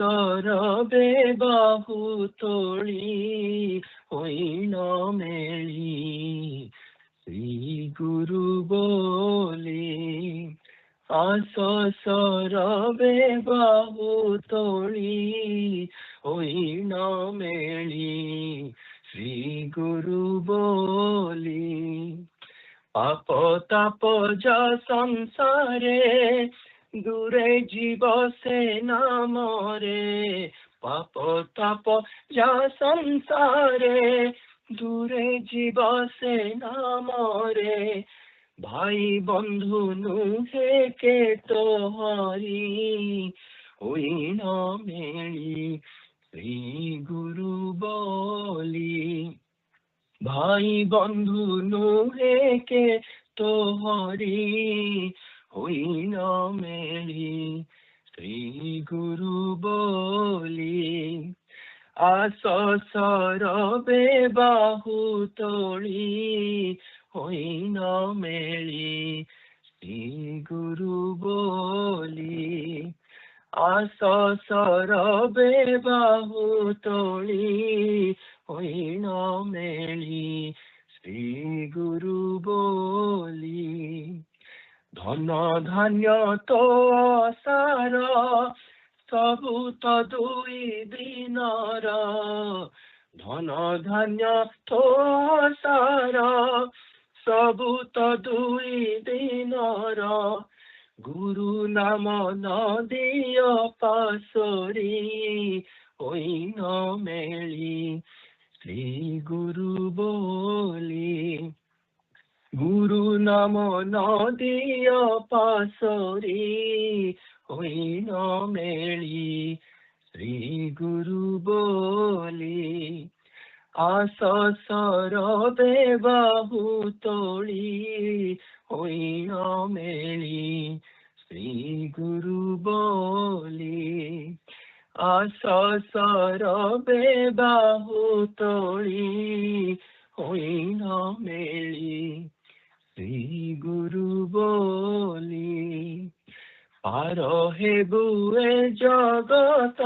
सरबे बाहु तोली होइन मेली श्री गुरु बोली आस सरबे बाहु तोली होइन मेली श्री गुरु बोली पाप ताप जा संसारे दूरे जीव से नामरे पाप ताप जा संसारे दूरे जीव से नामरे भाई बंधु नुहे के तोहारी होइन मेली श्री गुरु बोली भाई बंधु नुहे के तोहरी होइन मेली श्री गुरु बोली आस सरबे बाहु तोली होइन मेली श्री गुरु बोली आस सरबे बाहु तोली होइन मेली श्री गुरु बोली धन धान्य तो सार सबु तो दुई दिनर धन धान्य तो सार सबु तो दुई दिनर गुरु नाम नदिय पासोरी होइन मेली श्री गुरु बोली गुरु नाम नदिय पासोरी होइन मेली श्री गुरु बोली आस सरबे बाहु तोली होइन मेली श्री गुरु बोली आस सरबे बाहु तोली होइन मेली श्री गुरु बोली पार हेबुए जगत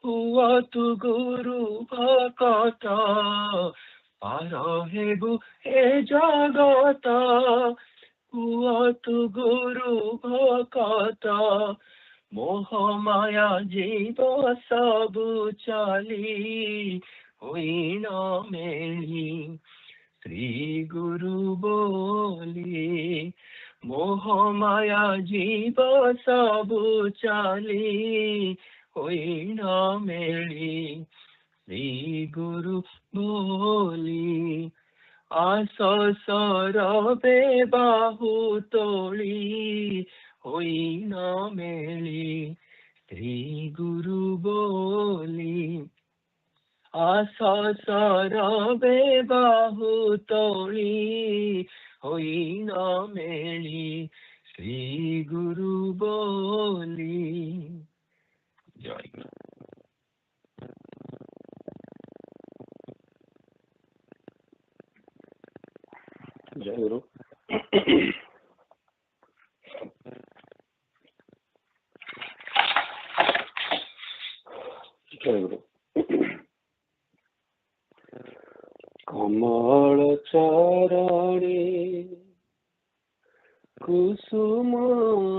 हुआ तु गुरु भकत पार हेबु हे जगत हुआ तु गुरु भकत मोह माया जीव सबु चाली होइन मेली श्री गुरु बोली मोह माया जीव सबु चाली होइन मेली श्री गुरु बोली आस सरबे बाहु तोली होइन मेली श्री गुरु बोली आस सरबे बाहु तोली होइन मेली श्री गुरु बोली जय गुरु जय गुरु जय गुरु कमल चरणे कुसुम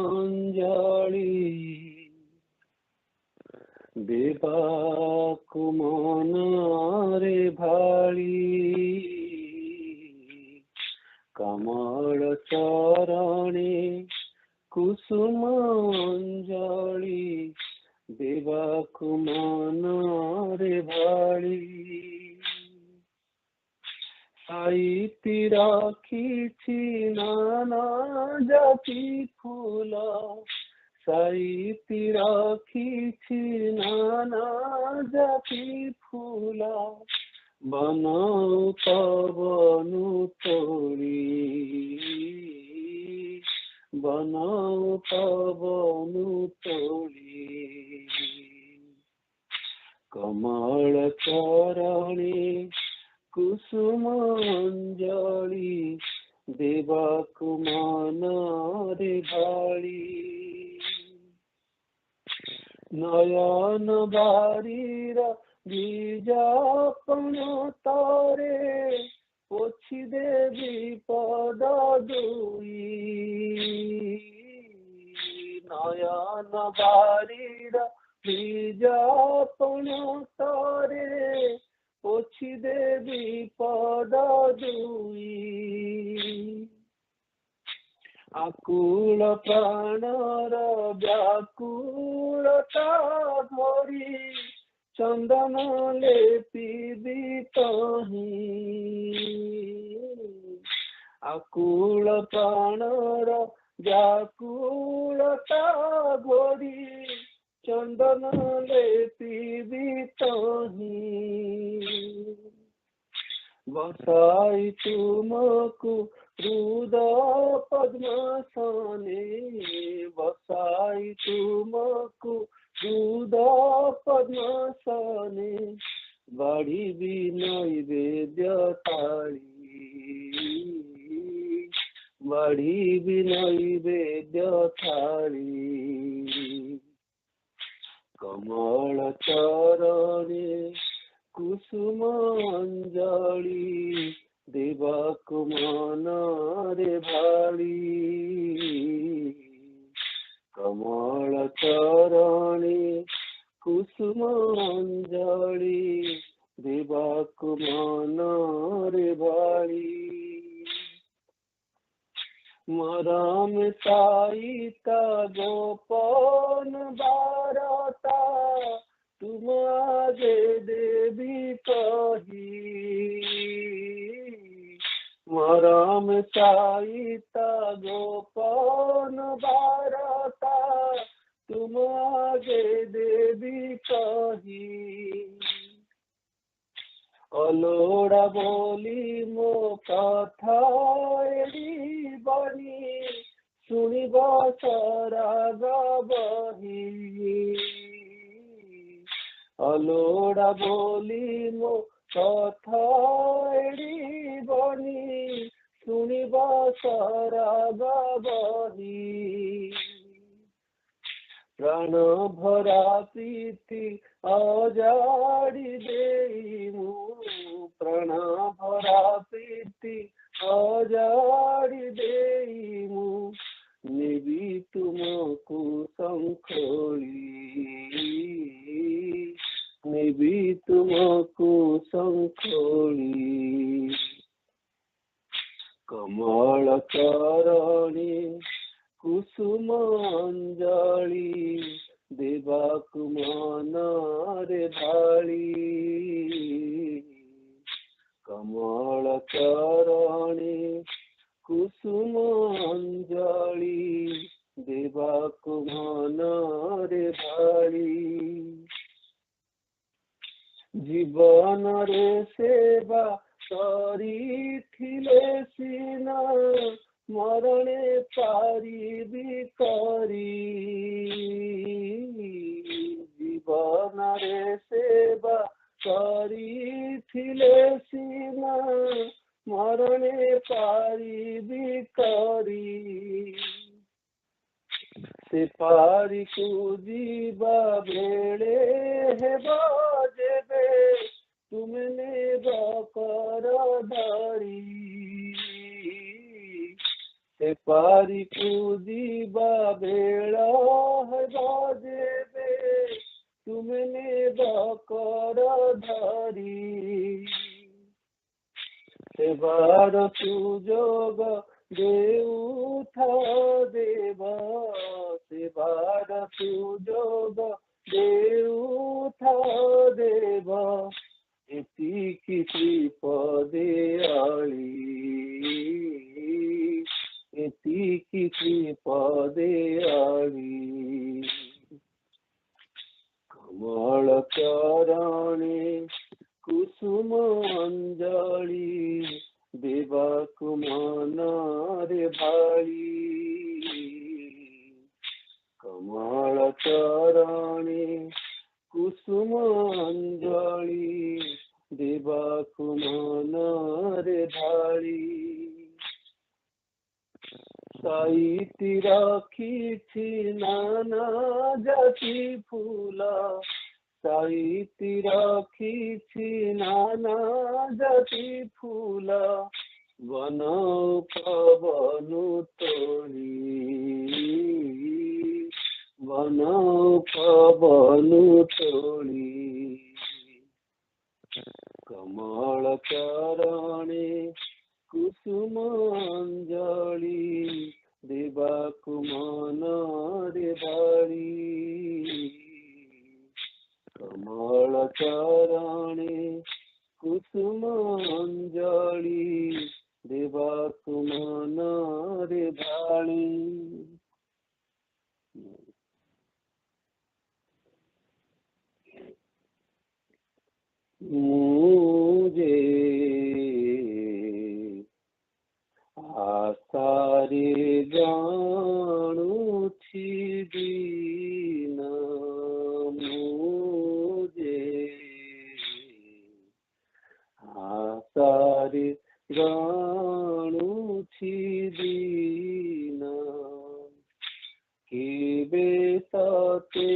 अंजलि देवाकु मन रे भाली कमल चरणे कुसुम अंजलि देवाकु मन रे भाली साइती राखिछि नाना जाति फूल साइती राखिछि नाना जाति फूल बनाऊ पवनु तोड़ी बनाऊ पवनु तोड़ी कमल चरणे कुसुम अंजलि देवाकु मन रे भाली नयन बारीर बीजापन तारे पोछि देवी पद दुई नयन बारीर बीजापन तारे पोछि देवी पद दुई आकुल प्राणर व्याकुलता भरी चंदन लेपी तही आकुल प्राणर व्याकुलता भरी चंदन लेपी तही बसाई तुमको रुद पद्मासने बसाई तुमको रुद पद्मासने बाड़ी नैवेद्य थाली बाड़ी नैवेद्य थाली कमल चरणे कुसुम अंजलि देवाको मन रे भाली कमल चरणे कुसुम अंजलि देवाको मन रे भाली मरम साईता गोपन बारता तुम आगे देवी कही मरम साईता गोपन बारता तुम आगे देवी कही अलोड़ा बोली मो कथा एड़ी बनी सुनिब सराग बही अलोड़ा बोली मो कथा एड़ी बनी सुनिब सराग बही प्राण भरा प्रीति अजाड़ी देई मु प्राण भरा प्रीति अजाड़ी देई मु नेबी तुमको संखोली नेबी तुमको संखोली कमल चरणे कुसुम अंजलि देवाको मन रे भाली कमल चरणे कुसुम अंजलि देवाको मन रे भाली जीवन रे सेवा करिथिले सिना मरणे पारिबी करी जीवन रे सेवा करिथिले सिना मरणे पारिबी करी से पारी को जीवा बेड़े हेबा जेबे तुमने बकर धरी से पारी को जीवा बेड़ा हेबा जेबे तुमने बकर धरी सेवार सुजोग देऊ था देवा सेवार सुजोग देऊ था देवा एतिकी श्रीपदे आली एतिकी श्रीपदे आली कमल चरणे कुसुम अंजलि देवाको मन रे भाली कमल चरणे कुसुम अंजलि देवाको मन रे भाली साई রাখিছি নানা জাতি ফুলা, সাইতি রাখিছি নানা জাতি ফুলা, বন পবন তোলি, বন পবন তোলি। কমল চরণে কুসুমাঞ্জলি, দেବାକୁ মନରେ বাড়ি। কমল চরণে কুসুমাঞ্জলি, দেବାକୁ মନରେ বাড়ি। মুঝে আশারে জানুছি দিন, মুঝে আশারে জানুছি দিন, কেবে তাতে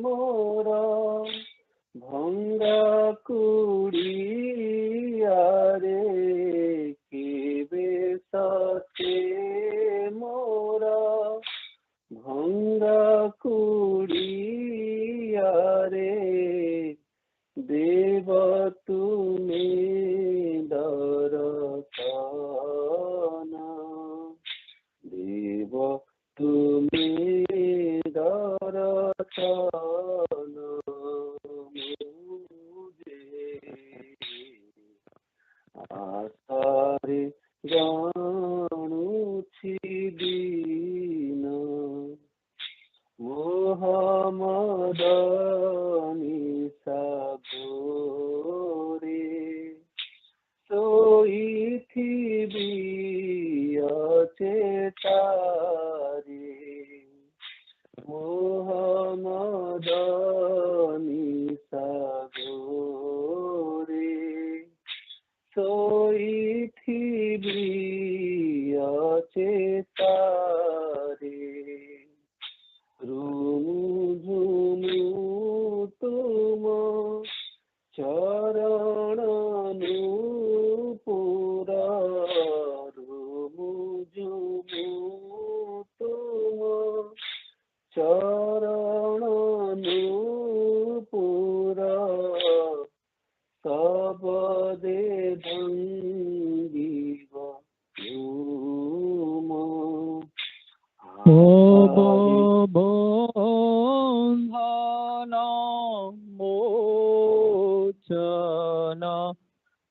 মোরা ভঙ্গা কুড়িয়ারে, কেবে তাতে মোরা ভঙ্গা কুড়িয়ারে, দেব তুমি দরশন, দেব তুমি দরশন। মুঝে আশারে জানুছি দিন, মোহামদনি সাগরে, শোইথিবি অচেতারে, মোহামদনি সাগরে, শোইথিবি অচেতারে। রুমু ঝুমু তুম চরণ নূপুর, রুমু ঝুমু তুম চরণ নূপুর, সবদে ভঙ্গিব তুম। বন্ধন মোচন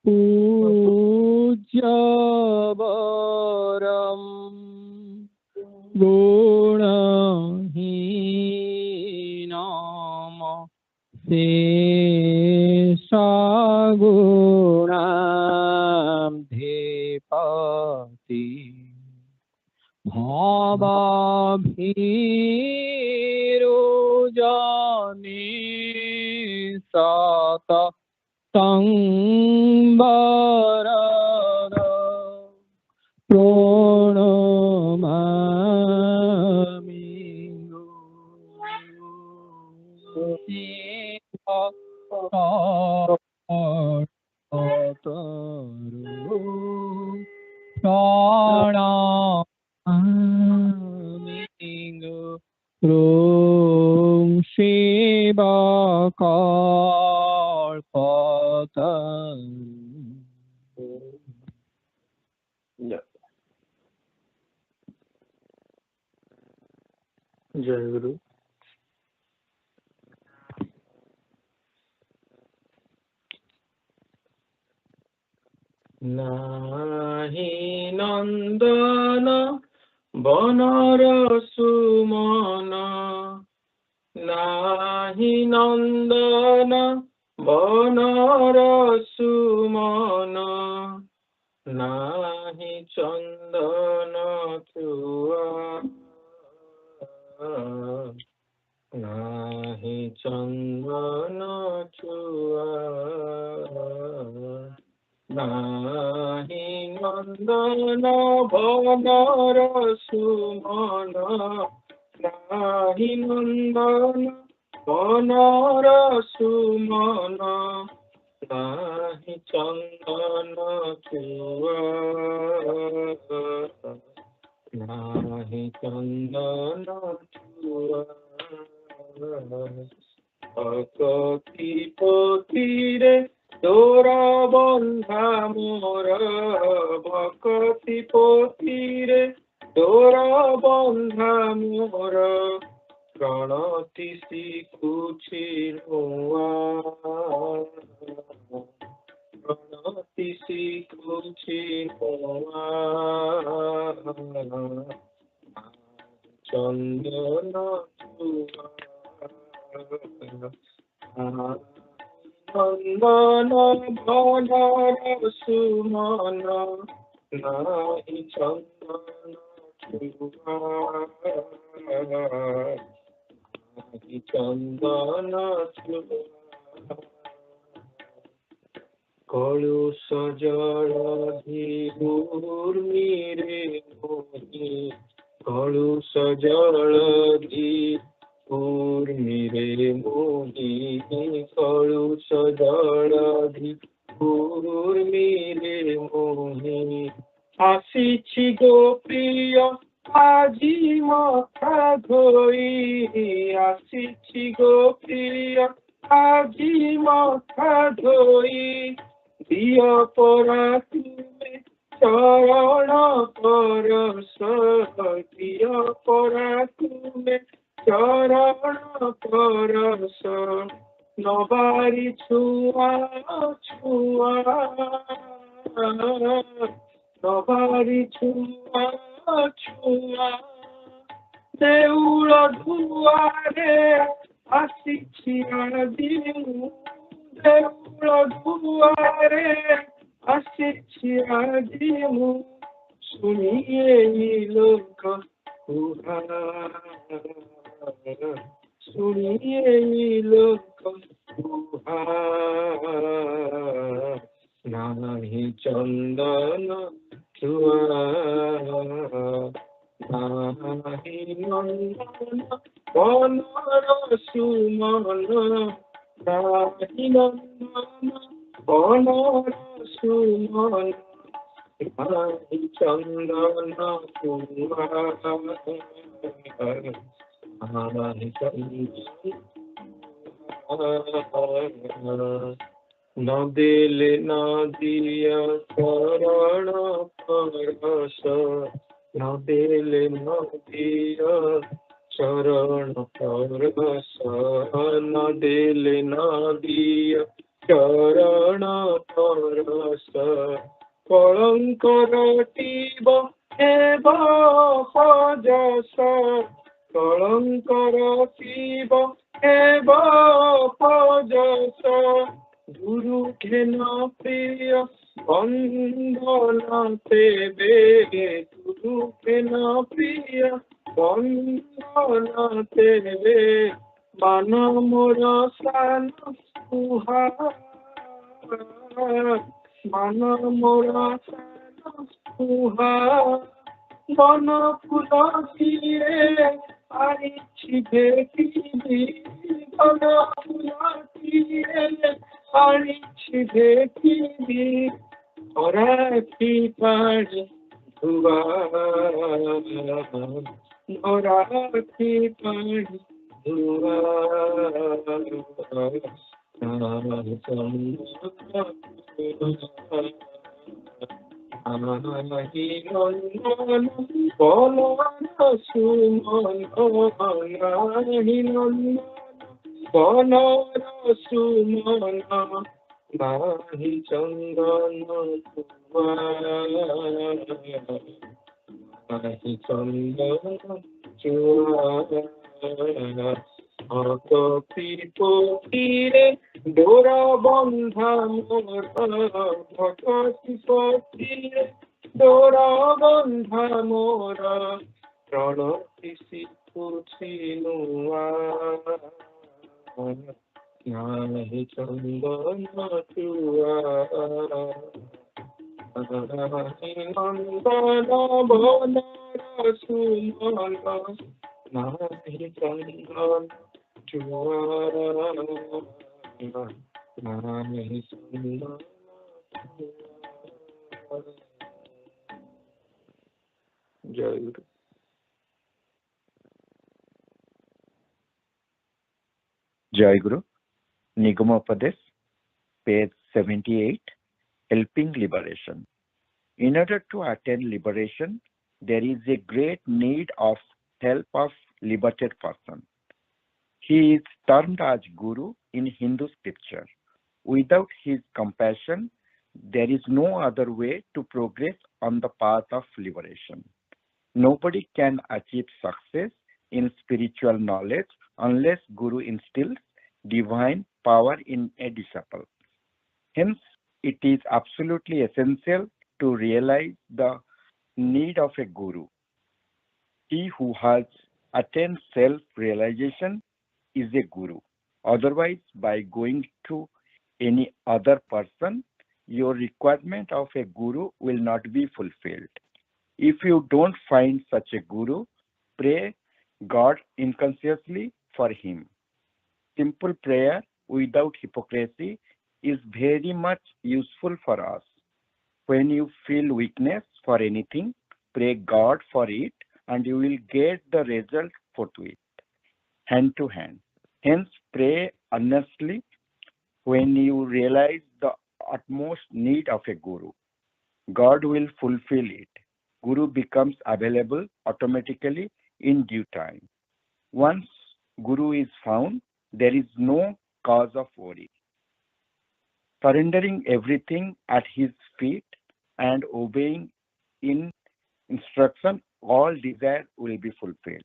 পূজ্যবরম, গুণহীনম শেষগুণাম ধীপতি, ভবাভীরুজনি সত সংবরদ, প্রণমামি শিবা কল্পতরু। জয় গুরু। নাহি নন্দন বনর সুমন, নাহি নন্দন বনর সুমন, নাহি চন্দন চুয়া, নাহি চন্দন চুয়া, নাহি নন্দন বনর সুমন নাহি নন্দন বনর সুমন নাহি চন্দন চুয়া নাহি চন্দন চুয়া ভকতি পতিরে তোরা বন্ধা মোর ভকতি পতিরে তোরা বন্ধা মোর প্রণতি শিখুছি নূয়া প্রণতি শিখুছি নূয়া চন্দন চুয়া নন্দন বনর সুমন নাহি চন্দন চুয়া নাহি চন্দন চুয়া কলুষ জলধি উর্মিরে মোহি কলুষ জলধি উর্মিরে মোহি কলুষ জলধি উর্মিরে মোহি আসিছি গো প্রিয় আজি মাথা ধোই আসিছি গো প্রিয় আজি মাথা ধোই দিয় পরা তুমি চরণ পরশ দিয় পরা তুমি চরণ পরশ নবারি ছুয়া ছুয়া নবারি ছুয়া ছুয়া দেউଳ দুয়ারে আসিছি আজি দেউଳ দুয়ারে আসিছি আজি মু শুনিয়ে লোক কুহা শুনিয়ে লোক কুহা নাহি চন্দন চুয়া নাহি নন্দন বনর সুমন নাহি নন্দন বনর সুমন নাহি চন্দন চুয়া নাহি চন্দন ন দিলে ন দিয়া চরণ পরশ ন দিলে ন দিয়া চরণ পরশ ন দিলে ন দিয়া চরণ পরশ কলঙ্কর টিব হেব পজস কলঙ্কর টিব হেব পজস গুরু ঘেন প্রিয় বন্ধন দেবে গুরু ঘেন প্রিয় বন্ধন দেবে মান মোর সান সুহা মান মোর সান সুহা বন ফুল তীরে আইছি ভেটিবি বন ফুল তীরে আইছি ভেটিবি অরাখি পাড়ি ধুয়া অরাখি পাড়ি ধুয়া নাহি নন্দন বনর সুমন নাহি নন্দন বনর সুমন নাহি চন্দন চুয়া নাহি চন্দন চুয়া ভকতি পতিরে ডোরা বন্ধা মোর ভকতি পতিরে ডোরা বন্ধা মোর প্রণতি শিখুছি নূয়া নাহি চন্দন চুয়া Nandana Bhanara Sumala Nani Kandan Juara Nani Sundana Jai Guru. Jai Guru, Nigamopadesh, page 78, Helping Liberation. In order to attain liberation, there is a great need of help of liberated person. He is termed as Guru in Hindu scripture. Without his compassion, there is no other way to progress on the path of liberation. Nobody can achieve success in spiritual knowledge unless Guru instills divine power in a disciple. Hence, it is absolutely essential to realize the need of a Guru. He who has attained self-realization is a Guru. Otherwise, by going to any other person, your requirement of a Guru will not be fulfilled. If you don't find such a Guru, pray God unconsciously for him. Simple prayer without hypocrisy is very much useful for us. When you feel weakness for anything, pray God for it and you will get the result forthwith, hand to hand. Hence, pray earnestly when you realize the utmost need of a Guru. God will fulfill it. Guru becomes available automatically in due time. Once Guru is found, there is no cause of worry. Surrendering everything at his feet and obeying in instruction, all desire will be fulfilled.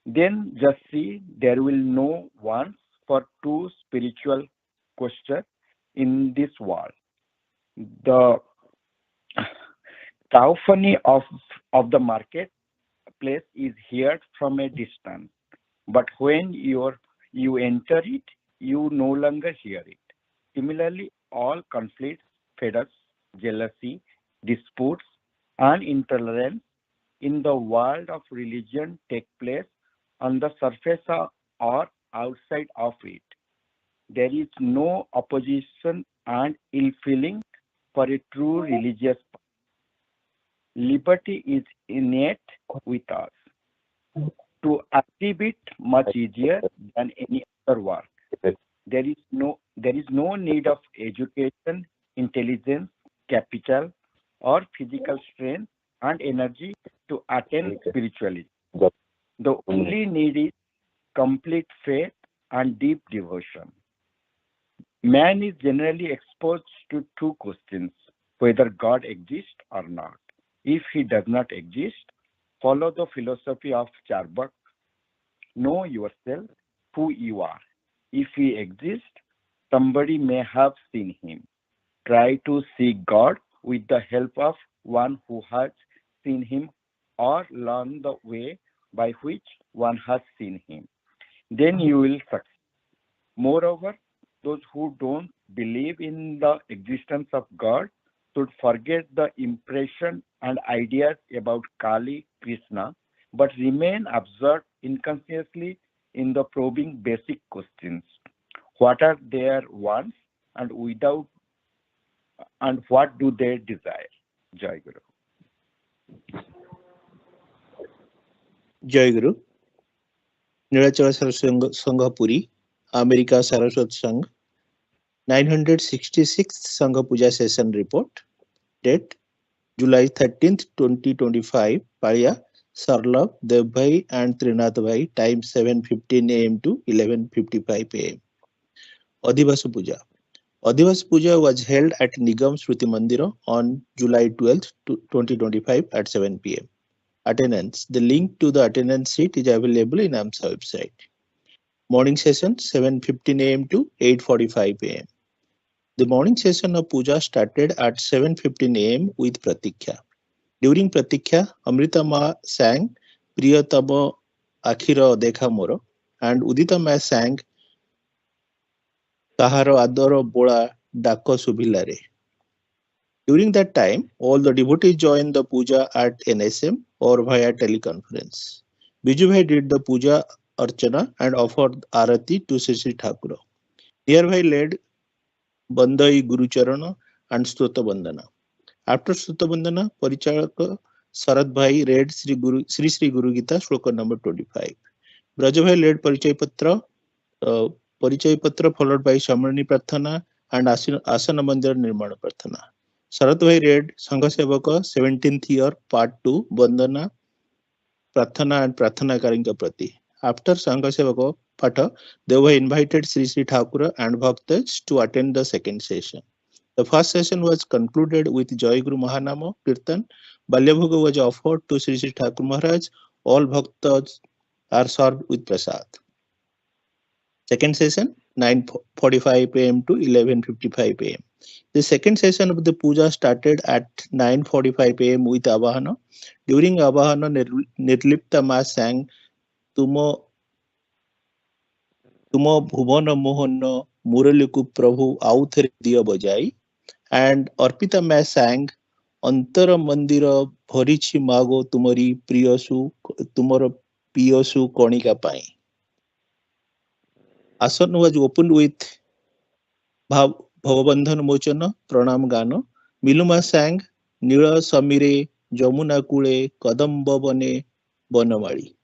Then just see there will no wants for two spiritual questions in this world. The cacophony of the marketplace is heard from a distance, but when you enter it, you no longer hear it. Similarly, all conflicts, fetters, jealousy, disputes, and intolerance in the world of religion take place on the surface or outside of it. There is no opposition and ill feeling for a true religious. Liberty is innate with us. To achieve it much easier than any other work. There is no need of education, intelligence, capital, or physical strength and energy to attain spirituality. The only need is complete faith and deep devotion. Man is generally exposed to two questions: whether God exists or not. If he does not exist, follow the philosophy of Charbak. Know yourself who you are. If he exists, somebody may have seen him. Try to see God with the help of one who has seen him or learn the way by which one has seen him. Then you will succeed. Moreover, those who don't believe in the existence of God should forget the impression and ideas about Kali Krishna, but remain absorbed inconsciously in the probing basic questions. What are their wants and without and what do they desire? Jai Guru. Jai Guru. Nilachara Sangha Puri, America Saraswat Sangha, 966th Sangha Puja Session Report, date July 13th, 2025, Paya, Sarlabh, Devbhai and Trinath Bhai, time 7:15 am to 11:55 am. Adhivasa Puja. Adhivasa Puja was held at Nigam Shruti Mandira on July 12th, 2025 at 7 pm. Attendance. The link to the attendance sheet is available in AMSA website. Morning session 7:15 am to 8:45 am. The morning session of puja started at 7:15 am with Pratikya. During Pratikya, Amrita Ma sang Priyatama Akhira Dekha Moro and Udita Ma sang Kaharo Adoro Bola Dako Subilare. During that time, all the devotees joined the puja at NSM or via teleconference. Bijubhai did the puja archana and offered arati to Sri Thakura. Nearby led Bandai Gurucharana and Stota Bandana. After Stota Bandana, Parichalaka Sarath Bhai read Sri Guru Gita Shloka number 25. Brajabhai led Parichaya Patra followed by Shamarani Prarthana and Asana Mandir Nirmana Prarthana. Sarath Bhai read Sangha Sevaka 17th year part 2 Bandana Prarthana and Prarthana Karinka Prati. After Sangha Sevaka Patha, they were invited Sri Thakura and Bhaktas to attend the second session. The first session was concluded with Joy Guru Mahanama Kirtan. Balyabhoga was offered to Sri Thakur Maharaj. All Bhaktas are served with prasad. Second session 9:45 p.m. to 11:55 p.m. The second session of the puja started at 9:45 p.m. with Avahana. During Avahana, Nirlipta Ma sang Tumo Bhuvana Mohana Muraliku Prabhu Authare Diya Bajai, and Arpita Ma sang Antara Mandira Bharichi Mago Tumari Tumara Piyasu Konika Pai. Asana was opened with Bhavabandhan Mochana Pranam Gano. Miluma sang Nila Samire Jamuna Kule Kadamba Bane Banamari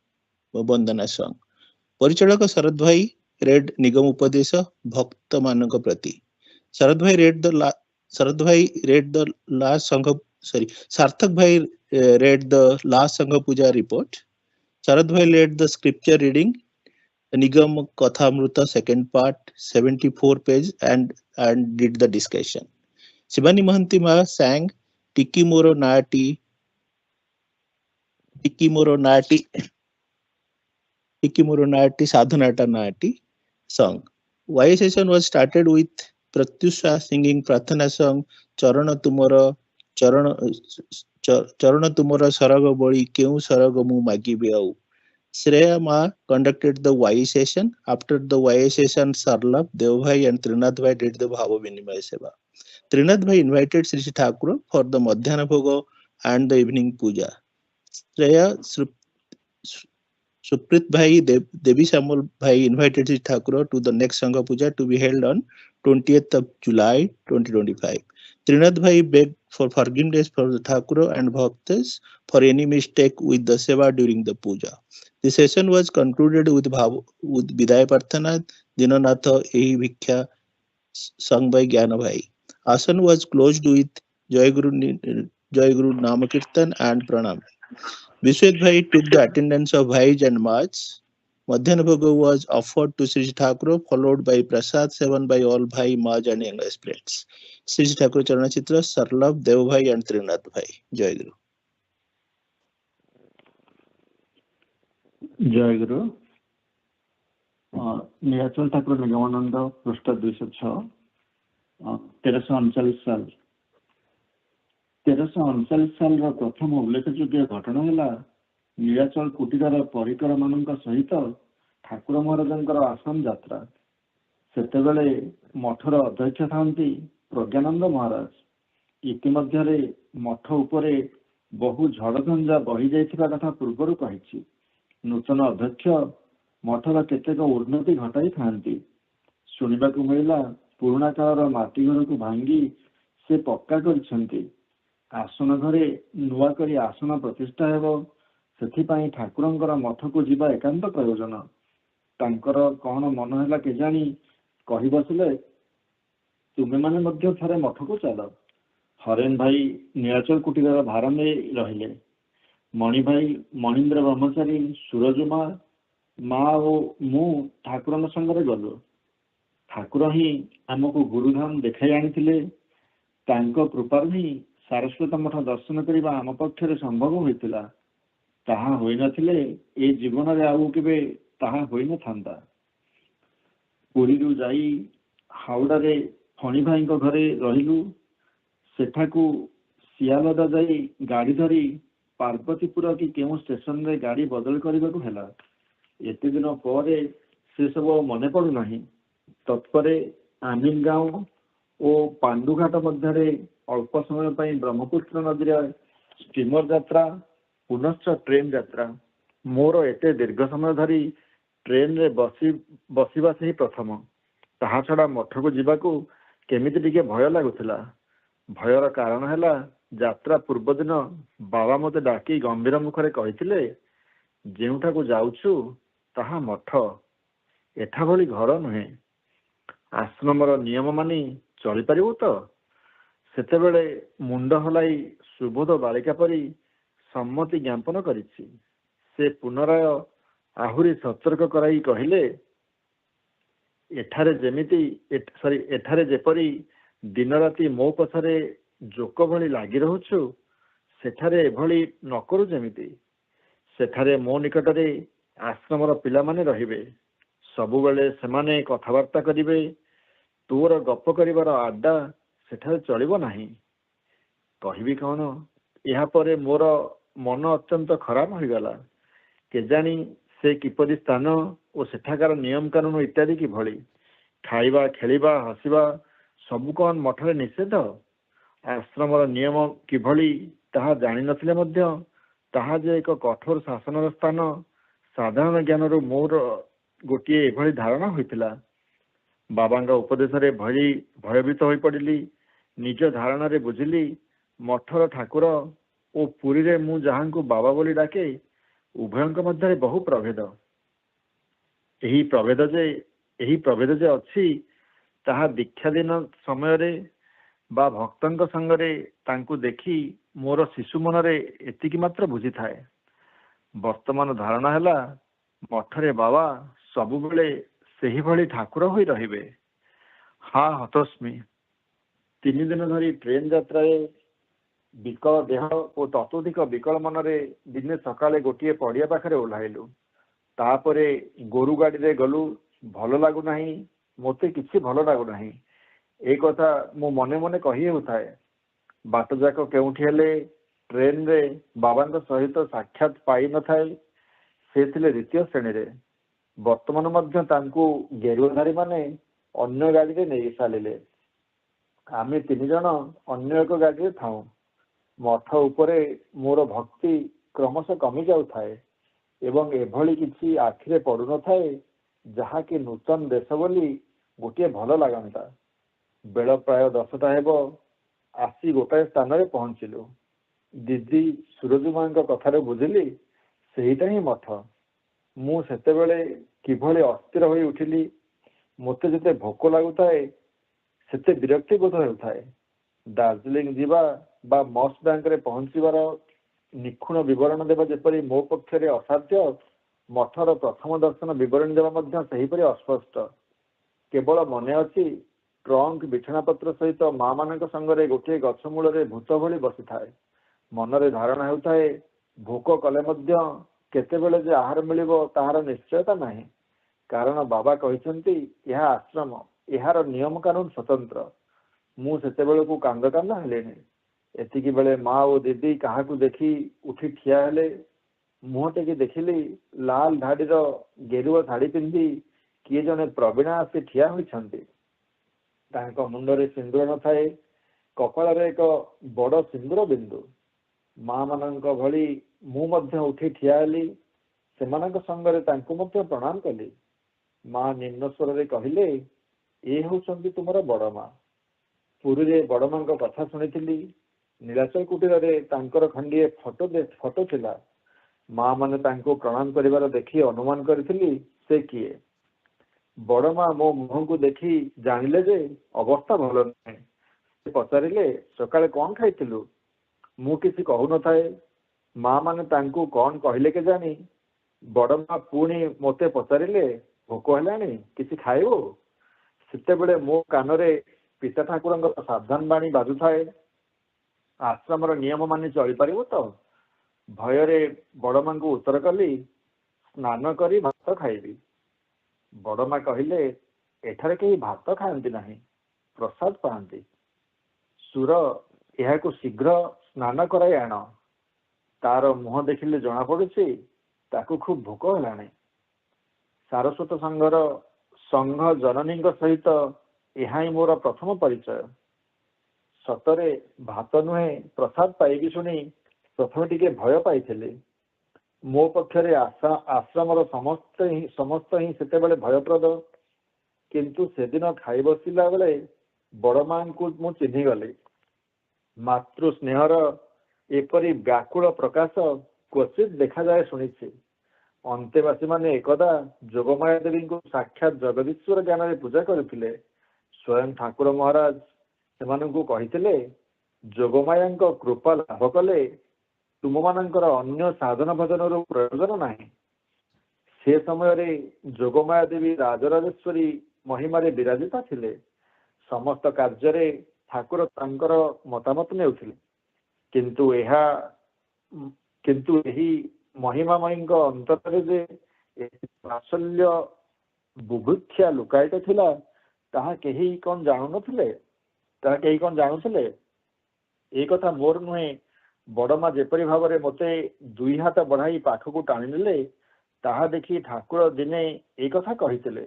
Bandana song. Parichalaka Sarath Bhai read Nigam Upadesha Bhakta Manaka Prati. Sarath Bhai read the last Sangha. Sarthak Bhai read the last Sangha Puja report. Sarath Bhai led the scripture reading, Nigam Kathamruta second part, 74 page, and did the discussion. Shivani Mahanti Ma sang Tiki Moro Nati Sadhanata Nati song. Y session was started with Pratyusha singing Prathana song Charana Tumara Saraga Bodi Keu Saraga Mu Magi Beau. Shreya Ma conducted the Y session. After the Y session, Sarlabh, Devbhai and Trinath Bhai did the Bhava Vinimaya Seva. Trinath Bhai invited Sri Thakura for the Madhyana Bhoga and the evening puja. Shreya Suprit Bhai, Devi Samal Bhai invited Sri Thakura to the next Sangha Puja to be held on 20th of July 2025. Trinath Bhai begged for forgiveness for the Thakura and Bhaktas for any mistake with the Seva during the puja. The session was concluded with Vidaya Parthana, Dinanatha Ehi Bhikkha sung by Jnana Bhai. Asan was closed with Joy Guru Namakirtan and Pranam. Vishwet Bhai took the attendance of Bhais and Mats. Madhyana Bhoga was offered to Sri Thakura, followed by Prasad Sevan by all Bhai, Maj and young aspirants. Sri Thakura Charana Chitra, Sarlabh, Dev Bhai and Trinath Bhai. Jai Guru. जय गुरु नीलाचल ठाकुर निगमानंद पृष्ठ 206 1339 साल 1339 साल प्रथम उल्लेखयोग्य घटना है नीलाचल कुटीर परिकर मान सहित ठाकुर महाराज आश्रम यात्रा से मठर अध्यक्ष था प्रज्ञानंद महाराज इतिमध्य मठ उपरे बहु झड़झंझा बही जाइथिबा कथा पूर्वर कही नूतन अध्यक्ष मठर केतेक उन्नति घटाई थांती सुनिबा को मिला पुराणा कालर माटी घर को भांगी से पक्का करिसेंती आसन घरे नुआ करी आसन प्रतिष्ठा हेबो सेथिपाई ठाकुरंकर मठ को जीवा एकांत प्रयोजन तांकर कौन मन हैला केजानी कहि बसले तुमे माने मध्य थरे मठ को चल हरेन भाई नीलाचल कुटीर भार में रहिले मणि भाई मणिंद्र ब्रह्मचारी सूरजमा माँ और मु ठाकुर संगे गलु ठाकुर ही आमको गुरुधाम देखाई आनी कृपार ही सारस्वत मठ दर्शन करने आम पक्षर संभव होता ताहा होई नथिले ए जीवन रे आउ केबे ताहा होई न थांदा पुरी रु जाई हावड़ा रे फणी भाई घरे रहिलु सेठाकू सियालदा जाई गाड़ी धरी पार्वतीपुर कि केउ स्टेशन रे गाड़ी बदल करने को हैला एते दिन पर से सब मन पड़ू ना तत्परे आमिन गाँव ଓ ପାଣ୍ଡୁଘାଟ ମଧ୍ୟରେ ଅଳ୍ପ ସମୟ ପାଇଁ ବ୍ରହ୍ମପୁତ୍ର ନଦୀରେ ଷ୍ଟିମର ଯାତ୍ରା, ପୁନଶ୍ଚ ଟ୍ରେନ ଯାତ୍ରା। ମୋର ଏତେ ଦୀର୍ଘ ସମୟ ଧରି ଟ୍ରେନରେ ବସିବା ସେହି ପ୍ରଥମ। ତାହା ଛଡ଼ା ମଠକୁ ଯିବାକୁ କେମିତି ଟିକେ ଭୟ ଲାଗୁଥିଲା। ଭୟର କାରଣ ହେଲା, ଯାତ୍ରା ପୂର୍ବ ଦିନ ବାବା ମୋତେ ଡାକି ଗମ୍ଭୀର ମୁଖରେ କହିଥିଲେ, ଯେଉଁଠାକୁ ଯାଉଛୁ ତାହା ମଠ, ଏଠା ଭଳି ଘର ନୁହେଁ। ଆଶ୍ରମର ନିୟମ ମାନି ଚଳିପାରିବୁ ତ? ସେତେବେଳେ ମୁଣ୍ଡ ହଲାଇ ସୁବୋଧ ବାଳିକା ପରି ସମ୍ମତି ଜ୍ଞାପନ କରିଛି। ସେ ପୁନରାୟ ଆହୁରି ସତର୍କ କରାଇ କହିଲେ, ଏଠାରେ ଯେପରି ଦିନ ରାତି ମୋ ପଛରେ ଜୋକ ଭଳି ଲାଗି ରହୁଛୁ, ସେଠାରେ ଏଭଳି ନ କରୁ ଯେମିତି। ସେଠାରେ ମୋ ନିକଟରେ ଆଶ୍ରମର ପିଲାମାନେ ରହିବେ। ସବୁବେଳେ ସେମାନେ କଥାବାର୍ତ୍ତା କରିବେ। ତୋର ଗପ କରିବାର ଆଡ୍ଡା ସେଠାରେ ଚଳିବ ନାହିଁ। କହିବି କ'ଣ? ଏହାପରେ ମୋର ମନ ଅତ୍ୟନ୍ତ ଖରାପ ହୋଇଗଲା। କେଜାଣି ସେ କିପରି ସ୍ଥାନ ଓ ସେଠାକାର ନିୟମ କାନୁନ ଇତ୍ୟାଦି କିଭଳି। ଖାଇବା, ଖେଳିବା, ହସିବା ସବୁ କ'ଣ ମଠରେ ନିଷେଧ? ଆଶ୍ରମର ନିୟମ କିଭଳି ତାହା ଜାଣିନଥିଲେ ମଧ୍ୟ ତାହା ଯେ ଏକ କଠୋର ଶାସନର ସ୍ଥାନ, ସାଧାରଣ ଜ୍ଞାନରୁ ମୋର ଗୋଟିଏ ଏଭଳି ଧାରଣା ହୋଇଥିଲା। ବାବାଙ୍କ ଉପଦେଶରେ ଭୟଭୀତ ହୋଇପଡ଼ିଲି। ନିଜ ଧାରଣାରେ ବୁଝିଲି, ମଠର ଠାକୁର ଓ ପୁରୀରେ ମୁଁ ଯାହାଙ୍କୁ ବାବା ବୋଲି ଡାକେ, ଉଭୟଙ୍କ ମଧ୍ୟରେ ବହୁ ପ୍ରଭେଦ। ଏହି ପ୍ରଭେଦ ଯେ ଅଛି, ତାହା ଦୀକ୍ଷାଦିନ ସମୟରେ ବା ଭକ୍ତଙ୍କ ସଙ୍ଗରେ ତାଙ୍କୁ ଦେଖି ମୋର ଶିଶୁ ମନରେ ଏତିକି ମାତ୍ର ବୁଝିଥାଏ। ବର୍ତ୍ତମାନ ଧାରଣା ହେଲା, ମଠରେ ବାବା ସବୁବେଳେ ସେହିଭଳି ଠାକୁର ହୋଇ ରହିବେ। ହତୋସ୍ମି। 3 ଦିନ ଧରି ଟ୍ରେନ ଯାତ୍ରାରେ ବିକଳ ଦେହ ଓ ତତୋଧିକ ବିକଳ ମନରେ ଦିନେ ସକାଳେ ଗୋଟିଏ ପଡ଼ିଆ ପାଖରେ ଓହ୍ଲାଇଲୁ। ତାପରେ ଗୋରୁ ଗାଡ଼ିରେ ଗଲୁ। ଭଲ ଲାଗୁନାହିଁ, ମୋତେ କିଛି ଭଲ ଲାଗୁନାହିଁ, ଏ କଥା ମୁଁ ମନେ ମନେ କହି ହେଉଥାଏ। ବାଟଯାକ କେଉଁଠି ହେଲେ ଟ୍ରେନରେ ବାବାଙ୍କ ସହିତ ସାକ୍ଷାତ ପାଇନଥାଏ। ସେ ଥିଲେ ଦ୍ୱିତୀୟ ଶ୍ରେଣୀରେ। ବର୍ତ୍ତମାନ ମଧ୍ୟ ତାଙ୍କୁ ଗେରୁଆଧାରୀମାନେ ଅନ୍ୟ ଗାଡ଼ିରେ ନେଇ ସାରିଲେ। ଆମେ 3 ଜଣ ଅନ୍ୟ ଏକ ଗାଡ଼ିରେ ଥାଉଁ। ମଠ ଉପରେ ମୋର ଭକ୍ତି କ୍ରମଶଃ କମି ଯାଉଥାଏ ଏବଂ ଏଭଳି କିଛି ଆଖିରେ ପଡୁନଥାଏ ଯାହାକି ନୂତନ ଦେଶ ବୋଲି ଗୋଟିଏ ଭଲ ଲାଗନ୍ତା। ବେଳ ପ୍ରାୟ 10ଟା ହେବ। ଆସି ଗୋଟାଏ ସ୍ଥାନରେ ପହଞ୍ଚିଲୁ। ଦିଦି ସୁରଜୁମାଙ୍କ କଥାରେ ବୁଝିଲି, ସେଇଟା ହିଁ ମଠ। ମୁଁ ସେତେବେଳେ କିଭଳି ଅସ୍ଥିର ହୋଇ ଉଠିଲି। ମୋତେ ଯେତେ ଭୋକ ଲାଗୁଥାଏ, ସେତେ ବିରକ୍ତି ବୋଧ ହେଉଥାଏ। ଦାର୍ଜିଲିଂ ଯିବା ବା ମସ୍ ବ୍ୟାଙ୍କରେ ପହଞ୍ଚିବାର ନିଖୁଣ ବିବରଣ ଦେବା ଯେପରି ମୋ ପକ୍ଷରେ ଅସାଧ୍ୟ, ମଠର ପ୍ରଥମ ଦର୍ଶନ ବିବରଣୀ ଦେବା ମଧ୍ୟ ସେହିପରି ଅସ୍ପଷ୍ଟ। କେବଳ ମନେ ଅଛି, ଟ୍ରଙ୍କ ବିଛଣାପତ୍ର ସହିତ ମା ମାନଙ୍କ ସଙ୍ଗରେ ଗୋଟିଏ ଗଛ ମୂଳରେ ଭୂତ ଭଳି ବସିଥାଏ। ମନରେ ଧାରଣା ହେଉଥାଏ, ଭୋକ କଲେ ମଧ୍ୟ କେତେବେଳେ ଯେ ଆହାର ମିଳିବ ତାହାର ନିଶ୍ଚୟତା ନାହିଁ। କାରଣ ବାବା କହିଛନ୍ତି, ଏହା ଆଶ୍ରମ, ଏହାର ନିୟମ କାନୁନ ସ୍ୱତନ୍ତ୍ର। ମୁଁ ସେତେବେଳକୁ କାନ୍ଦ ହେଲେଣି। ଏତିକି ବେଳେ ମା ଓ ଦିଦି କାହାକୁ ଦେଖି ଉଠି ଠିଆ ହେଲେ। ମୁହଁ ଟେକି ଦେଖିଲି, ଲାଲ ଧାଡ଼ିର ଗେରୁଆ ଶାଢ଼ୀ ପିନ୍ଧି କିଏ ଜଣେ ପ୍ରବୀଣା ଆସି ଠିଆ ହୋଇଛନ୍ତି। ତାଙ୍କ ମୁଣ୍ଡରେ ସିନ୍ଦୁର ନଥାଏ, କପାଳରେ ଏକ ବଡ଼ ସିନ୍ଦୁର ବିନ୍ଦୁ। ମା ମାନଙ୍କ ଭଳି ମୁଁ ମଧ୍ୟ ଉଠି ଠିଆ ହେଲି। ସେମାନଙ୍କ ସଙ୍ଗରେ ତାଙ୍କୁ ମଧ୍ୟ ପ୍ରଣାମ କଲି। ମା ନିମ୍ନ ସ୍ୱରରେ କହିଲେ, ଏ ହେଉଛନ୍ତି ତୁମର ବଡ଼ ମା। ପୁରୀରେ ବଡ଼ ମାଙ୍କ କଥା ଶୁଣିଥିଲି। ନୀଳାଚଳ କୁଟୀରରେ ତାଙ୍କର ଖଣ୍ଡିଏ ଫଟୋ ଥିଲା। ମା ମାନେ ତାଙ୍କୁ ପ୍ରଣାମ କରିବାର ଦେଖି ଅନୁମାନ କରିଥିଲି ସେ କିଏ। ବଡ଼ ମା ମୋ ମୁହଁକୁ ଦେଖି ଜାଣିଲେ ଯେ ଅବସ୍ଥା ଭଲ ନାହିଁ। ସେ ପଚାରିଲେ, ସକାଳେ କ'ଣ ଖାଇଥିଲୁ? ମୁଁ କିଛି କହୁନଥାଏ। ମା ମାନେ ତାଙ୍କୁ କ'ଣ କହିଲେ କେଜାଣି। ବଡ଼ ମା ପୁଣି ମୋତେ ପଚାରିଲେ, ଭୋକ ହେଲାଣି, କିଛି ଖାଇବୁ? ସେତେବେଳେ ମୋ କାନରେ ପିତା ଠାକୁରଙ୍କର ସାବଧାନ ବାଣୀ ବାଜୁଥାଏ, ଆଶ୍ରମର ନିୟମ ମାନି ଚଳିପାରିବୁ ତ? ଭୟରେ ବଡ଼ ମାଙ୍କୁ ଉତ୍ତର କଲି, ସ୍ନାନ କରି ଭାତ ଖାଇବି। ବଡ଼ ମା କହିଲେ, ଏଠାରେ କେହି ଭାତ ଖାଆନ୍ତି ନାହିଁ, ପ୍ରସାଦ ପାଆନ୍ତି। ସୁର, ଏହାକୁ ଶୀଘ୍ର ସ୍ନାନ କରାଇ ଆଣ। ତାର ମୁହଁ ଦେଖିଲେ ଜଣାପଡୁଛି ତାକୁ ଖୁବ ଭୋକ ହେଲାଣି। ସାରସ୍ୱତ ସଂଘ ଜନନୀଙ୍କ ସହିତ ଏହା ହିଁ ମୋର ପ୍ରଥମ ପରିଚୟ। ସତରେ ଭାତ ନୁହେଁ ପ୍ରସାଦ ପାଇବି ଶୁଣି ପ୍ରଥମେ ଟିକେ ଭୟ ପାଇଥିଲି। ମୋ ପକ୍ଷରେ ଆଶ୍ରମର ସମସ୍ତ ହିଁ ସେତେବେଳେ ଭୟପ୍ରଦ। କିନ୍ତୁ ସେଦିନ ଖାଇ ବସିଲା ବେଳେ ବଡ଼ ମାଙ୍କୁ ମୁଁ ଚିହ୍ନିଗଲି। ମାତୃ ସ୍ନେହର ଏପରି ବ୍ୟାକୁଳ ପ୍ରକାଶ କ୍ୱଚିତ୍ ଦେଖାଯାଏ ଶୁଣିଛି। ଅନ୍ତେବାସୀମାନେ ଏକଦା ଯୋଗମାୟା ଦେବୀଙ୍କୁ ସାକ୍ଷାତ ଜଗଦୀଶ୍ୱର ଜ୍ଞାନରେ ପୂଜା କରିଥିଲେ। ସ୍ୱୟଂ ଠାକୁର ମହାରାଜ ସେମାନଙ୍କୁ କହିଥିଲେ, ଯୋଗମାୟାଙ୍କ କୃପା ଲାଭ କଲେ ତୁମମାନଙ୍କର ଅନ୍ୟ ସାଧନ ଭଜନର ପ୍ରୟୋଜନ ନାହିଁ। ସେ ସମୟରେ ଯୋଗମାୟା ଦେବୀ ରାଜରାଜେଶ୍ୱରୀ ମହିମାରେ ବିରାଜିତା ଥିଲେ। ସମସ୍ତ କାର୍ଯ୍ୟରେ ଠାକୁର ତାଙ୍କର ମତାମତ ନେଉଥିଲେ। କିନ୍ତୁ ଏହି ମହିମାମୟୀଙ୍କ ଅନ୍ତରରେ ଯେ ବାତ୍ସଲ୍ୟ ବୁଭୁକ୍ଷା ଲୁକାୟିତ ଥିଲା ତାହା କେହି କଣ ଜାଣୁଥିଲେ? ଏ କଥା ମୋର ନୁହେଁ। ବଡ଼ମା ଯେପରି ଭାବରେ ମୋତେ ଦୁଇ ହାତ ବଢ଼ାଇ ପାଖକୁ ଟାଣି ନେଲେ ତାହା ଦେଖି ଠାକୁର ଦିନେ ଏ କଥା କହିଥିଲେ।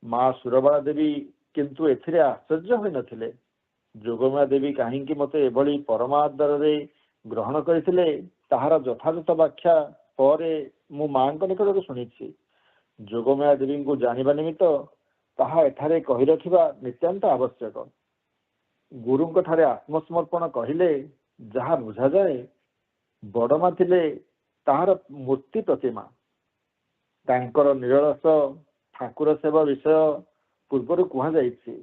ମା ସୁରବାଳା ଦେବୀ କିନ୍ତୁ ଏଥିରେ ଆଶ୍ଚର୍ଯ୍ୟ ହୋଇନଥିଲେ। ଯୋଗମାୟା ଦେବୀ କାହିଁକି ମୋତେ ଏଭଳି ପରମାଦରରେ ଗ୍ରହଣ କରିଥିଲେ ତାହାର ଯଥାଯଥ ବ୍ୟାଖ୍ୟା ପରେ ମୁଁ ମାଙ୍କ ନିକଟରୁ ଶୁଣିଛି। ଯୋଗମାୟା ଦେବୀଙ୍କୁ ଜାଣିବା ନିମିତ୍ତ ତାହା ଏଠାରେ କହି ରଖିବା ନିତ୍ୟାନ୍ତ ଆବଶ୍ୟକ। ଗୁରୁଙ୍କ ଠାରେ ଆତ୍ମସମର୍ପଣ କହିଲେ ଯାହା ବୁଝାଯାଏ, ବଡ଼ମା ଥିଲେ ତାହାର ମୂର୍ତ୍ତି ପ୍ରତିମା। ତାଙ୍କର ନିରଳସ ଠାକୁର ସେବା ବିଷୟ ପୂର୍ବରୁ କୁହାଯାଇଛି।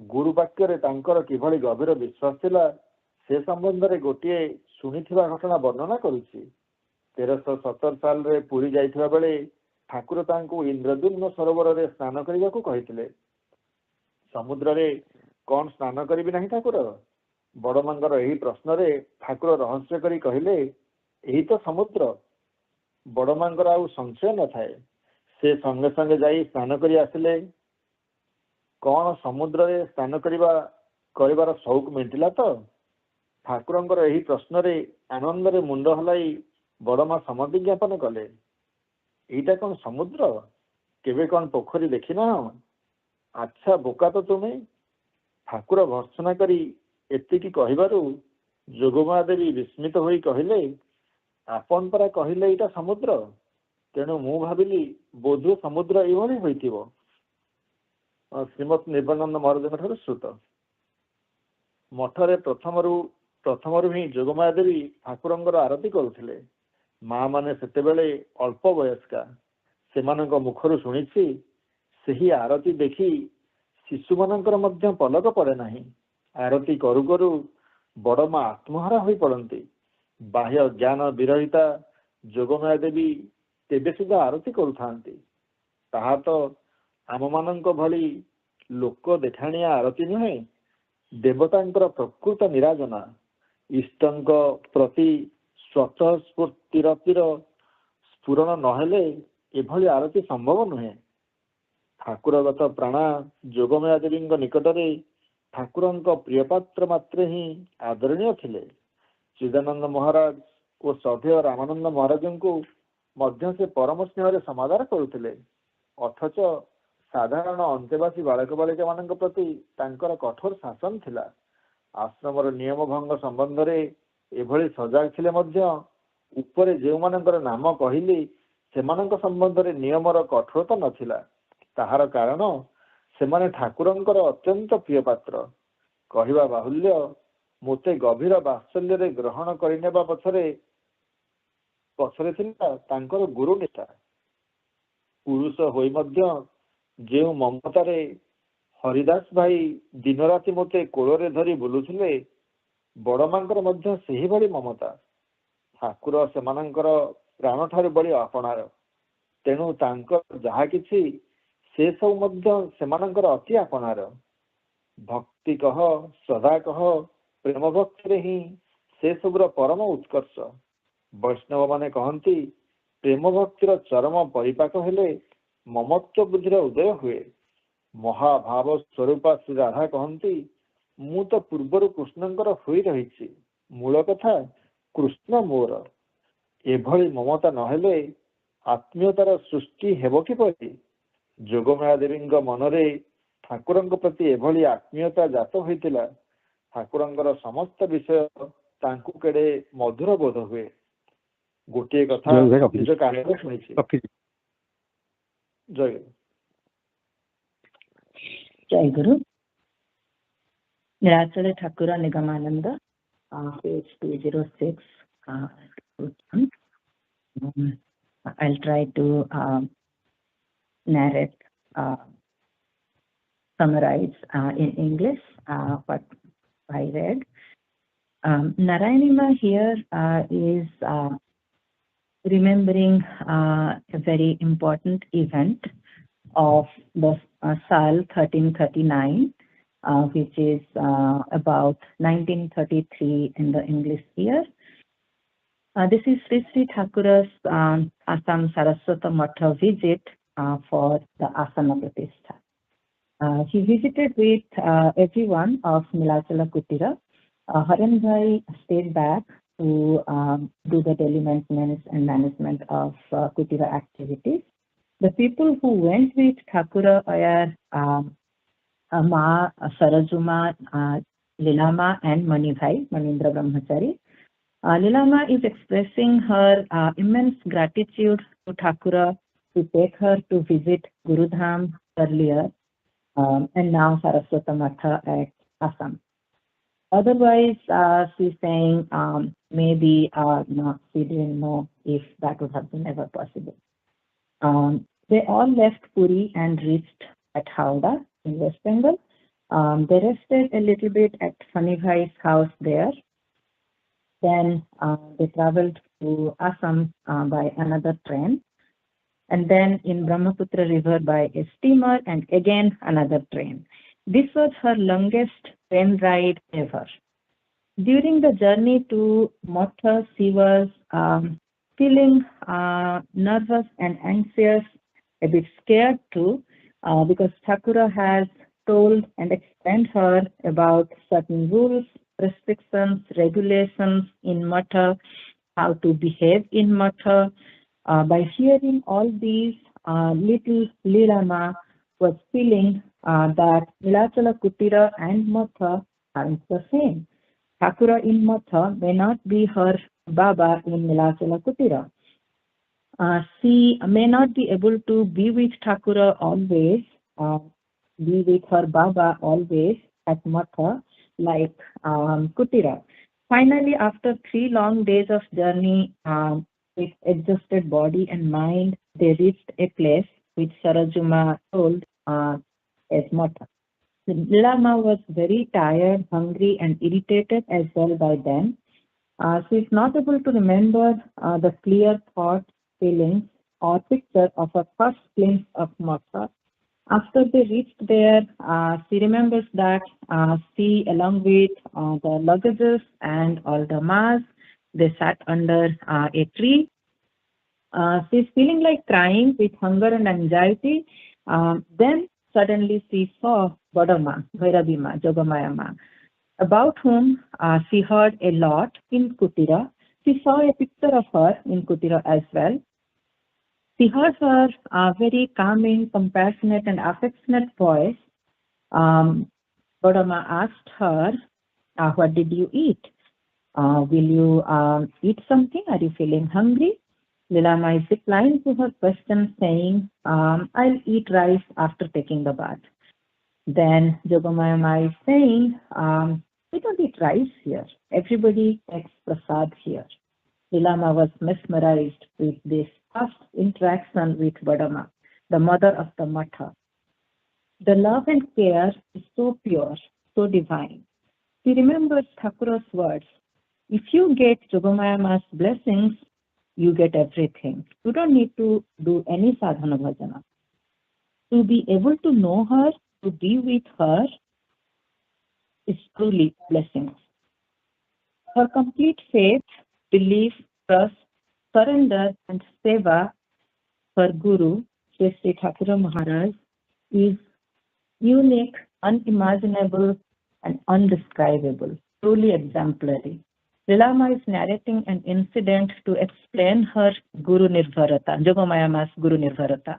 ଗୁରୁ ବାକ୍ୟରେ ତାଙ୍କର କିଭଳି ଗଭୀର ବିଶ୍ୱାସ ଥିଲା ସେ ସମ୍ବନ୍ଧରେ ଗୋଟିଏ ଶୁଣିଥିବା ଘଟଣା ବର୍ଣ୍ଣନା କରୁଛି। 1317 ସାଲରେ ପୁରୀ ଯାଇଥିବା ବେଳେ ଠାକୁର ତାଙ୍କୁ ଇନ୍ଦ୍ରଦ୍ୟୁମ୍ନ ସରୋବରରେ ସ୍ନାନ କରିବାକୁ କହିଥିଲେ। ସମୁଦ୍ରରେ କଣ ସ୍ନାନ କରିବି ନାହିଁ ଠାକୁର? ବଡ଼ମାଙ୍କର ଏହି ପ୍ରଶ୍ନରେ ଠାକୁର ରହସ୍ୟ କରି କହିଲେ, ଏହି ତ ସମୁଦ୍ର। ବଡ଼ମାଙ୍କର ଆଉ ସଂଶୟ ନଥାଏ। ସେ ସଙ୍ଗେ ସଙ୍ଗେ ଯାଇ ସ୍ନାନ କରି ଆସିଲେ। କଣ ସମୁଦ୍ରରେ ସ୍ନାନ କରିବାର ସଉକ ମେଣ୍ଟିଲା ତ? ଠାକୁରଙ୍କର ଏହି ପ୍ରଶ୍ନରେ ଆନନ୍ଦରେ ମୁଣ୍ଡ ହଲାଇ ବଡ଼ମା ସମ୍ମତି ଜ୍ଞାପନ କଲେ। ଏଇଟା କଣ ସମୁଦ୍ର? କେବେ କଣ ପୋଖରୀ ଦେଖିନାହଁ? ଆଚ୍ଛା ବୋକା ତ ତୁମେ। ଠାକୁର ଭର୍ତ୍ସନା କରି ଏତିକି କହିବାରୁ ଯୋଗମାୟା ଦେବୀ ବିସ୍ମିତ ହୋଇ କହିଲେ, ଆପଣ ପରା କହିଲେ ଏଇଟା ସମୁଦ୍ର। ତେଣୁ ମୁଁ ଭାବିଲି ବୋଧହୁଏ ସମୁଦ୍ର ଏଇଭଳି ହୋଇଥିବ। ଶ୍ରୀମତ୍ ନିର୍ବାନନ୍ଦ ମହାରାଜଙ୍କ ଠାରୁ ଶ୍ରୁତ। ମଠରେ ପ୍ରଥମରୁ ହିଁ ଯୋଗମାୟା ଦେବୀ ଠାକୁରଙ୍କର ଆରତି କରୁଥିଲେ। ମା ମାନେ ସେତେବେଳେ ଅଳ୍ପ ବୟସ୍କା। ସେମାନଙ୍କ ମୁଖରୁ ଶୁଣିଛି, ସେହି ଆରତି ଦେଖି ଶିଶୁମାନଙ୍କର ମଧ୍ୟ ପଲକ ପଡ଼େ ନାହିଁ। ଆରତି କରୁ କରୁ ବଡ଼ମା ଆତ୍ମହରା ହୋଇ ପଡ଼ନ୍ତି। ବାହ୍ୟ ଜ୍ଞାନ ବିରହିତା ଯୋଗମାୟା ଦେବୀ ତେବେ ସୁଦ୍ଧା ଆରତି କରୁଥାନ୍ତି। ତାହା ତ ଆମମାନଙ୍କ ଭଳି ଲୋକ ଦେଖାଣିଆ ଆରତି ନୁହେଁ, ଦେବତାଙ୍କର ପ୍ରକୃତ ନିରାଜନା। ଇଷ୍ଟଙ୍କ ପ୍ରତି ସ୍ୱତଃସ୍ଫୂର୍ତ୍ତିର ସ୍ଫୁରଣ ନହେଲେ ଏଭଳି ଆରତି ସମ୍ଭବ ନୁହେଁ। ଠାକୁରଗତ ପ୍ରାଣା ଯୋଗମାୟା ଦେବୀଙ୍କ ନିକଟରେ ଠାକୁରଙ୍କ ପ୍ରିୟପାତ୍ର ମାତ୍ରେ ହିଁ ଆଦରଣୀୟ ଥିଲେ। ଚିଦାନନ୍ଦ ମହାରାଜ ଓ ଶ୍ରଦ୍ଧେୟ ରାମାନନ୍ଦ ମହାରାଜଙ୍କୁ ମଧ୍ୟ ସେ ପରମ ସ୍ନେହରେ ସମାଦର କରୁଥିଲେ। ଅଥଚ ସାଧାରଣ ଅନ୍ତେବାସୀ ବାଳକ ବାଳିକା ମାନଙ୍କ ପ୍ରତି ତାଙ୍କର କଠୋର ଶାସନ ଥିଲା। ଆଶ୍ରମର ନିୟମ ଭଙ୍ଗ ସମ୍ବନ୍ଧରେ ଏଭଳି ସଜାଗ ଥିଲେ ମଧ୍ୟ ଉପରେ ଯେଉଁମାନଙ୍କର ନାମ କହିଲି ସେମାନଙ୍କ ସମ୍ବନ୍ଧରେ ନିୟମର କଠୋରତା ନଥିଲା। ତାହାର କାରଣ ସେମାନେ ଠାକୁରଙ୍କର ଅତ୍ୟନ୍ତ ପ୍ରିୟ ପାତ୍ର। କହିବା ବାହୁଲ୍ୟ, ମୋତେ ଗଭୀର ବାତ୍ସଲ୍ୟରେ ଗ୍ରହଣ କରିନେବା ପଛରେ ଥିଲା ତାଙ୍କର ଗୁରୁ ନିଷ୍ଠା। ପୁରୁଷ ହୋଇ ମଧ୍ୟ ଯେଉଁ ମମତାରେ ହରିଦାସ ଭାଇ ଦିନ ରାତି ମୋତେ କୋଳରେ ଧରି ବୁଲୁଥିଲେ, ବଡ଼ମାଙ୍କର ମଧ୍ୟ ସେହିଭଳି ମମତା। ଠାକୁର ସେମାନଙ୍କର ପ୍ରାଣଠାରୁ ବଳି ଆପଣାର। ତେଣୁ ତାଙ୍କର ଯାହା କିଛି ସେ ସବୁ ମଧ୍ୟ ସେମାନଙ୍କର ଅତି ଆପଣାର। ଭକ୍ତି କହ, ଶ୍ରଦ୍ଧା କହ, ପ୍ରେମ ଭକ୍ତିରେ ହିଁ ସେ ସବୁର ପରମ ଉତ୍କର୍ଷ। ବୈଷ୍ଣବ ମାନେ କହନ୍ତି, ପ୍ରେମ ଭକ୍ତିର ଚରମ ପରିପାକ ହେଲେ ମମତ୍ୱ ବୁଦ୍ଧିର ଉଦୟ ହୁଏ। ମହାଭାବ ସ୍ୱରୂପା ଶ୍ରୀ ରାଧା କହନ୍ତି, ମୁଁ ତ ପୂର୍ବରୁ କୃଷ୍ଣଙ୍କର ହୋଇ ରହିଛି। ମୂଳ କଥା କୃଷ୍ଣ ମୋର। ଏଭଳି ମମତା ନହେଲେ ଆତ୍ମୀୟତାର ସୃଷ୍ଟି ହେବ କିପରି? ଯୋଗମାୟା ଦେବୀଙ୍କ ମନରେ ଠାକୁରଙ୍କ ପ୍ରତି ଏଭଳି ଆତ୍ମୀୟତା ଜାତ ହୋଇଥିଲା, ଠାକୁରଙ୍କର ସମସ୍ତ ବିଷୟ ତାଙ୍କୁ କେଡ଼େ ମଧୁର ବୋଧ ହୁଏ। ଗୋଟିଏ କଥା ନିଜ କାନରେ ଶୁଣିଛି। ଜୟ ଗୁରୁ। Jai Guru. Nirachala Thakura Nigamananda, page 206. I'll try to narrate, summarize in English what I read. Narayanima here is remembering a very important event of the Sal 1339, which is about 1933 in the English year. This is Sri Thakura's Assam Saraswata Matha visit for the Asana Pratishtha. He visited with everyone of Nilachala Kutira. Haran Bhai stayed back to do the daily maintenance and management of Kutira activities. The people who went with Thakura were Ma, Sarajuma, Lilama and Manibhai, Manindra Brahmachari. Lilama is expressing her immense gratitude to Thakura to take her to visit Gurudham earlier and now Saraswata Matha at Assam. Otherwise, she's saying maybe no, she didn't know if that would have been ever possible. They all left Puri and reached at Howrah in West Bengal. They rested a little bit at Funny Bhai's house there. Then they traveled to Assam by another train, and then in Brahmaputra River by a steamer, and again another train. This was her longest train ride ever. During the journey to Matha, she was feeling nervous and anxious, a bit scared too, because Thakura has told and explained her about certain rules, restrictions, regulations in Matha, how to behave in Matha. By hearing all these, little Lilama was feeling that Nilachala Kutira and Matha aren't the same. Thakura in Matha may not be her Baba in Nilachala Kutira. She may not be able to be with Thakura always, be with her Baba always at Matha like Kutira. Finally, after 3 long days of journey with exhausted body and mind, they reached a place which Sarajuma told as Matha. Lilama was very tired, hungry, and irritated as well by then. She is not able to remember the clear thoughts, feelings, or picture of her first glimpse of Matha. After they reached there, she remembers that she, along with the luggages and all the mass, they sat under a tree. She's feeling like crying with hunger and anxiety. Then suddenly she saw Badama, Bhairavima, Jogamayama, about whom she heard a lot in Kutira. She saw a picture of her in Kutira as well. She heard her very calming, compassionate, and affectionate voice. Badama asked her, what did you eat? Will you eat something? Are you feeling hungry? Lilama is replying to her question saying, I'll eat rice after taking the bath. Then Jogamayama is saying, we don't eat rice here. Everybody takes prasad here. Lilama was mesmerized with this first interaction with Badama, the mother of the Matha. The love and care is so pure, so divine. She remembers Thakura's words, if you get Jogamayama's blessings, you get everything. You don't need to do any sadhana bhajana. To be able to know her, to be with her, is truly blessings. Her complete faith, belief, trust, surrender, and seva for Guru, Sri Thakura Maharaj, is unique, unimaginable, and undescribable, truly exemplary. Lilama is narrating an incident to explain her Guru Nirvarata, Jogamayama's Guru Nirvarata.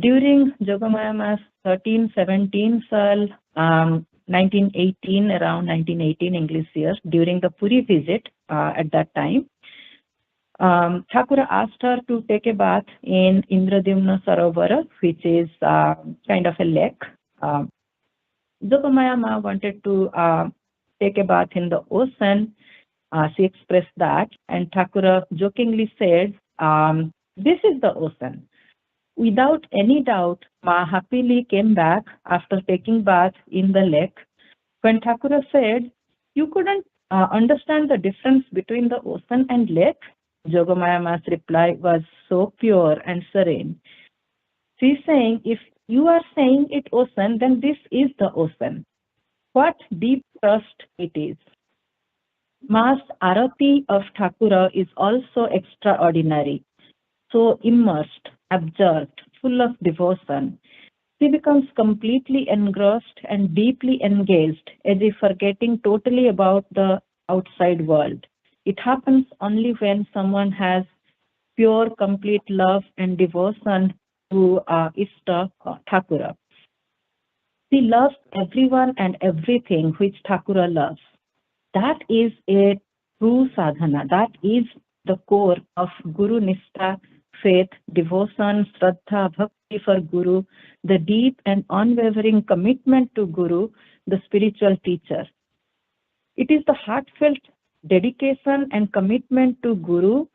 During Jogamayama's 1317 साल 1918, around 1918 English year, during the Puri visit at that time, Thakura asked her to take a bath in Indradimna Sarovara, which is kind of a lake. Jogamaya Ma wanted to take a bath in the ocean. She expressed that, and Thakura jokingly said, "This is the ocean." Without any doubt, Ma happily came back after taking bath in the lake. When Thakura said, "You couldn't understand the difference between the ocean and lake," Jogamaya Ma's reply was so pure and serene. She's saying, "If you are saying it ocean, then this is the ocean. What deep trust it is." Ma's arati of Thakura is also extraordinary. So immersed, absorbed, full of devotion. She becomes completely engrossed and deeply engaged, as if forgetting totally about the outside world. It happens only when someone has pure, complete love and devotion to Ishta Thakura. She loves everyone and everything which Thakura loves. That is a true sadhana. That is the core of Guru Nishtha, faith, devotion, Shraddha, Bhakti for Guru, the deep and unwavering commitment to Guru, the spiritual teacher. It is the heartfelt dedication and commitment to Guru,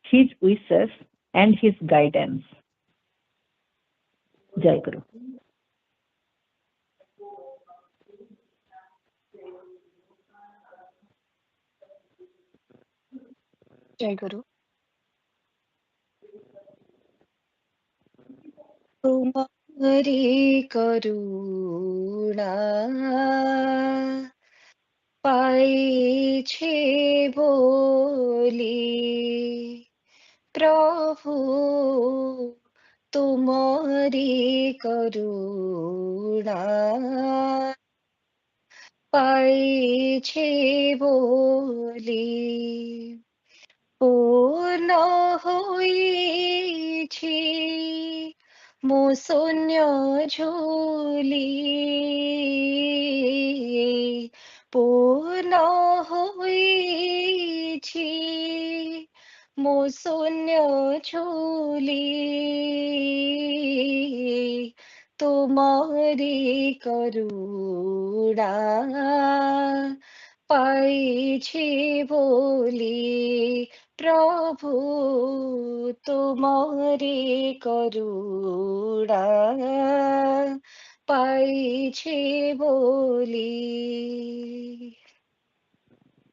his wishes, and his guidance. Jai Guru. Jai Guru. तुम्हारी करुणा पाई छे बोली प्रभु तुम्हारी करुणा पाई छे बोली पूर्ण होईछि मो शून्य झोली पूर्ण होईछि मो शून्य झोली तुम्हारी करुणा पाइछि बोली प्रभु तुम्हारी करुणा पाइछि बोली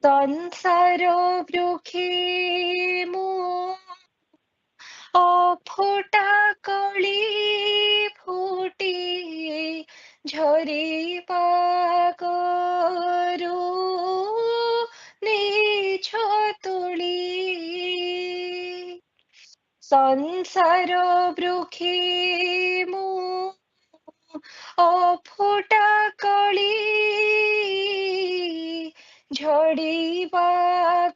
संसार वृक्षे मु अफोटा कली फुटी झरी पाकरू निछ तुली संसार वृक्षे मु अफोटा कली झड़ीबा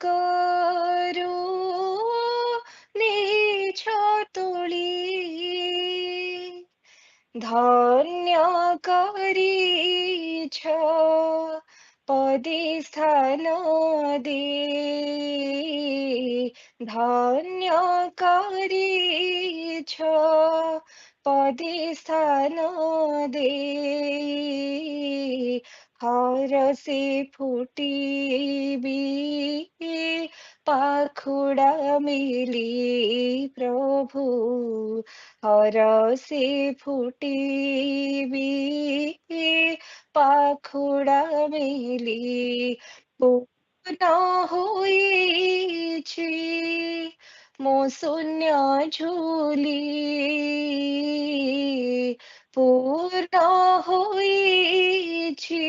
करू निछ तुली धन्य करिछ पदी स्थान दे धन्य करिछ पदी स्थान दे हरसी फुटीबी पाखुड़ा मिली प्रभु हरसी फुटीबी पाखुड़ा मिली पूर्ण होईछि मो शून्य झोली पूर्ण होईछि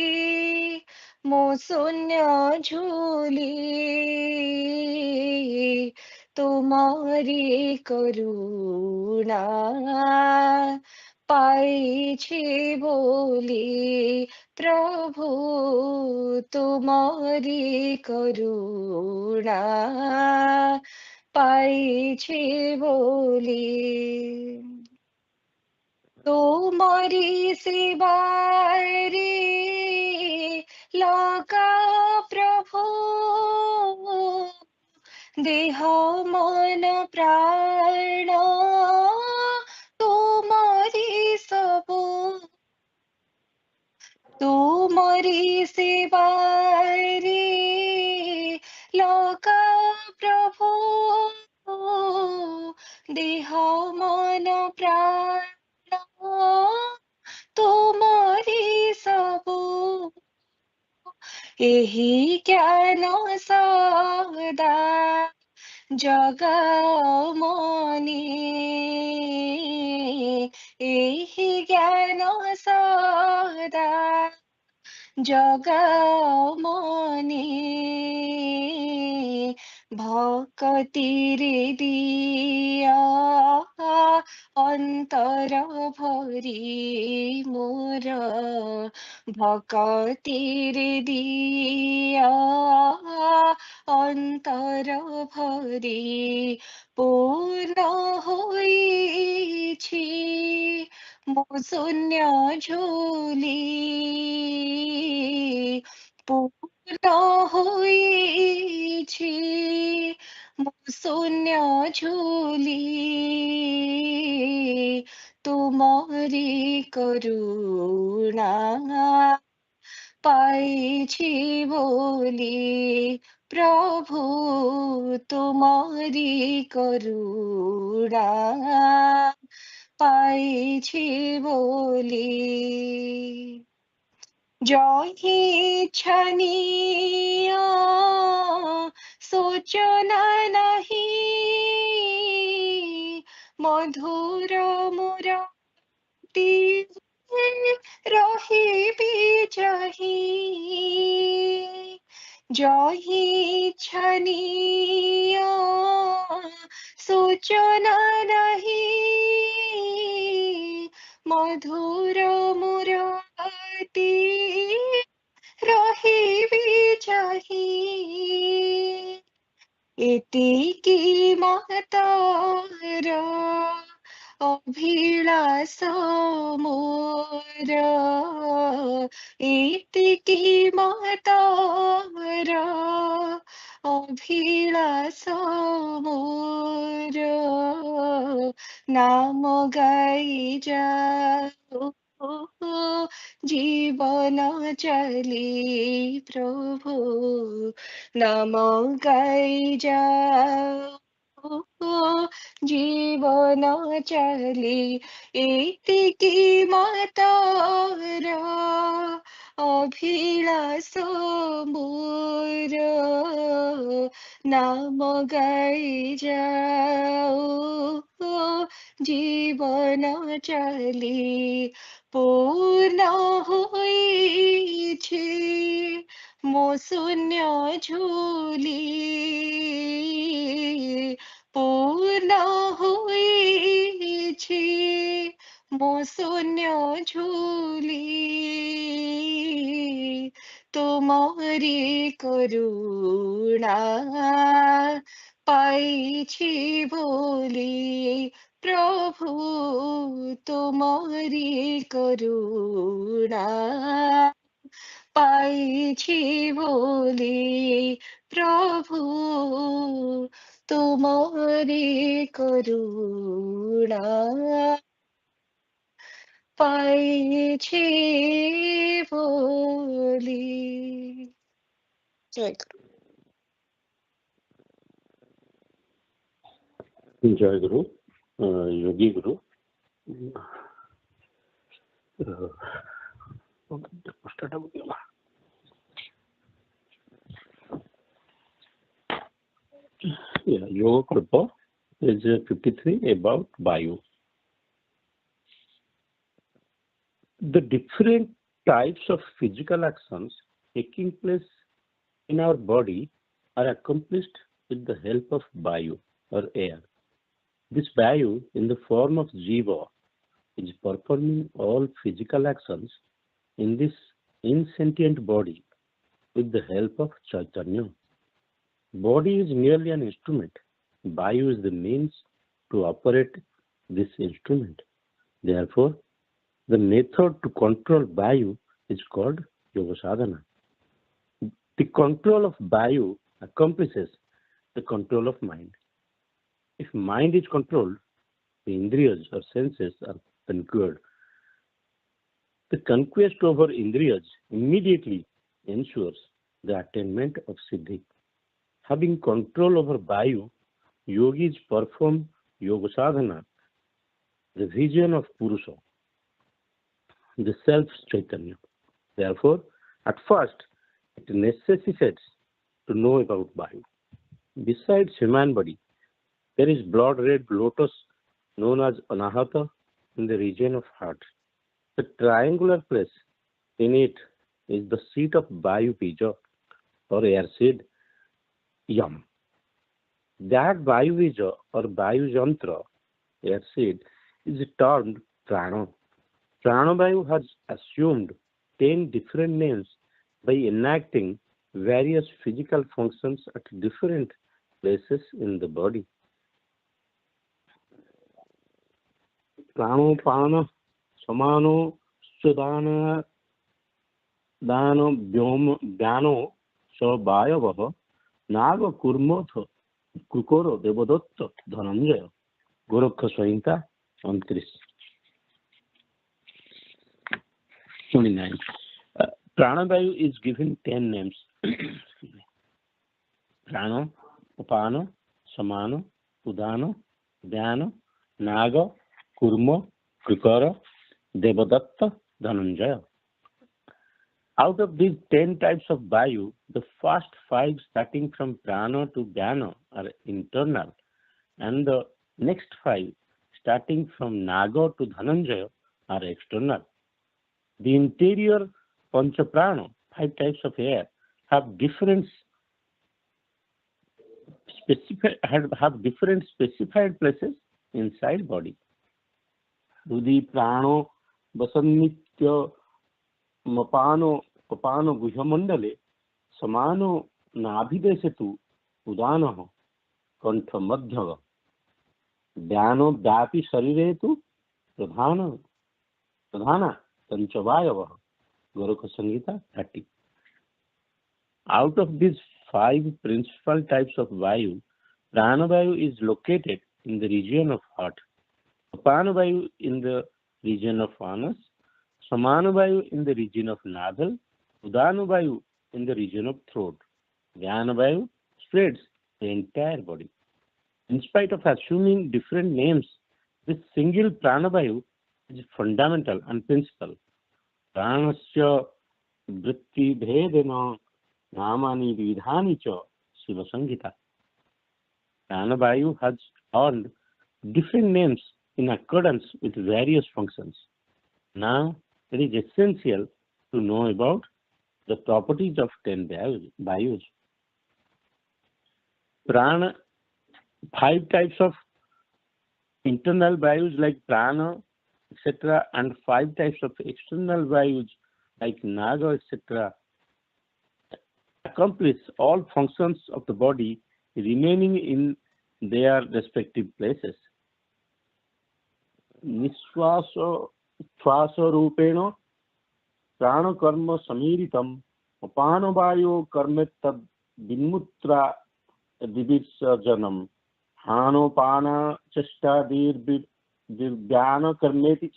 मो शून्य झोली तुम्हारी करुणा पाइछि बोली प्रभु तुम्हारी करुणा पाइछि बोली तोमरी सेवारे लगा प्रभु देह मन प्राण तोमरी सबु तोमरी सेवारे लगा प्रभु देह मन प्राण तोमरी सबु एही ज्ञान सदा जगमनी एही ज्ञान सदा जगमनी भक्तिरे दिया अंतर भरी मोर भक्तिरे दिया अंतर भरी पूर्ण होइछि मो शून्य झोली पूर्ण होइछि मो शून्य झोली तुमरी करुणा पाइछि बोली प्रभु तुमरी करुणा पाइछि बोली जही छनिया सोचना नहीं मधुर मुराती रही जही जही छनिया सोचना नहीं मधुर मुराती रही जही एतिकी मातर अभिलाष मोर एतिकी मातर अभिलाष मोर नाम गाई जाओ जीवन चली प्रभु नाम गाई जाओ जीवन चली एतिकी मातर अभिलाष मोर नाम गाई जाओ जीवन चली पूर्ण होइछि मो शून्य झोली पूर्ण होइछि मो शून्य झोली तुमरी करुणा पाइछि बोली प्रभु तुमरी करुणा पाइछि बोली प्रभु तुमरी करुणा पाइछि बोली जय गुरु जय गुरु योगी गुरु Yoga Kripa is 53 about Vayu. The different types of physical actions taking place in our body are accomplished with the help of Vayu or air. This Vayu in the form of Jiva is performing all physical actions in this insentient body with the help of Chaitanya. Body is merely an instrument. Vayu is the means to operate this instrument. Therefore, The method to control Vayu is called Yoga Sadhana. The control of Vayu accomplishes the control of mind. If mind is controlled, the Indriyas or senses are conquered. The conquest over Indriyas immediately ensures the attainment of Siddhi. Having control over Vayu, yogis perform Yoga Sadhana, the vision of Purusha, the self Chaitanya. Therefore, at first, it necessitates to know about Vayu. Besides human body, there is blood-red lotus known as Anahata in the region of heart. The triangular place in it is the seat of Vayu Bija or air seed, Yam. That Vayu Bija or Vayu Jantra, air seed, is termed Prana. Pranavayu has assumed 10 different names by enacting various physical functions at different places in the body. Prano, Pana, Samano, Sudana, Dano, Dano, Sabhayavaha, Naga Kurmotha, Kukoro, Devodotta, Dhananjaya, Gorakha Swainta, Antris. 29. Pranavayu is given 10 names. Prano, Upano, Samano, Udano, Dhyano, Naga, Kurma, Krikara, Devadatta, Dhananjaya. Out of these 10 types of Vayu, the first 5 starting from Prana to Dhyana are internal, and the next 5 starting from Naga to Dhananjaya are external. The interior Panchaprana, 5 types of air, have different specified places inside body. Rudi Prano Vasannitya Mapano Papano Guhyamandale Samano Nabhidesetu Udanaha Kantha Madhyaga Dhyano Dhyapi Shariretu Pradhana Panchavayava Gorakha Sangita 30. Out of these 5 principal types of Vayu, Pranavayu is located in the region of heart, Apanavayu in the region of anus, Samanavayu in the region of nasal, Udanavayu in the region of throat. Dhyanavayu spreads the entire body. In spite of assuming different names, this single Pranavayu is fundamental and principal. Pranasya vritti bhedena namani vidhani cha Shiva Sangita. Pranavayu has earned different names in accordance with various functions. Now, it is essential to know about the properties of 10 Vayus. Prana, 5 types of internal Vayus like Prana, etc., and 5 types of external Vayus like Naga, etc., accomplish all functions of the body remaining in their respective places. Nishwasa Rupena Prana Karma Samiritam Apanavayo Karmetad Vinmutra Divisarjanam Hanopana Cheshta Divyana Karmeti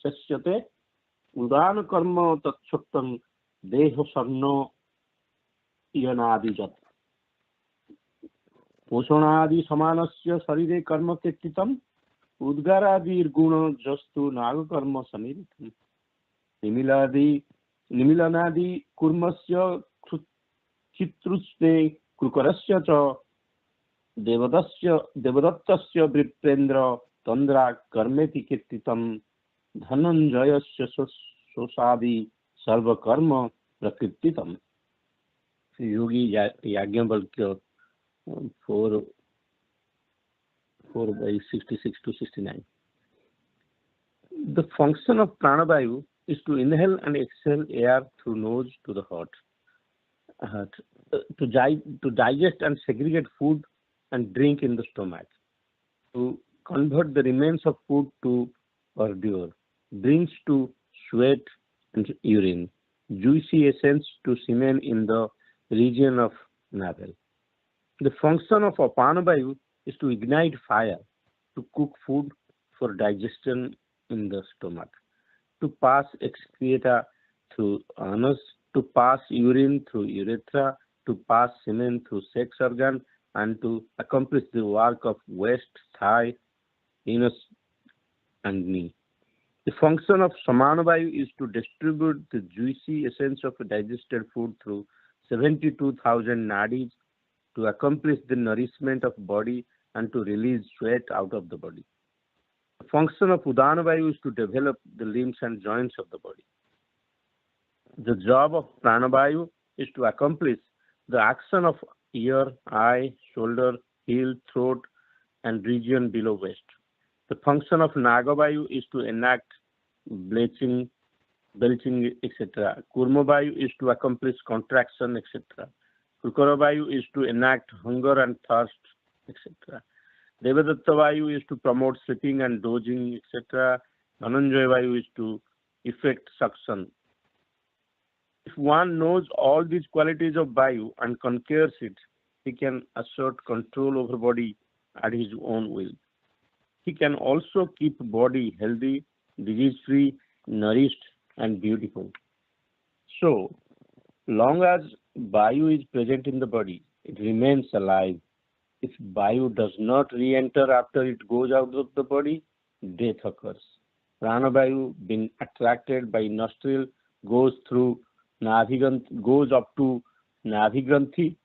Cheshyate Udana Karma Tatshuktam Deho Sarno Yanadijat Poshonadi Samanasya Sarire Karma Kettitam Udgaradir Guna Jastu Naga Karma Samiritam Nimilanadi Kurmasya Chitrusne Kukarasya Cha Devadattasya Vriprendra Tandra Karmeti Kettitam Dhananjayasya Sosadi Sarva Karma Prakrittitam. Yogi Yajnavalkya 4 by 66 to 69. The function of Pranavayu is to inhale and exhale air through nose to the heart, to digest and segregate food and drink in the stomach, to convert the remains of food to ordure, brings to sweat and urine, juicy essence to semen in the region of navel. The function of Apanavayu is to ignite fire, to cook food for digestion in the stomach, to pass excreta through anus, to pass urine through urethra, to pass semen through sex organ, and to accomplish the work of waist, thigh, anus, and knee. The function of Samanavayu is to distribute the juicy essence of digested food through 72,000 nadis, to accomplish the nourishment of body and to release sweat out of the body. The function of Udanavayu is to develop the limbs and joints of the body. The job of Pranavayu is to accomplish the action of ear, eye, shoulder, heel, throat, and region below waist. The function of Nagavayu is to enact belching, etc. Kurmavayu is to accomplish contraction, etc. Kukaravayu is to enact hunger and thirst, etc. Devadattavayu is to promote sleeping and dozing, etc. Dhananjayavayu is to effect suction. If one knows all these qualities of Vayu and conquers it, he can assert control over body at his own will. He can also keep body healthy, disease-free, nourished, and beautiful. So, long as Vayu is present in the body, it remains alive. If Vayu does not re-enter after it goes out of the body, death occurs. Pranavayu, being attracted by nostril, goes through goes up to Nabhigranthi,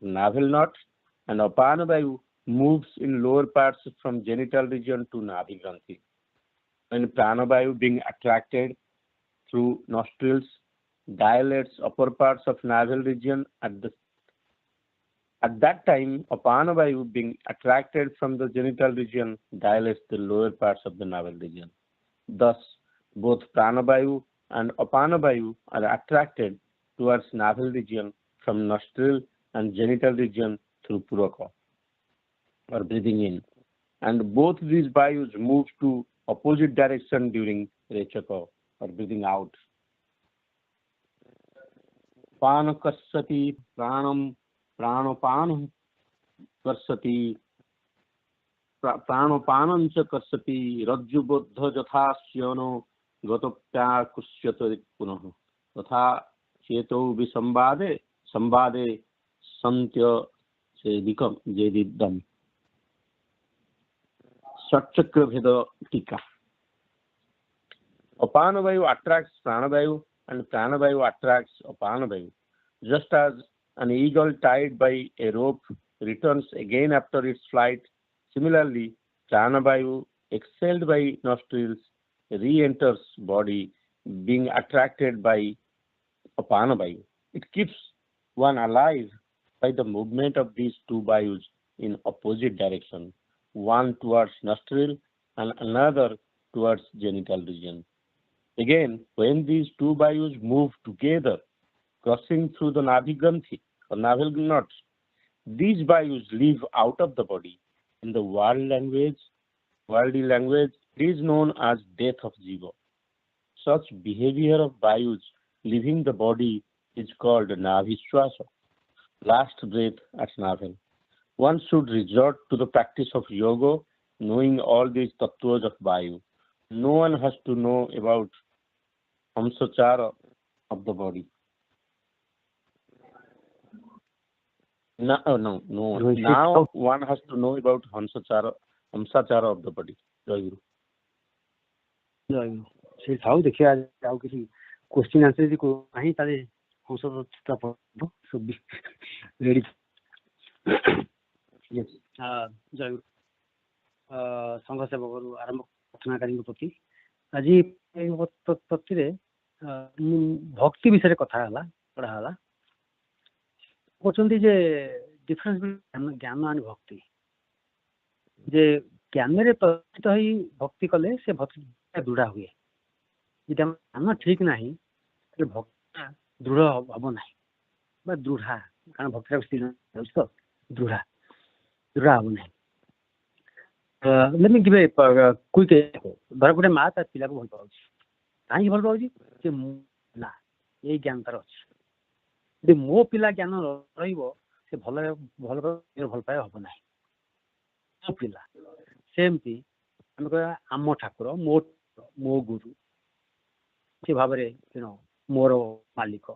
navel knot, and Apanavayu moves in lower parts from genital region to Nabhigranthi. When Pranavayu, being attracted through nostrils, dilates upper parts of navel region at that time, Apanavayu, being attracted from the genital region, dilates the lower parts of the navel region. Thus, both Pranavayu and Apanavayu are attracted towards navel region from nostril and genital region through Puraka, or breathing in. And both these Vayus move to opposite direction during Rechaka, or breathing out. Panakassati pranam pranopanam karsati pranopanancha karsati rajjubuddha jathasyano gatopya kusyata punaha tatha cheto visambade sambade santya sedikam jedidam. Satchakra Bheda Tika. Apanavayu attracts Pranavayu and Pranavayu attracts Apanavayu. Just as an eagle tied by a rope returns again after its flight, similarly, Pranavayu, exhaled by nostrils, re-enters body, being attracted by Apanavayu. It keeps one alive by the movement of these two Vayus in opposite direction, one towards nostril and another towards genital region. Again, when these two Vayus move together, crossing through the Nabhigranthi or navel knot, these Vayus leave out of the body. In the worldly language, it is known as death of Jiva. Such behavior of Vayus leaving the body is called Nabhishwasa, last breath at navel. One should resort to the practice of yoga, knowing all these tattvas of Vayu. No one has to know about Hamsachara of the body. No. Now one has to know about Hamsachara of the body. Jai Guru. से थाउ देखिए आज आउ किसी question answer जी को नहीं ताले हम सब चित्ता पड़ो सब रेडी यस जय गुरु संघ सेवकहरू आरंभ प्रार्थनाकारी प्रति आज प्रति भक्ति विषय कथा हला पढ़ा हला कहते जे डिफरेंस ज्ञान और भक्ति जे ज्ञान रे प्रतिष्ठित ही भक्ति कले से भक्ति दृढ़ हुए यदि ज्ञान ठीक नहीं तो भक्ति दृढ़ हम ना दृढ़ कारण भक्ति तो दृढ़ हम ना let me give a quick example. ଧର ଗୋଟେ ମା ତା ପିଲାକୁ ଭଲ ପାଉଛି, କାହିଁକି ଭଲ ପାଉଛି? ଯେ ନା ଏଇ ଜ୍ଞାନ ତାର ଅଛି, ଯଦି ମୋ ପିଲା ଜ୍ଞାନ ରହିବ ସେ ଭଲ ଭଲ ପାଇବା ହବ ନାହିଁ। ମୋ ପିଲା ସେମିତି ଆମେ କହିବା ଆମ ଠାକୁର ମୋ ଗୁରୁ ସେ ଭାବରେ ମୋର ମାଲିକ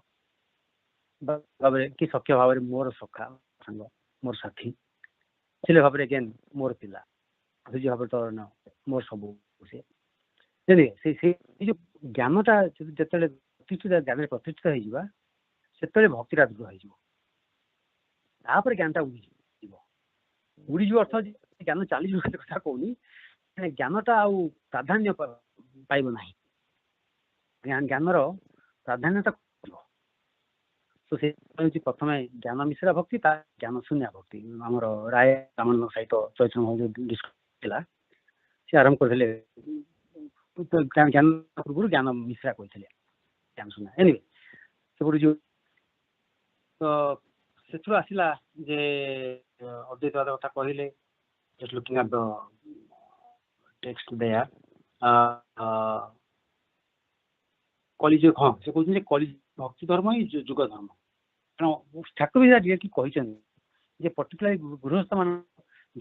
ଭାବରେ କି ସଖ୍ୟ ଭାବରେ ମୋର ସଖା ସାଙ୍ଗ ମୋର ସାଥୀ ଥିଲେ ଭାବରେ again ମୋର ପିଲା ଭାବରେ ତ ମୋର ସବୁ ସେ ଯୋଉ ଜ୍ଞାନଟା ଯେତେବେଳେ ଜ୍ଞାନରେ ପ୍ରତିଷ୍ଠିତ ହେଇଯିବା ସେତେବେଳେ ଭକ୍ତିଟା ଦୃଢ଼ ହେଇଯିବ, ତାପରେ ଜ୍ଞାନଟା ଉଡ଼ିଯିବ ଅର୍ଥ ଜ୍ଞାନ ଚାଲିଯିବ କଥା କହୁନି, ଜ୍ଞାନଟା ଆଉ ପ୍ରାଧାନ୍ୟ ପାଇବ ନାହିଁ, ଜ୍ଞାନର ପ୍ରାଧାନ୍ୟତା ତ ସେ ହେଉଛି ପ୍ରଥମେ ଜ୍ଞାନ ମିଶ୍ରା ଭକ୍ତି, ତା ଜ୍ଞାନ ଶୂନ୍ୟ ଭକ୍ତି। ଆମର ରାୟ ରାମାନନ୍ଦ ସହିତ ଚୈତନ୍ୟ ଥିଲା, ସେ ଆରମ୍ଭ କରିଥିଲେ ଜ୍ଞାନ ପୂର୍ବରୁ ଜ୍ଞାନ ମିଶ୍ରା କହିଥିଲେ ଜ୍ଞାନ ଶୂନ୍ୟ। ଏନିୱେ ସେପଟେ ଯୋଉ ତ ସେଥିରୁ ଆସିଲା ଯେ ଅଦ୍ୱୈତବାଦ କଥା କହିଲେ, just looking at the text there, କଳିଯୁଗ, ହଁ ସେ କହୁଛନ୍ତି କଳି ଭକ୍ତି ଧର୍ମ ହିଁ ଯୁଗ ଧର୍ମ। କାରଣ ଠାକୁର ବି ଟିକେ କହିଛନ୍ତି ଯେ ପର୍ଟିକୁଲାର ଗୃହସ୍ଥ ମାନ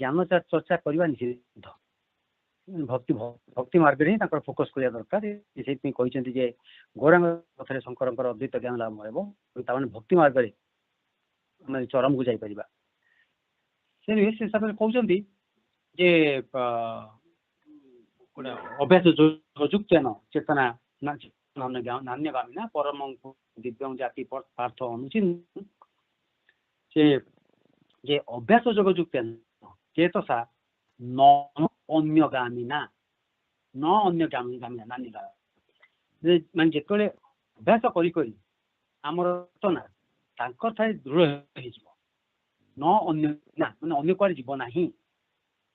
ଜ୍ଞାନ ଚର୍ଚ୍ଚା କରିବା ନିଷିଦ୍ଧ, ଭକ୍ତି ମାର୍ଗରେ ହିଁ ତାଙ୍କର ଫୋକସ୍ କରିବା ଦରକାର। ସେଇଥିପାଇଁ କହିଛନ୍ତି ଯେ ଗୌରାଙ୍ଗ କଥାରେ ଶଙ୍କରଙ୍କର ଅଦ୍ୱୈତ ଜ୍ଞାନ ଲାଭ ହେବ, ତାମାନେ ଭକ୍ତି ମାର୍ଗରେ ଆମେ ଚରମକୁ ଯାଇପାରିବା। ସେ ହିସାବରେ କହୁଛନ୍ତି ଯେ ଗୋଟେ ଅଭ୍ୟାସ ଯୁକ୍ତେନ ଚେତନା ନାନ୍ୟଗାମିନା ପରମ ଦିବ୍ୟଂ ଜାତି ପାର୍ଥ ଅନୁଚିନ୍, ସେ ଯେ ଅଭ୍ୟାସ ଯୋଗ ଯୁକ୍ତେନ ଚେତସା ନ ଅନ୍ୟଗାମିନା ନାନ୍ୟଗାମିନା ମାନେ ଯେତେବେଳେ ଅଭ୍ୟାସ କରି କରି ଆମର ଚେତନା ତାଙ୍କର ଥାଏ ଦୃଢ଼ ହେଇଯିବ, ନ ଅନ୍ୟ ନା ମାନେ ଅନ୍ୟ କୁଆଡ଼େ ଯିବ ନାହିଁ,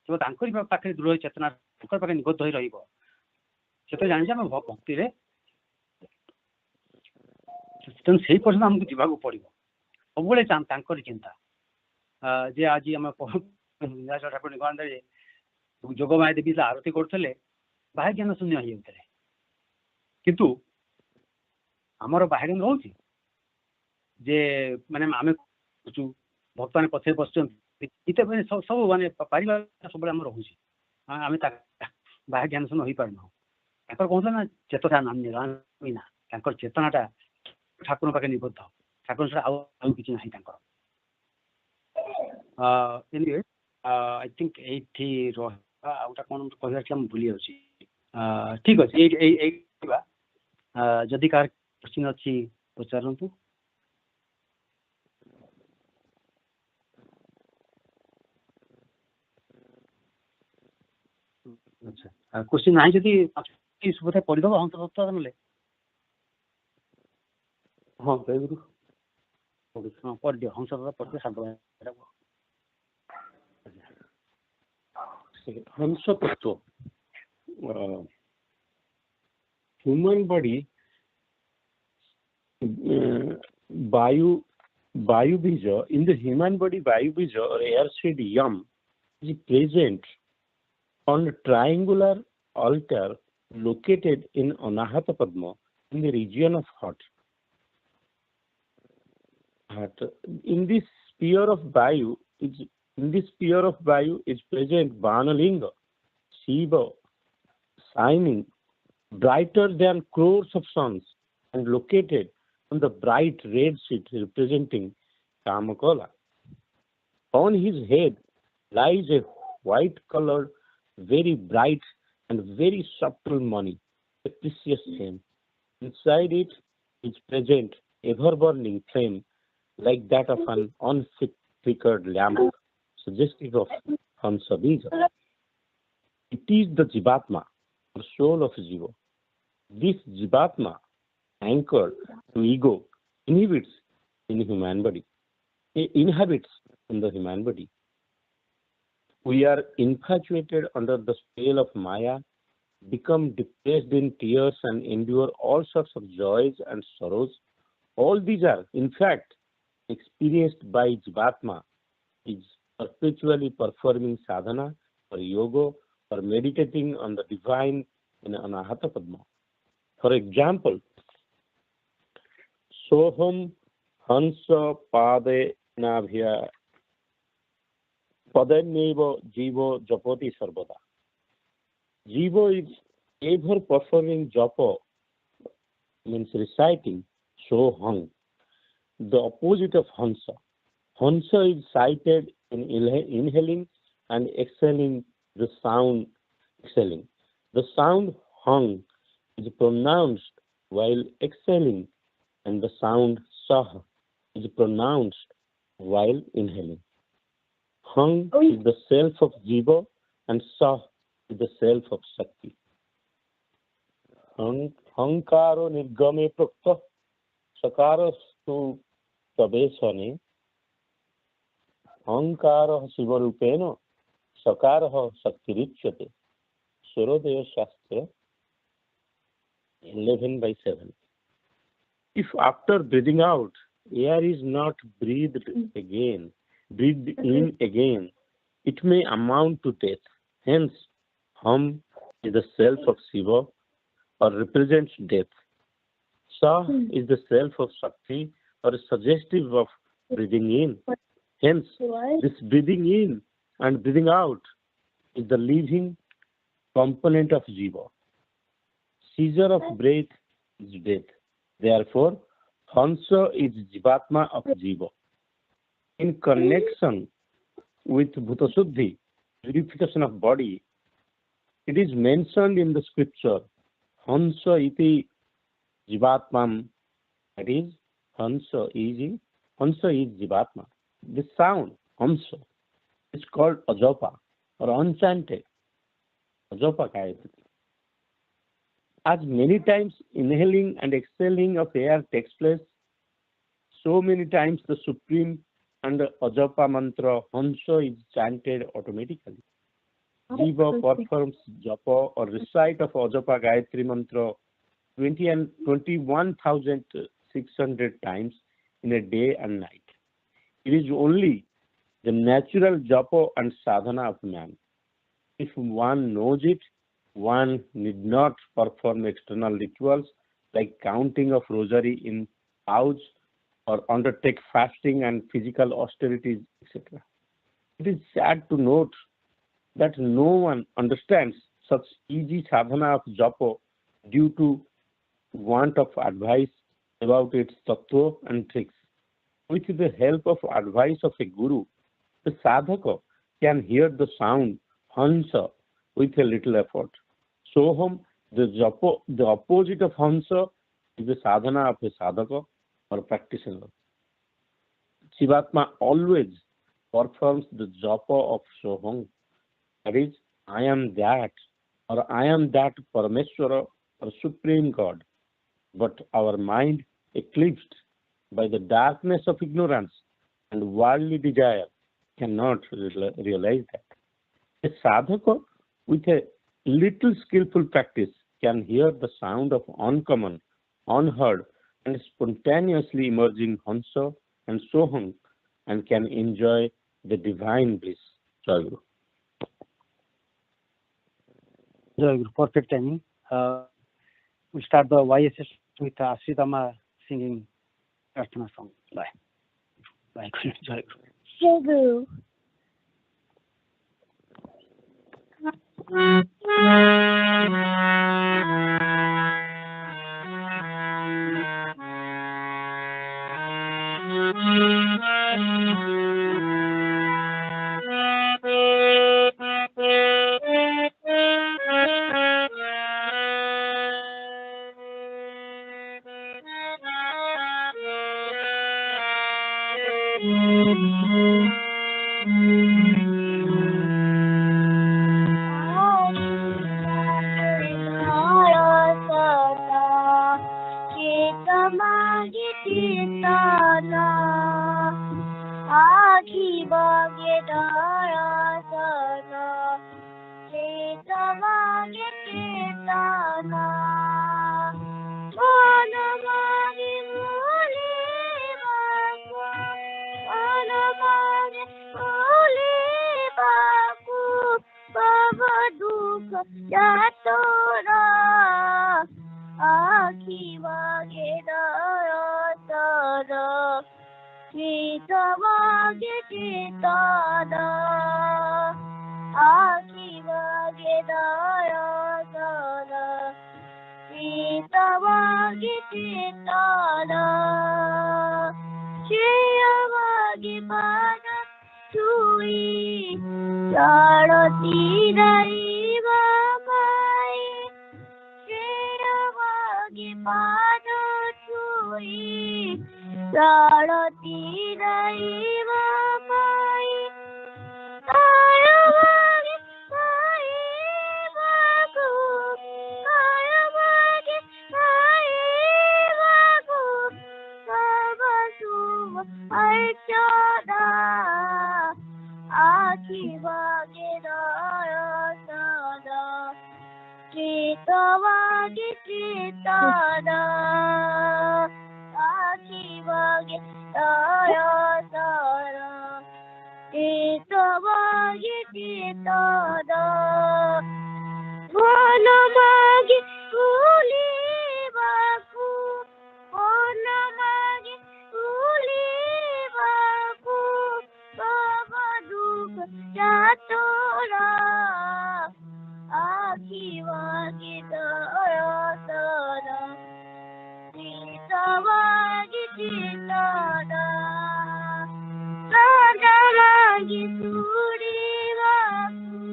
ତେବେ ତାଙ୍କରି ପାଖରେ ଦୃଢ଼ ଚେତନା ତାଙ୍କର ପାଖରେ ନିବଦ୍ଧ ହୋଇ ରହିବ, ସେତେବେଳେ ଜାଣିଛେ ଆମେ ଭକ୍ତିରେ। ତେଣୁ ସେଇ ପର୍ଯ୍ୟନ୍ତ ଆମକୁ ଯିବାକୁ ପଡ଼ିବ, ସବୁବେଳେ ତାଙ୍କରି ଚିନ୍ତା। ଯେ ଆଜି ଆମେ ଠାକୁର ନିଗମାନରେ ଯୋଗମାୟା ଦେବୀ ଆରତୀ କରୁଥିଲେ, ବାହ୍ୟ ଜ୍ଞାନ ଶୂନ୍ୟ ହେଇଯାଉଥିଲେ, କିନ୍ତୁ ଆମର ବାହ୍ୟ ଜ୍ଞାନ ରହୁଛି ଯେ ମାନେ ଆମେ କରୁଛୁ, ଭକ୍ତମାନେ ପଛରେ ବସୁଛନ୍ତି, ସବୁ ମାନେ ପାରିବା ସବୁବେଳେ ଆମର ରହୁଛି, ଆମେ ବାହ୍ୟ ଜ୍ଞାନ ଶୂନ୍ୟ ହେଇପାରୁନାହୁଁ। ତାଙ୍କର କହୁଥିଲେ ନା ଚେତନା ନାନ୍ୟଗାମିନା, ତାଙ୍କର ଚେତନାଟା ଠାକୁରଙ୍କ ପାଖରେ ନିବଦ୍ଧ, ଠାକୁର ଛଡ଼ା ଆଉ କିଛି ନାହିଁ ତାଙ୍କର। ଏନିୱେ ଆଇ ଥିଙ୍କ ଏଇଠି ରହିବା, ଆଉଟା କ'ଣ କହିବାର ଥିଲା ମୁଁ ଭୁଲି ଯାଉଛି। ଠିକ୍ ଅଛି, ଏଇ ଯଦି କାହାର କ୍ୱେଶ୍ଚିନ୍ ଅଛି ପଚାରନ୍ତୁ। ଆଚ୍ଛା, କ୍ୱେଶ୍ଚିନ୍ ନାହିଁ ଯଦି ବୋଧେ ପଢ଼ିଦେବ ହଂସ ତତ୍ତ୍ୱ ନହେଲେ। ହଁ ଜୟଗୁରୁ, ହଁ ପଢ଼ିଦିଅ ହଂସ ତତ୍ତ୍ୱ ପଢ଼ିଦିଅ ସାରିଦେବ। हंस तत्व, human body, Vayu Bija, in the human body, Vayu Bija or air seed yam is present on a triangular altar located in Anahata Padma in the region of heart. In this sphere of Vayu is present Vanalinga, Shiva, shining brighter than crores of suns and located on the bright red seat representing Kamakola. On his head lies a white-colored, very bright and very subtle money, a precious gem. Inside it is present ever-burning flame like that of an unflickered lamp, suggestive of Hansa Bija. It is the Jivatma, or soul of Jiva. This Jivatma, anchored to ego, inhabits in the human body. We are infatuated under the spell of Maya, become depressed in tears and endure all sorts of joys and sorrows. All these are, in fact, experienced by Jivatma, is perpetually performing sadhana for yoga, or meditating on the divine in Anahata Padma. For example, Soham Hansa Pade Nabhya Padaneva Jivo Japoti Sarvada. Jivo is ever performing japa, means reciting Soham, the opposite of Hansa. Hansa is cited in inhaling and exhaling the sound exhaling. The sound hung is pronounced while exhaling, and the sound sah is pronounced while inhaling. Hung is the self of Jiva and sah is the self of Shakti. Hankaro nirgame prakta sakara stu tabesane Hankara Sivarupena Sakara Shaktirichyate. Surodaya Shastra 11/7. If after breathing out, air is not breathed in again, it may amount to death. Hence, Hum is the self of Shiva or represents death. Sa is the self of Shakti or suggestive of breathing in. Hence, this breathing in and breathing out is the living component of Jiva. Seizure of breath is death. Therefore, Hansa is Jivatma of Jiva. In connection with Bhutasuddhi, purification of body, it is mentioned in the scripture, Hansa iti Jivatmam, that is, Hansa is Jivatma. This sound, Hansa, is called Ajapa or unchanted. Ajapa Gayatri. As many times inhaling and exhaling of air takes place, so many times the supreme and the Ajapa mantra Hansa is chanted automatically. Jiva performs japa or recite of Ajapa Gayatri mantra 21,600 times in a day and night. It is only the natural japa and sadhana of man. If one knows it, one need not perform external rituals like counting of rosary in house or undertake fasting and physical austerities, etc. It is sad to note that no one understands such easy sadhana of japa due to want of advice about its tattva and tricks. With the help of advice of a guru, the sadhaka can hear the sound Hansa with a little effort. Soham, the opposite of Hansa, is the sadhana of a sadhaka or practitioner. Jivatma always performs the japa of Soham, that is, I am that, or I am that Parameshwara or Supreme God. But our mind, eclipsed by the darkness of ignorance and worldly desire, cannot realize that. A sadhaka with a little skillful practice can hear the sound of uncommon, unheard, and spontaneously emerging Hansa and Soham and can enjoy the divine bliss. Jai Guru. Jai Guru, perfect timing. We start the YSS with Asritama singing Prarthana song. Bye. Bye. Jai Guru. Jai Guru. 야토라 아키와게 다야사라 치타와게 치타다 아키와게 다야사라 치타와게 치타다 치야와게 바다 Tui Charati Daiva Mai Shiravagi Pada Tui Charati Daiva Mai Karavagi Mai Vagu Karavagi Mai Vagu Savasuma Archada Akivage Dayasada Chitavage Chitada Akivage Dayasada Chitavage Chitada Vanamage Ulivaku Vanamage Ulivaku Yatora Akivage Dayasada Chitavage Chitada Sadavage Surivaku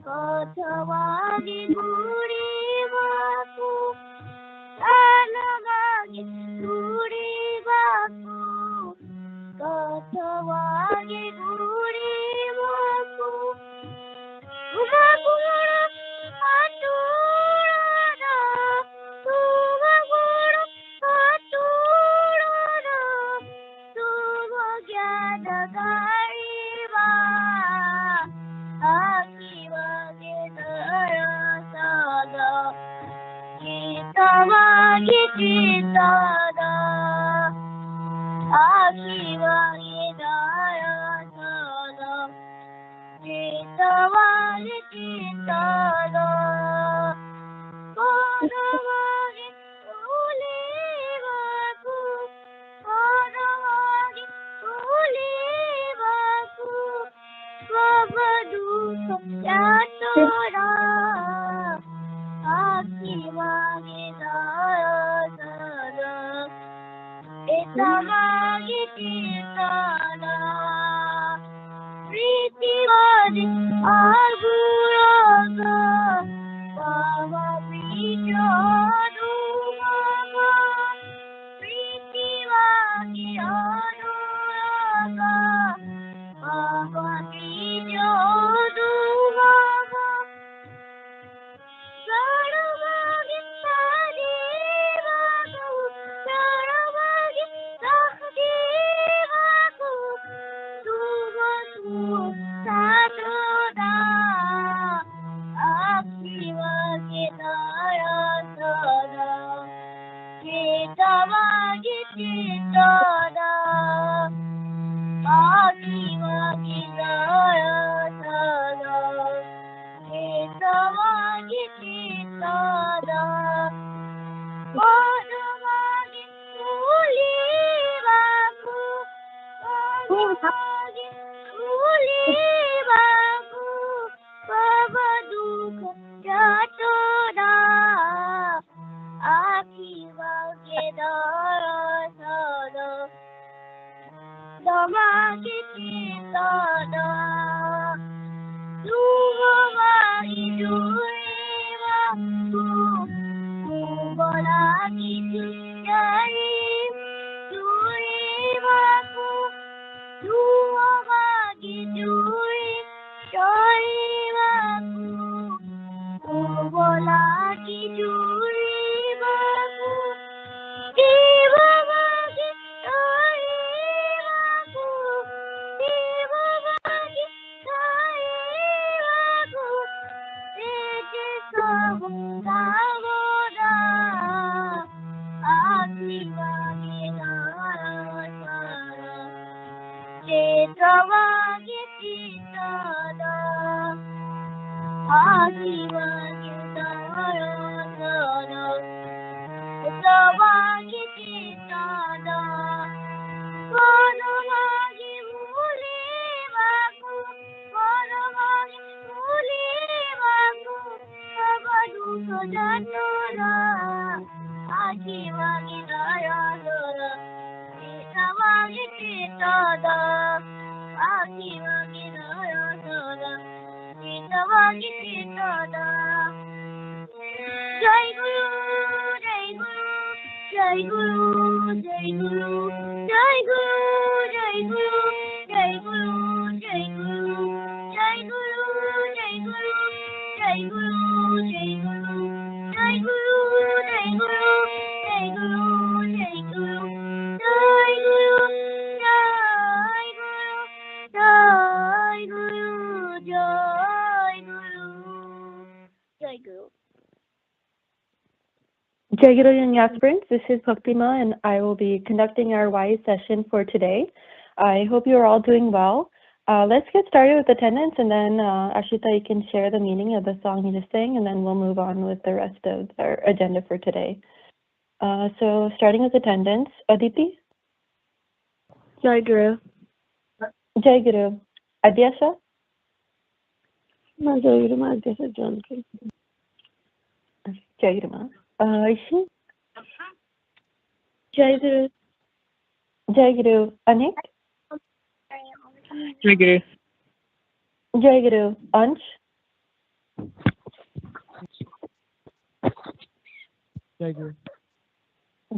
Kathavage Gurivaku Sadavage Surivaku Kathavage Gurivaku Umagura Aturana Umagura Aturana Suvagyana Gariva Akivage Dayasada Chitavage Chitada Akivage Dayasada Chitavage Chitada Kodavage Ulivaku Kodavage Ulivaku Svavaduka Yatora Akivage Dayasada Chitavage Chitada Pritivage Aguraga Baba Prijadumaga Pritivage Aguraga Baba Prijadumaga Saravage Sadivagu Saravage Sadivagu Satroda Akivage Dayasada Chitavage Chitada Akivage Dayasada Chitavage Chitada Kodavage Ulivaku Kodavage Ulivaku Pavaduka Yatora Akivage Dayasada Damage Chitada Suvavagi Durivaku Suvalagi Chindari Durivaku Suvavagi Duri Sharivaku Suvalagi Durivaku Divavagi Sharivaku Divavagi Sharivaku Tejisavu Savoda Akivage Dayasada Chitavage Chitada 아기와기 사랑하라 사와기 지다다 걸어가기 무리하고 걸어가기 무리하고 사과도 서자노라 아기와기 나야노라 사와기 지다다 아기와기 나야노라 사와기 지다다 जय गुरु जय गुरु जय गुरु जय गुरु जय गुरु जय गुरु जय गुरु जय गुरु जय गुरु जय गुरु जय गुरु जय गुरु जय गुरु जय गुरु जय गुरु जय गुरु जय गुरु जय गुरु जय गुरु Jai Guru Young Aspirants, this is Bhaktima and I will be conducting our YA session for today. I hope you are all doing well. Let's get started with attendance and then Ashita, you can share the meaning of the song you just sang and then we'll move on with the rest of our agenda for today. So starting with attendance, Aditi? Jai Guru. Jai Guru. Adyasha? Ma Jai Guru, Ma Adyasha Janki. Jai Guru Ma. Ishi? Jai Guru. Jai Guru. Anik? Jai Guru. Jai Guru. Ansh? Jai Guru.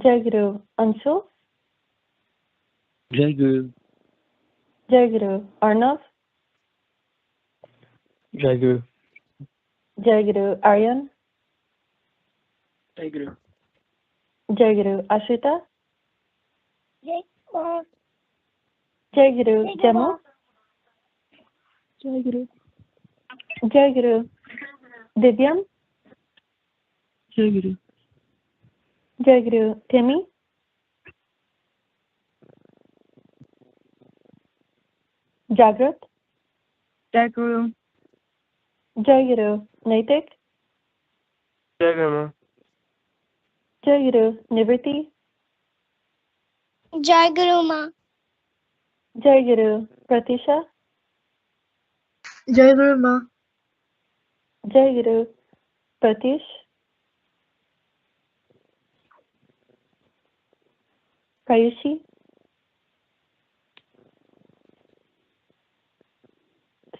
Jai Guru. Anshu? Jai Guru. Jai Guru. Arnav? Jai Guru. Jai Guru. Aryan? Jai Guru. Jai Guru. Ashita? जय गुरु Jai Guru. Jamu? Jai Guru. Jai Guru. Divyam? Jai Guru. Jai Guru. Timmy? Jagrat? Jai Guru. Jai Guru. Naitik? Jai Guru. Jai Guru. Nivriti? जय गुरु माँ Jai Guru. Pratisha? Jai Guru Ma. Jai Guru. Pratish? Prayushi?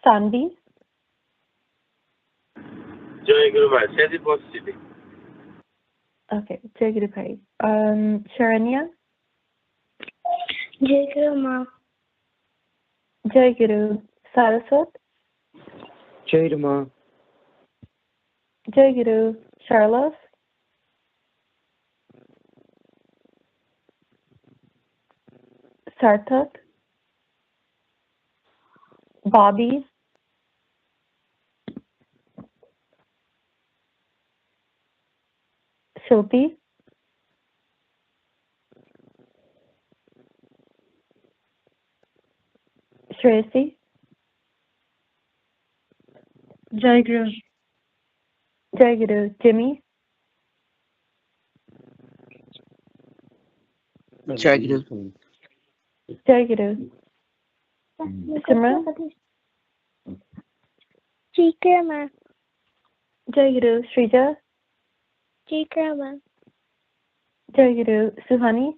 Sanvi? Jai Guru Bhai, say the positive. Okay, Jai Guru Bhai. Sharanya? जय गुरु माँ Jai Guru. Saraswat? Jai Guru Ma. Jai Guru. Charles? Sarthak? Bobby? Shilpi? Shreyasi? Jai Guru. Jai Guru. Jimmy? Jai Guru. Jai Guru. Simran? जय गुरु माँ Jai Guru. Srija? जय गुरु माँ Jai Guru. Suhani?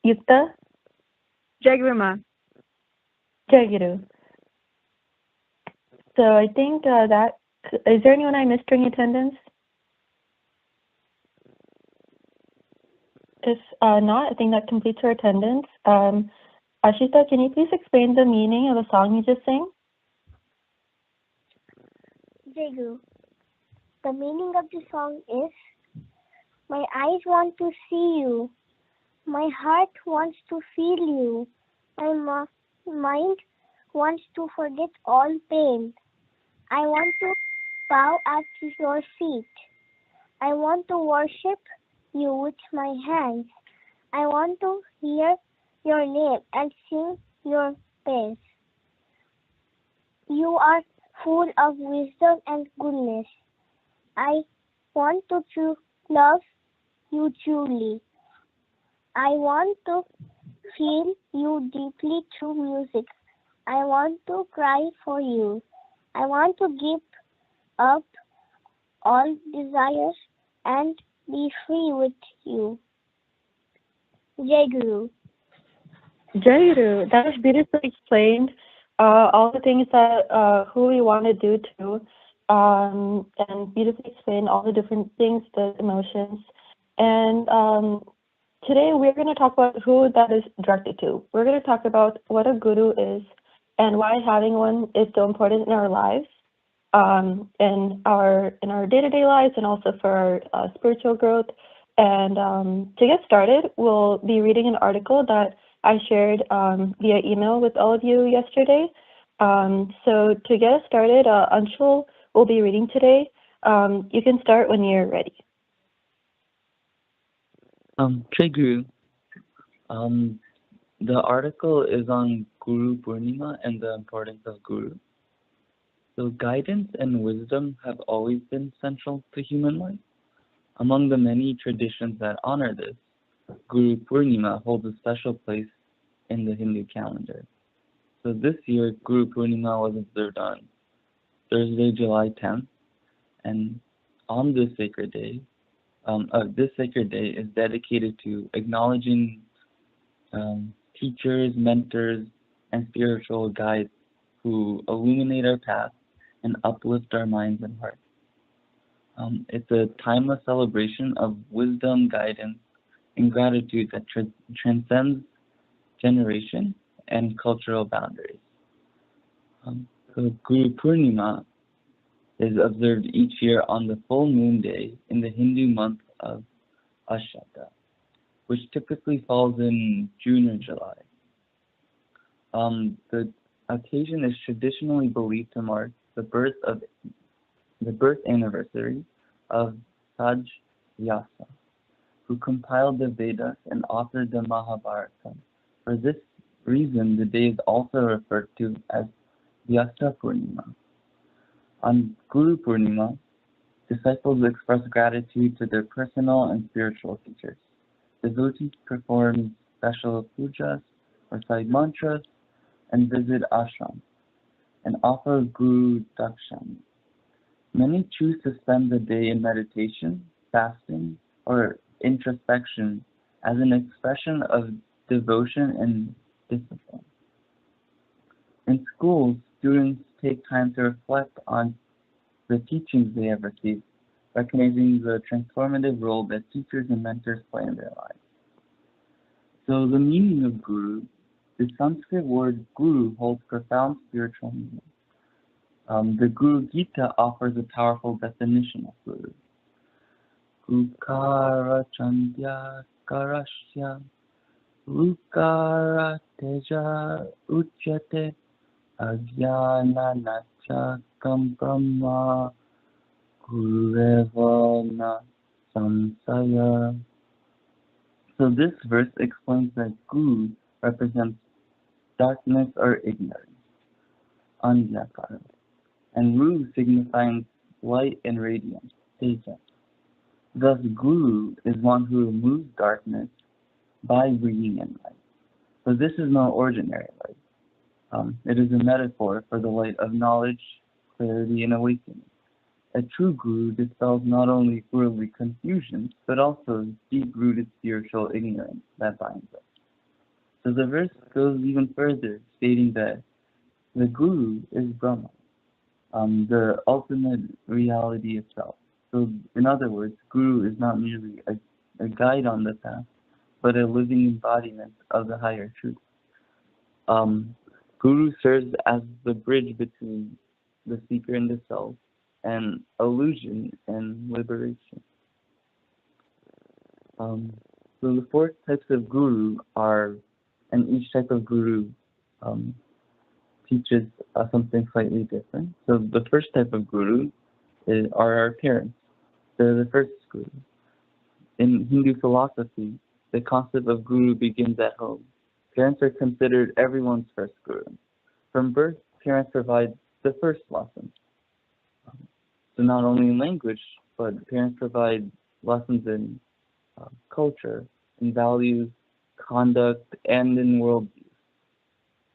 Yukta? Jai Guru Ma. Jai Guru. So I think is there anyone I missed during attendance? If not, I think that completes our attendance. Ashita, can you please explain the meaning of the song you just sang? जय गुरु The meaning of the song is my eyes want to see you, my heart wants to feel you, my mind wants to forget all pain. I want to bow at your feet. I want to worship you with my hands. I want to hear your name and sing your pace. You are full of wisdom and goodness. I want to love you truly. I want to feel you deeply through music. I want to cry for you. I want to give up all desires and be free with you. Jai Guru. Jai Guru, that was beautifully explained. All the things that who we want to do to, and beautifully explain all the different things, the emotions. And today we're going to talk about who that is directed to. We're going to talk about what a guru is and why having one is so important in our lives, in our day-to-day lives, and also for our spiritual growth. And to get started, we'll be reading an article that I shared via email with all of you yesterday. So to get us started, Anshul will be reading today. You can start when you're ready. Jai Guru. The article is on Guru Purnima and the importance of Guru. So guidance and wisdom have always been central to human life. Among the many traditions that honor this, Guru Purnima holds a special place in the Hindu calendar. So this year, Guru Purnima was observed on Thursday, July 10th, and on this sacred day is dedicated to acknowledging teachers, mentors, and spiritual guides who illuminate our path and uplift our minds and hearts. It's a timeless celebration of wisdom, guidance, and gratitude that transcends generation and cultural boundaries. So Guru Purnima is observed each year on the full moon day in the Hindu month of Ashada, which typically falls in June or July. The occasion is traditionally believed to mark the birth anniversary of Saj Vyasa, who compiled the Vedas and authored the Mahabharata. For this reason, the day is also referred to as Vyasa Purnima. On Guru Purnima, disciples express gratitude to their personal and spiritual teachers. Devotees perform special pujas, recite mantras, and visit ashrams, and offer Guru Dakshana. Many choose to spend the day in meditation, fasting, or introspection as an expression of devotion and discipline. In schools, students take time to reflect on the teachings they have received, recognizing the transformative role that teachers and mentors play in their lives. So the meaning of Guru, the Sanskrit word Guru holds profound spiritual meaning. The Guru Gita offers a powerful definition of Guru. Gukara Chandya Karasya Gukara Teja Uchyate Agyana Nacha Brahma Gurevana Samsaya. So this verse explains that Guru represents darkness or ignorance, Anjakara, and Ru signifying light and radiance, Teja. Thus, Guru is one who removes darkness by bringing in light. So this is no ordinary light. It is a metaphor for the light of knowledge, clarity, and awakening. A true Guru dispels not only worldly confusion, but also deep-rooted spiritual ignorance that binds us. So the verse goes even further, stating that the Guru is Brahma, the ultimate reality itself. So in other words, Guru is not merely a guide on the path, but a living embodiment of the higher truth. Guru serves as the bridge between the seeker and the self, and illusion and liberation. So the four types of Guru are, and each type of Guru teaches something slightly different. So the first type of Guru are our parents. They're the first Guru. In Hindu philosophy, the concept of Guru begins at home. Parents are considered everyone's first guru. From birth, parents provide the first lessons. So not only in language, but parents provide lessons in culture, in values, conduct, and in worldview.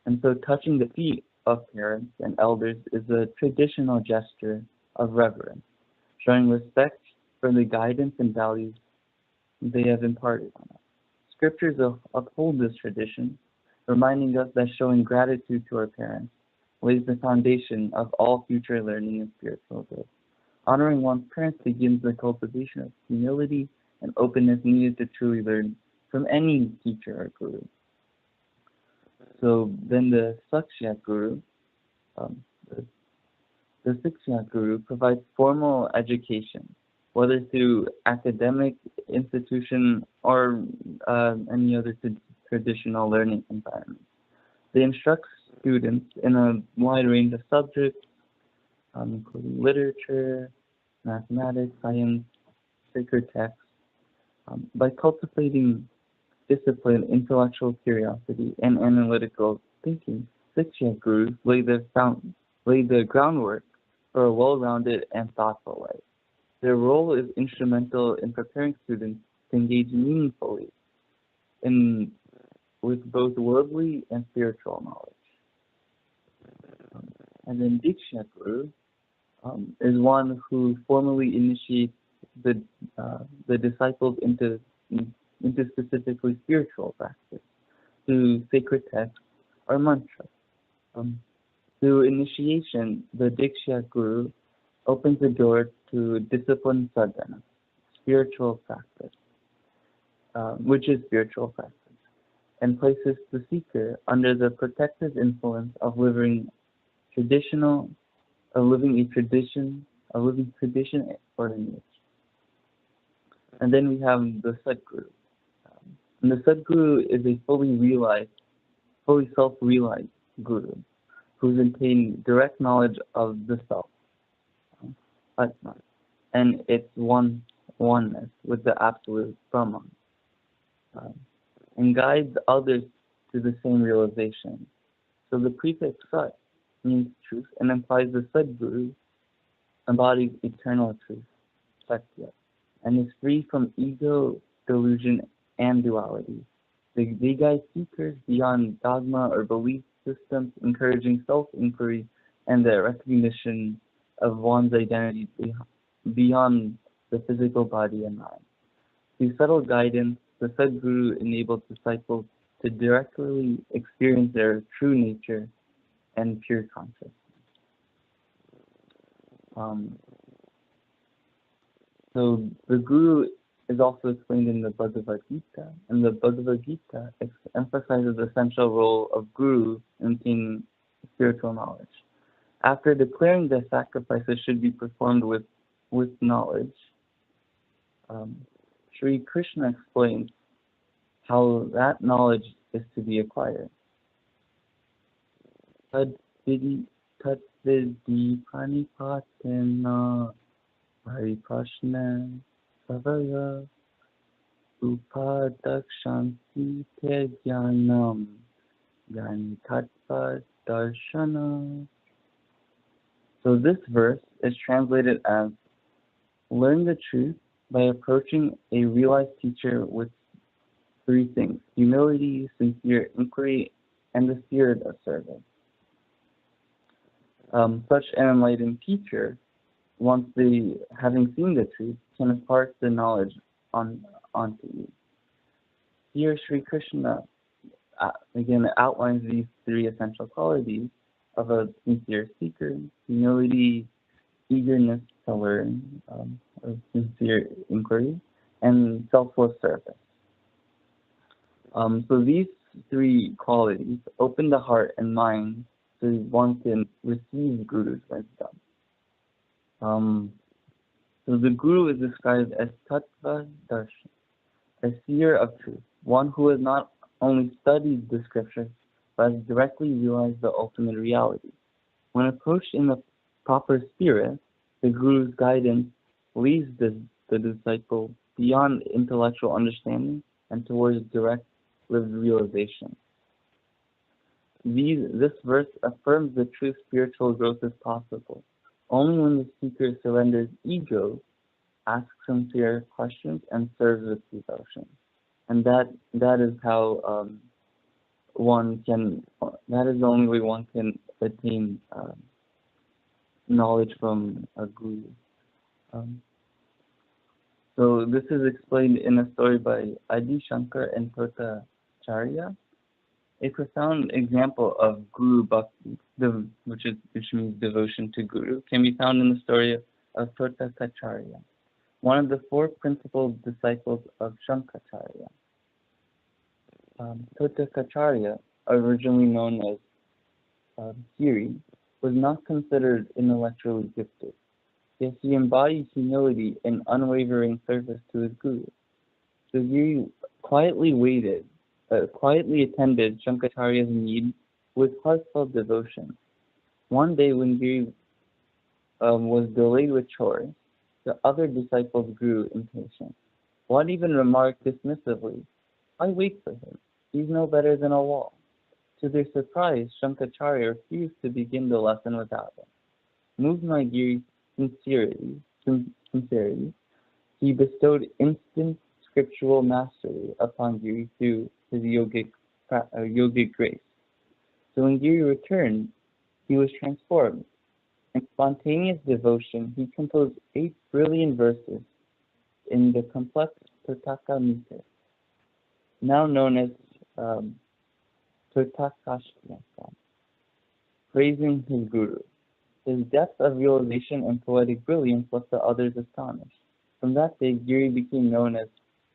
And so touching the feet of parents and elders is a traditional gesture of reverence, showing respect for the guidance and values they have imparted on us. Scriptures uphold this tradition, reminding us that showing gratitude to our parents lays the foundation of all future learning and spiritual growth. Honoring one's parents begins the cultivation of humility and openness needed to truly learn from any teacher or guru. So then the Sakshya Guru, the Siksha Guru provides formal education, whether through academic institution or any other traditional learning environment. They instruct students in a wide range of subjects, including literature, mathematics, science, sacred texts. By cultivating discipline, intellectual curiosity, and analytical thinking, Siksha Gurus lay the groundwork for a well-rounded and thoughtful life. Their role is instrumental in preparing students to engage meaningfully with both worldly and spiritual knowledge. And then Diksha Guru is one who formally initiates the disciples into specifically spiritual practice through sacred texts or mantras. Through initiation, the Diksha Guru opens the door to disciplined sadhana, spiritual practice, which is spiritual practice, and places the seeker under the protective influence of living a tradition or lineage. And then we have the Sadguru. And the Sadguru is a fully self-realized guru who's attained direct knowledge of the self, Atma, and its oneness with the absolute Brahman, and guides others to the same realization. So the prefix Sat means truth and implies the Sadguru embodies eternal truth, Satya, and is free from ego, delusion, and duality. They guide seekers beyond dogma or belief systems, encouraging self-inquiry and the recognition of one's identity beyond the physical body and mind. Through subtle guidance, the Sadguru enables disciples to directly experience their true nature and pure consciousness. So the Guru is also explained in the Bhagavad Gita, and the Bhagavad Gita emphasizes the essential role of Guru in attaining spiritual knowledge. After declaring that sacrifices should be performed with knowledge, Sri Krishna explains how that knowledge is to be acquired. Tad vidi pranipatena pariprashna savaya upadakshanti te jnanam jnani tattva darshana. So this verse is translated as, learn the truth by approaching a realized teacher with three things: humility, sincere inquiry, and the spirit of service. Such an enlightened teacher, once they, having seen the truth, can impart the knowledge onto you. Here, Sri Krishna again outlines these three essential qualities of a sincere seeker: humility, eagerness to learn, or sincere inquiry, and selfless service. So these three qualities open the heart and mind so one can receive Guru's wisdom. So the Guru is described as Tattva Darshan, a seer of truth, one who has not only studied the scriptures, but has directly realized the ultimate reality. When approached in the proper spirit, the Guru's guidance leads the disciple beyond intellectual understanding and towards direct lived realization. This verse affirms that true spiritual growth is possible only when the seeker surrenders ego, asks sincere questions, and serves with devotion. And that is how that is the only way one can attain knowledge from a guru. So this is explained in a story by Adi Shankar and Tottacharya. A profound example of Guru Bhakti, which means devotion to Guru, can be found in the story of Tottacharya, one of the four principal disciples of Shankaracharya. Tottacharya, originally known as Giri, was not considered intellectually gifted, yet he embodied humility and unwavering service to his Guru. So Giri quietly attended Shankaracharya's need with heartfelt devotion. One day when Giri was delayed with chores, the other disciples grew impatient. One even remarked dismissively, "I wait for him. He's no better than a wall." To their surprise, Shankaracharya refused to begin the lesson without him. Moved by Giri's sincerity, he bestowed instant scriptural mastery upon Giri through his yogic grace. So when Giri returned, he was transformed. In spontaneous devotion, he composed 8 brilliant verses in the complex Totaka meter, now known as Totakashtyaka, praising his Guru. His depth of realization and poetic brilliance left the others astonished. From that day, Giri became known as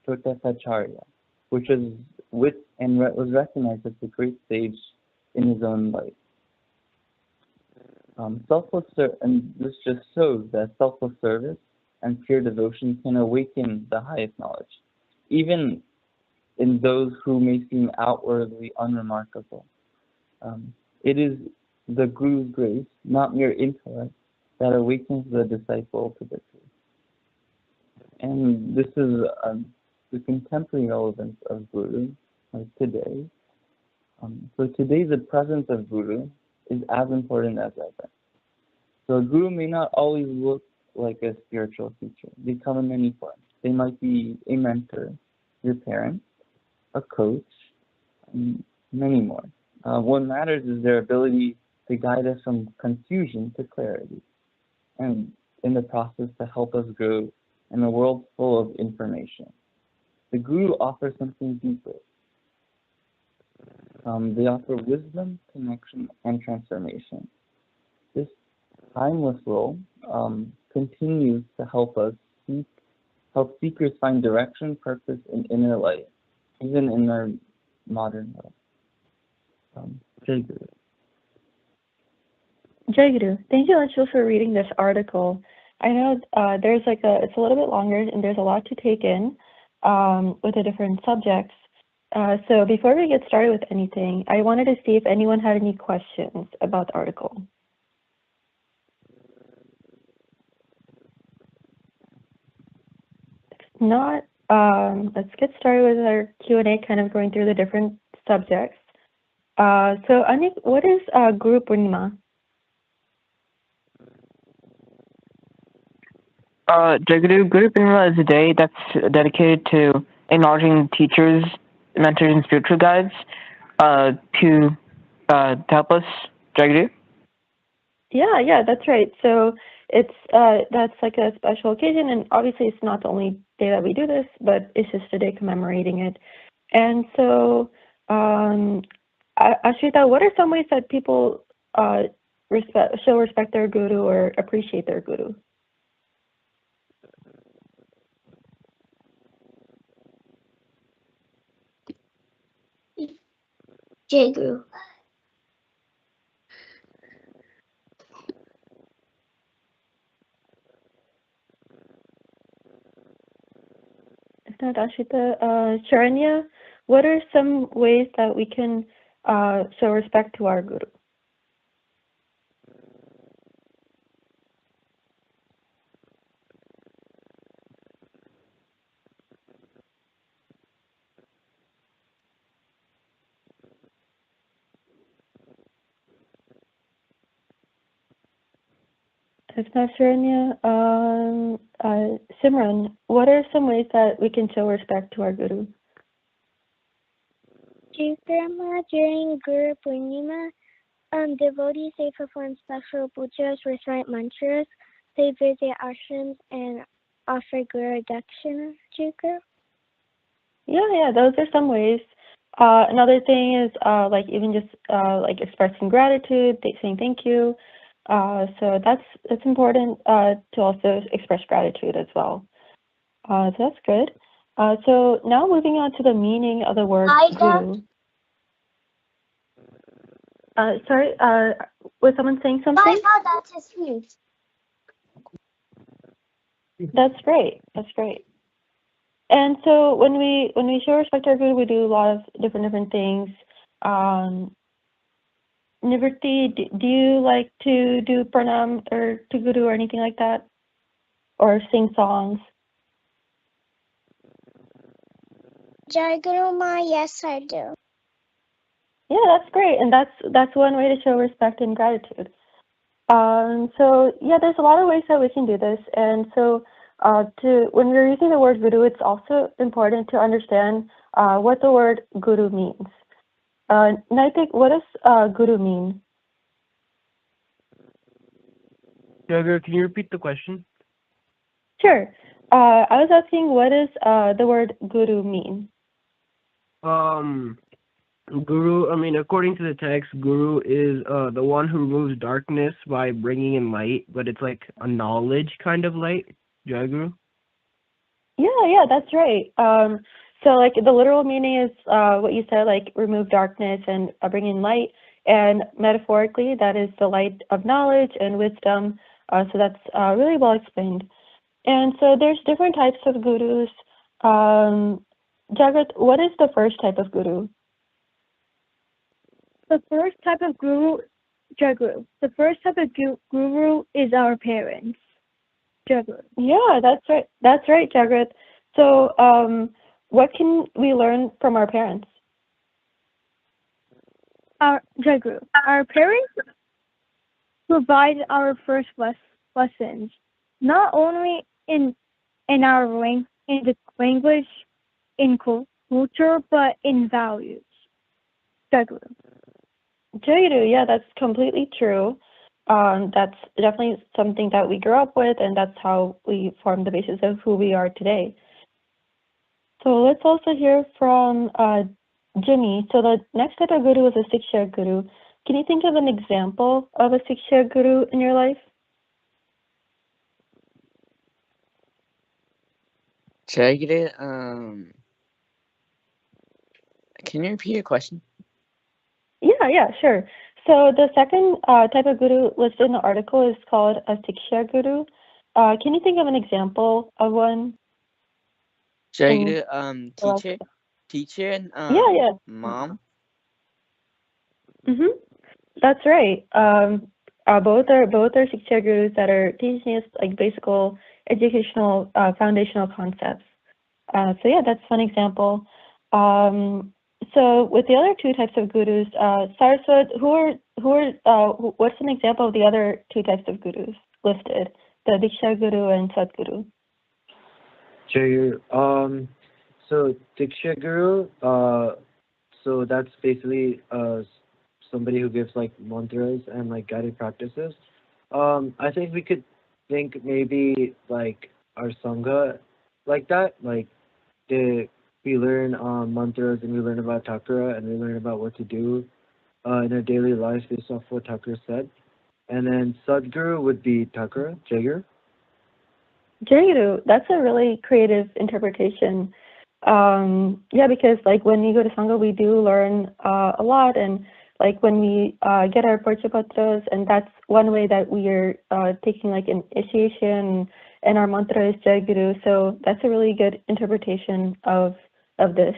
Tottacharya, which was was recognized as a great sage in his own life. And this just shows that selfless service and pure devotion can awaken the highest knowledge, even in those who may seem outwardly unremarkable. It is the Guru's grace, not mere intellect, that awakens the disciple to the truth. And this is the contemporary relevance of Guru today. So today the presence of Guru is as important as ever. So a Guru may not always look like a spiritual teacher. They come in many forms. They might be a mentor, your parent, a coach, and many more. What matters is their ability to guide us from confusion to clarity, and in the process to help us grow in a world full of information. The Guru offers something deeper. They offer wisdom, connection, and transformation. This timeless role continues to help seekers find direction, purpose, and inner light, even in our modern world. Jai Guru. Jai Guru, thank you, Anshul, for reading this article. I know it's a little bit longer and there's a lot to take in with the different subjects. So before we get started with anything, I wanted to see if anyone had any questions about the article. If not, let's get started with our Q&A, kind of going through the different subjects. So Anik, what is Guru Purnima? Jagadu, Guru Purnima is a day that's dedicated to acknowledging teachers, mentors, and spiritual guides to help us. Jagadu? Yeah, that's right. So it's that's like a special occasion, and obviously it's not the only day that we do this, but it's just a day commemorating it. And so, Ashrita, what are some ways that people show respect their guru or appreciate their guru? Jai Guru. If not Ashrita, Sharanya, what are some ways that we can show respect to our guru? If not Sharanya, Simran, what are some ways that we can show respect to our Guru? Grandma, during Guru Purnima, devotees, they perform special pujas, recite mantras, they visit ashrams, and offer Guru Dakshina to Guru. Yeah, those are some ways. Another thing is like even just like expressing gratitude, saying thank you. So that's important to also express gratitude as well. So that's good. So now moving on to the meaning of the word Guru. Sorry, was someone saying something? That's his huge. That's great. That's great. And so when we show respect to our Guru, we do a lot of different things. Nivriti, do you like to do pranam or to Guru or anything like that, or sing songs? Jai Guru Ma, yes I do. Yeah, that's great, and that's one way to show respect and gratitude. So yeah, there's a lot of ways that we can do this, and so when we're using the word Guru, it's also important to understand what the word Guru means. Naitik, what does Guru mean? Jagger, can you repeat the question? Sure. I was asking, what does the word Guru mean? Guru, I mean, according to the text, Guru is the one who removes darkness by bringing in light, but it's like a knowledge kind of light. Jaguru? Yeah, that's right. So like the literal meaning is what you said, like remove darkness and bring in light, and metaphorically that is the light of knowledge and wisdom. So that's really well explained. And so there's different types of gurus. Jagrat, what is the first type of guru? The first type of guru, Jaguru. The first type of guru is our parents. Jagrat. Yeah, that's right. That's right, Jagrat. So, what can we learn from our parents? Our Jaguru. Our parents provide our first lessons, not only in our in the language, in culture, but in values. Jaguru. Jaguru, yeah, that's completely true. That's definitely something that we grew up with, and that's how we form the basis of who we are today. So let's also hear from Jimmy. So the next type of guru is a Siksha guru. Can you think of an example of a Siksha guru in your life? Jagger, can you repeat your question? Yeah, sure. So the second type of guru listed in the article is called a Siksha guru. Can you think of an example of one? Jagger, teacher and yeah. mom. That's right. Both are Siksha gurus that are teaching us like basic educational foundational concepts. So yeah, that's one example. So with the other two types of gurus, Saraswat, what's an example of the other two types of gurus listed? The Diksha Guru and Sadguru. Sure. So Diksha Guru, so that's basically somebody who gives like mantras and like guided practices. I think we could think maybe like our Sangha like that, like we learn mantras and we learn about Thakura and we learn about what to do in our daily lives based off what Thakura said. And then Sadguru would be Thakura, Jagger. Jaguru, that's a really creative interpretation. Yeah, because like when we go to Sangha, we do learn a lot, and like when we get our Porchapatras, and that's one way that we are taking like an initiation, and our mantra is Jaguru. So that's a really good interpretation of this.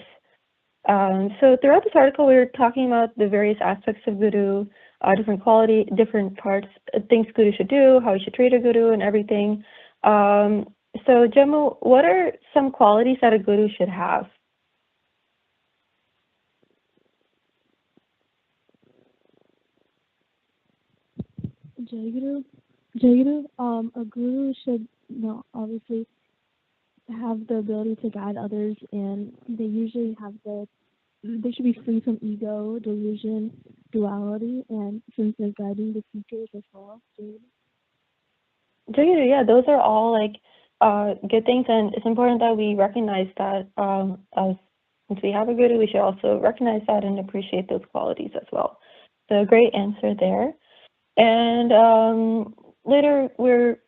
So throughout this article, we were talking about the various aspects of Guru, different quality, different parts, things Guru should do, how we should treat a Guru, and everything. So Jammu, what are some qualities that a Guru should have? Jai Guru. Jaguru, a guru should, obviously have the ability to guide others, and they usually they should be free from ego, delusion, duality, and since they're guiding the teachers as well. Jaguru, yeah, those are all like good things, and it's important that we recognize that as since we have a guru, we should also recognize that and appreciate those qualities as well. So great answer there. And later we're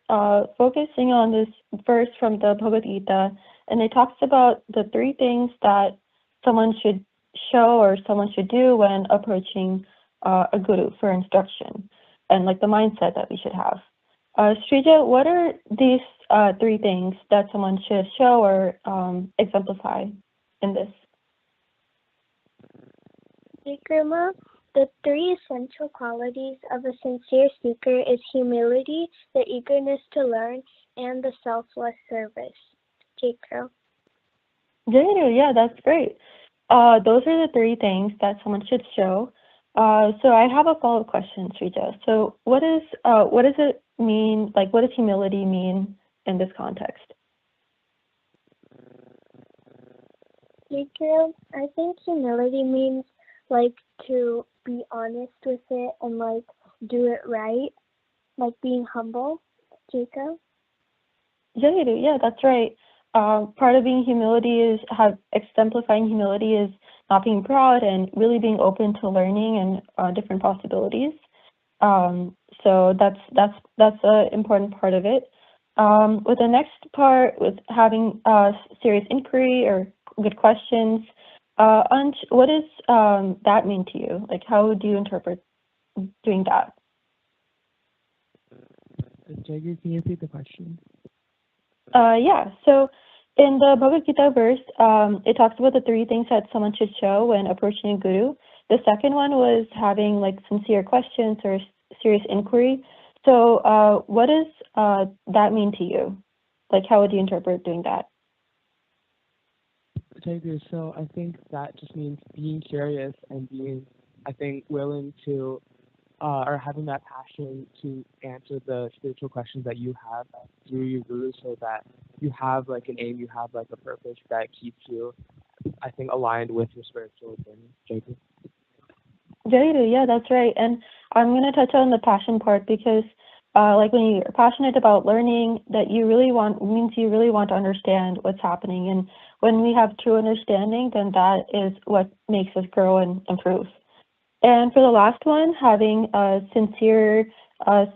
focusing on this verse from the Bhagavad Gita, and it talks about the 3 things that someone should show or someone should do when approaching a guru for instruction, and like the mindset that we should have. Srija, what are these 3 things that someone should show or exemplify in this? Grandma, the 3 essential qualities of a sincere seeker is humility, the eagerness to learn, and the selfless service. J-Girl. Yeah, that's great. Those are the 3 things that someone should show. So I have a follow-up question, Srija. So what does it mean, like what does humility mean in this context? J-Girl, I think humility means like to be honest with it and like do it right, like being humble. Jacob? Yeah, that's right. Part of being humility is exemplifying humility is not being proud and really being open to learning and different possibilities. So that's an important part of it. With the next part, with having serious inquiry or good questions, Ansh, what does that mean to you? Like, how do you interpret doing that? Jagger, can you repeat the question? Yeah, so in the Bhagavad Gita verse, it talks about the 3 things that someone should show when approaching a guru. The second one was having like sincere questions or serious inquiry. So what does that mean to you? Like, how would you interpret doing that? Jagger, so I think that just means being curious and being, I think, willing to or having that passion to answer the spiritual questions that you have through your guru, so that you have like an aim, you have like a purpose that keeps you, I think, aligned with your spiritual journey. Jacob? Yeah, that's right. And I'm going to touch on the passion part because like when you're passionate about learning, that you really want, means you really want to understand what's happening. And when we have true understanding, then that is what makes us grow and improve. And for the last one, having a sincere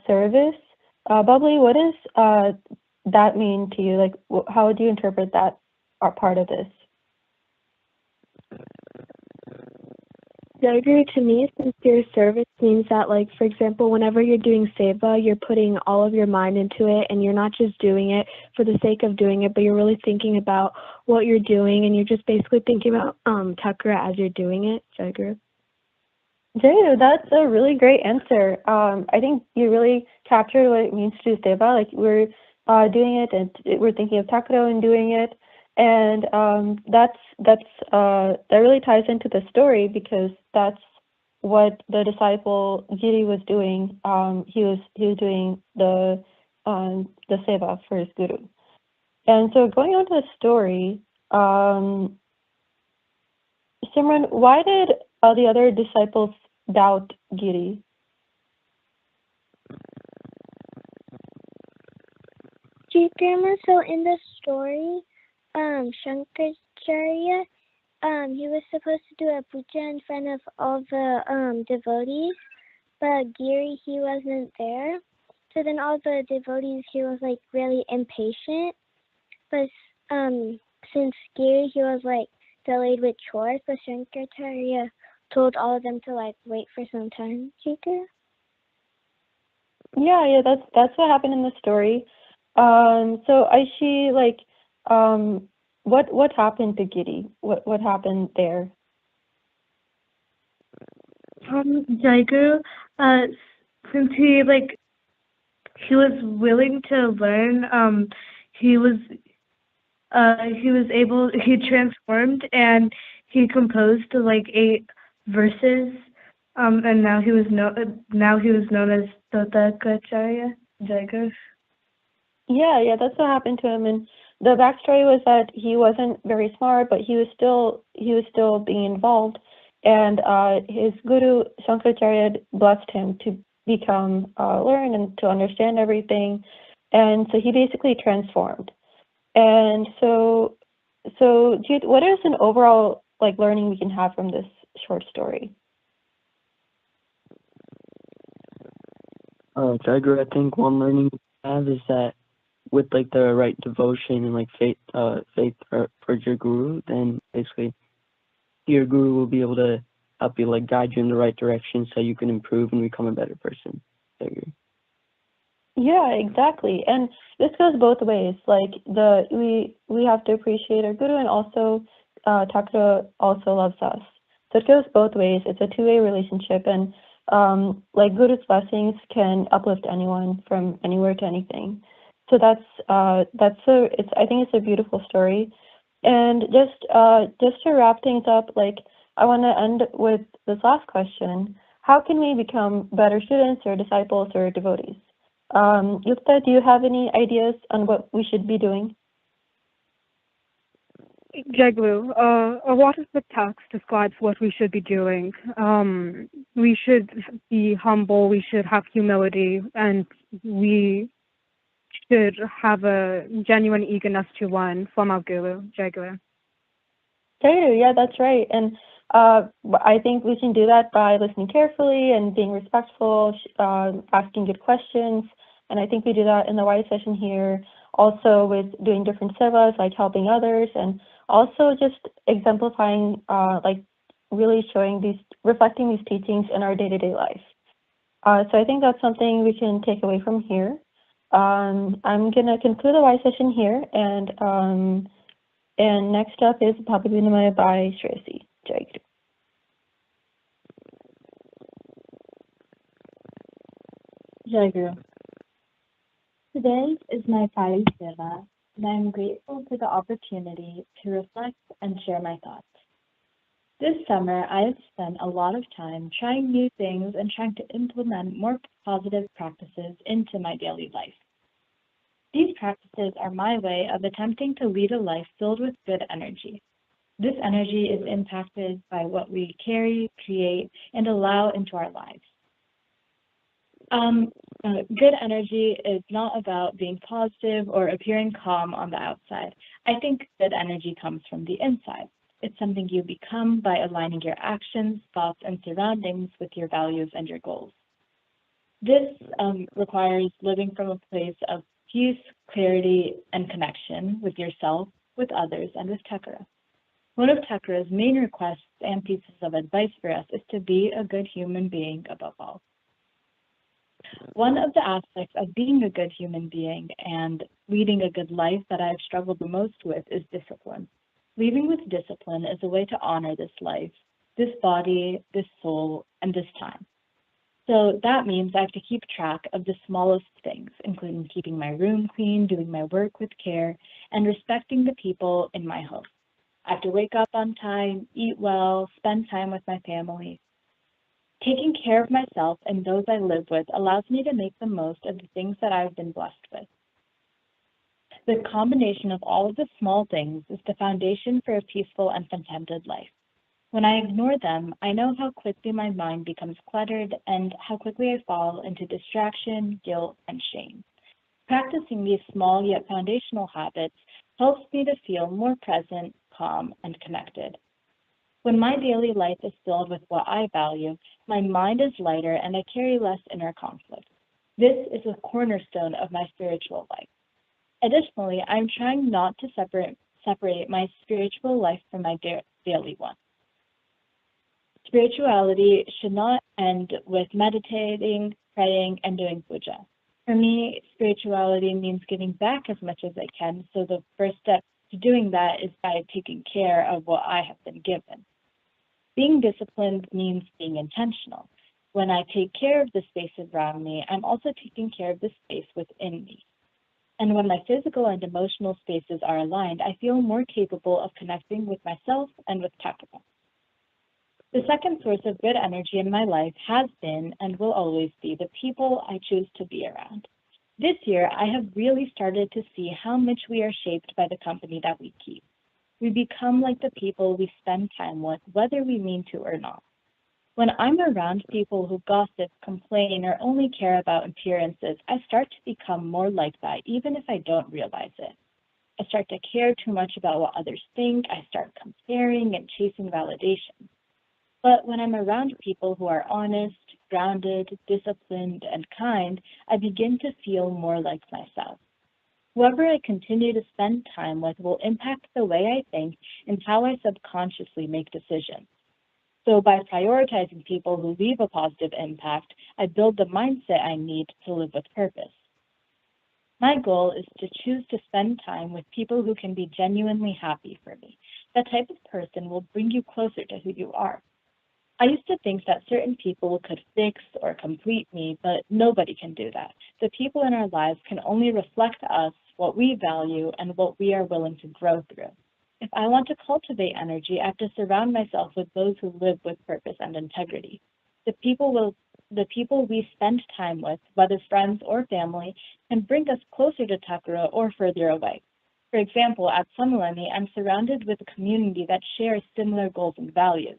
service, Bubbly, what does that mean to you? Like, how would you interpret that part of this? Jagger, to me, sincere service means that, like, for example, whenever you're doing seva, you're putting all of your mind into it, and you're not just doing it for the sake of doing it, but you're really thinking about what you're doing, and you're just basically thinking about Thakura as you're doing it. Jagger. Jay, that's a really great answer. I think you really captured what it means to do seva. Like, we're doing it, and we're thinking of Takuro and doing it, and that really ties into the story because that's what the disciple Giri was doing. He was doing the seva for his guru, and so going on to the story, Simran, why did the other disciples doubt Giri? Grandma, so in the story, Shankaracharya, he was supposed to do a puja in front of all the devotees, but Giri, he wasn't there. So then all the devotees, he was like really impatient. But since Giri, he was like delayed with chores, but Shankaracharya told all of them to like wait for some time. Chica? Yeah, that's what happened in the story. So Aishi, like, what happened to Giri? What happened there? Jaigu, since he was willing to learn, he transformed and he composed like 8 verses, and now he was known as Tathagacharya. Jacob? Yeah, that's what happened to him. And the backstory was that he wasn't very smart, but he was still being involved. And his guru Shankaracharya blessed him to become learn and to understand everything. And so he basically transformed. And so what is an overall like learning we can have from this short story? Tiger, I think one learning we have is that with like the right devotion and like faith towards your guru, then basically your guru will be able to help you like guide you in the right direction so you can improve and become a better person. Tiger. Yeah, exactly. And this goes both ways. Like we have to appreciate our guru, and also Thakura also loves us. So it goes both ways. It's a two-way relationship, and like guru's blessings can uplift anyone from anywhere to anything. So I think it's a beautiful story. And just to wrap things up, like I want to end with this last question: how can we become better students or disciples or devotees? Yukta, do you have any ideas on what we should be doing? Jaglu, a lot of the text describes what we should be doing. We should be humble, we should have humility, and we should have a genuine eagerness to learn from our guru, Jaglu. Yeah, that's right. And I think we can do that by listening carefully and being respectful, asking good questions. And I think we do that in the Y session here, also with doing different sevas, like helping others, and also just exemplifying, like really reflecting these teachings in our day-to-day life. So I think that's something we can take away from here. I'm going to conclude the Y session here, and next up is Bhakti-vinamaya by Shresi. Jai Guru. Jai Guru. Today is my Friday Seva, and I am grateful for the opportunity to reflect and share my thoughts. This summer, I have spent a lot of time trying new things and trying to implement more positive practices into my daily life. These practices are my way of attempting to lead a life filled with good energy. This energy is impacted by what we carry, create, and allow into our lives. Good energy is not about being positive or appearing calm on the outside. I think good energy comes from the inside. It's something you become by aligning your actions, thoughts, and surroundings with your values and your goals. This requires living from a place of peace, clarity, and connection with yourself, with others, and with Thakura. One of Thakura's main requests and pieces of advice for us is to be a good human being above all. One of the aspects of being a good human being and leading a good life that I've struggled the most with is discipline. Leading with discipline is a way to honor this life, this body, this soul, and this time. So that means I have to keep track of the smallest things, including keeping my room clean, doing my work with care, and respecting the people in my home. I have to wake up on time, eat well, spend time with my family. Taking care of myself and those I live with allows me to make the most of the things that I've been blessed with. The combination of all of the small things is the foundation for a peaceful and contented life. When I ignore them, I know how quickly my mind becomes cluttered and how quickly I fall into distraction, guilt, and shame. Practicing these small yet foundational habits helps me to feel more present, calm, and connected. When my daily life is filled with what I value, my mind is lighter and I carry less inner conflict. This is a cornerstone of my spiritual life. Additionally, I'm trying not to separate my spiritual life from my daily one. Spirituality should not end with meditating, praying, and doing puja. For me, spirituality means giving back as much as I can, so the first step to doing that is by taking care of what I have been given. Being disciplined means being intentional. When I take care of the space around me, I'm also taking care of the space within me. And when my physical and emotional spaces are aligned, I feel more capable of connecting with myself and with Thakura. The second source of good energy in my life has been and will always be the people I choose to be around. This year, I have really started to see how much we are shaped by the company that we keep. We become like the people we spend time with, whether we mean to or not. When I'm around people who gossip, complain, or only care about appearances, I start to become more like that, even if I don't realize it. I start to care too much about what others think. I start comparing and chasing validation. But when I'm around people who are honest, grounded, disciplined, and kind, I begin to feel more like myself. Whoever I continue to spend time with will impact the way I think and how I subconsciously make decisions. So by prioritizing people who leave a positive impact, I build the mindset I need to live with purpose. My goal is to choose to spend time with people who can be genuinely happy for me. That type of person will bring you closer to who you are. I used to think that certain people could fix or complete me, but nobody can do that. The people in our lives can only reflect us, what we value, and what we are willing to grow through. If I want to cultivate energy, I have to surround myself with those who live with purpose and integrity. The people we spend time with, whether friends or family, can bring us closer to Takura or further away. For example, at Samulani, I'm surrounded with a community that shares similar goals and values.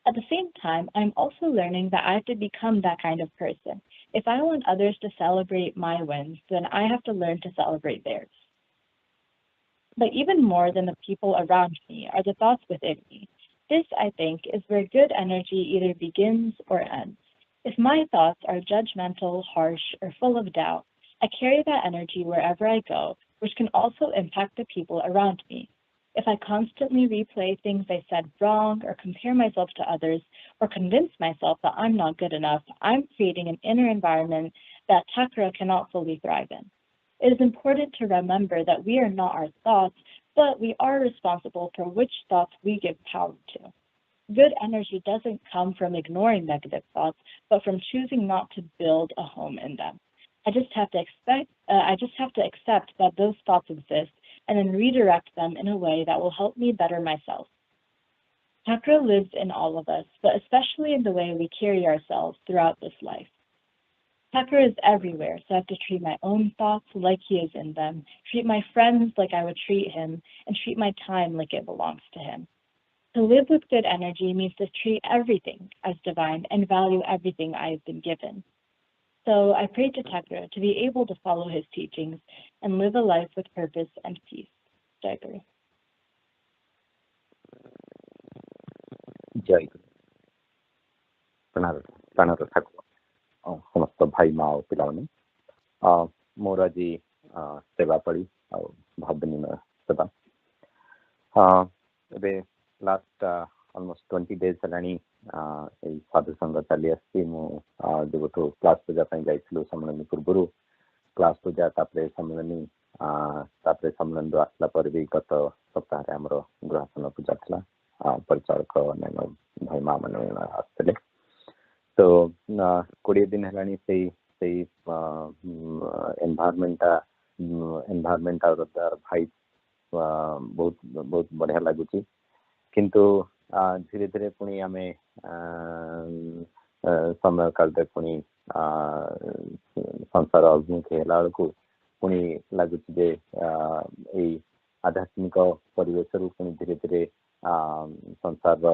At the same time, I'm also learning that I have to become that kind of person. If I want others to celebrate my wins, then I have to learn to celebrate theirs. But even more than the people around me are the thoughts within me. This, I think, is where good energy either begins or ends. If my thoughts are judgmental, harsh, or full of doubt, I carry that energy wherever I go, which can also impact the people around me. If I constantly replay things I said wrong or compare myself to others or convince myself that I'm not good enough, I'm creating an inner environment that Takura cannot fully thrive in. It is important to remember that we are not our thoughts, but we are responsible for which thoughts we give power to. Good energy doesn't come from ignoring negative thoughts, but from choosing not to build a home in them. I just have to accept that those thoughts exist and then redirect them in a way that will help me better myself. Takura lives in all of us, but especially in the way we carry ourselves throughout this life. Takura is everywhere, so I have to treat my own thoughts like he is in them, treat my friends like I would treat him, and treat my time like it belongs to him. To live with good energy means to treat everything as divine and value everything I have been given. So I pray to Takura to be able to follow his teachings and live a life with purpose and peace. Jai Guru. जय गुरु ପ୍ରାଣର ଠାକୁର ସମସ୍ତ ଭାଇ ମା ଓ ପିଲାମାନେ ମୋର ଆଜି ସେବା ପଡ଼ି ଆଉ ଭାବନୀୟ ସେବା ଏବେ ଲାଷ୍ଟ almost 20 days ହେଲାଣି ଏଇ ସାଧୁ ସଂଘ ଚାଲି ଆସିଛି ମୁଁ ଯେବେଠୁ କ୍ଲାସ ପୂଜା ପାଇଁ ଯାଇଥିଲୁ ସମ୍ମିଳନୀ ପୂର୍ବରୁ କ୍ଲାସ ପୂଜା ତାପରେ ସମ୍ମିଳନୀରୁ ଆସିଲା ପରେ ବି ଗତ ସପ୍ତାହରେ ଆମର ଗୃହାସନ ପୂଜା ଥିଲା ପରିଚାଳକ ଭାଇ ମା ମାନେ ଆସିଥିଲେ ତ 20 ଦିନ ହେଲାଣି ସେଇ ଏନଭାୟରମେଣ୍ଟ ଆଉ ଭାଇ ବହୁତ ବଢିଆ ଲାଗୁଛି କିନ୍ତୁ ଧୀରେ ଧୀରେ ପୁଣି ଆମେ ସମୟ କାଳରେ ପୁଣି ସଂସାର ଅଭିମୁଖୀ ହେଲା ବେଳକୁ ପୁଣି ଲାଗୁଛି ଯେ ଏଇ ଆଧ୍ୟାତ୍ମିକ ପରିବେଶରୁ ପୁଣି ଧୀରେ ଧୀରେ ସଂସାରର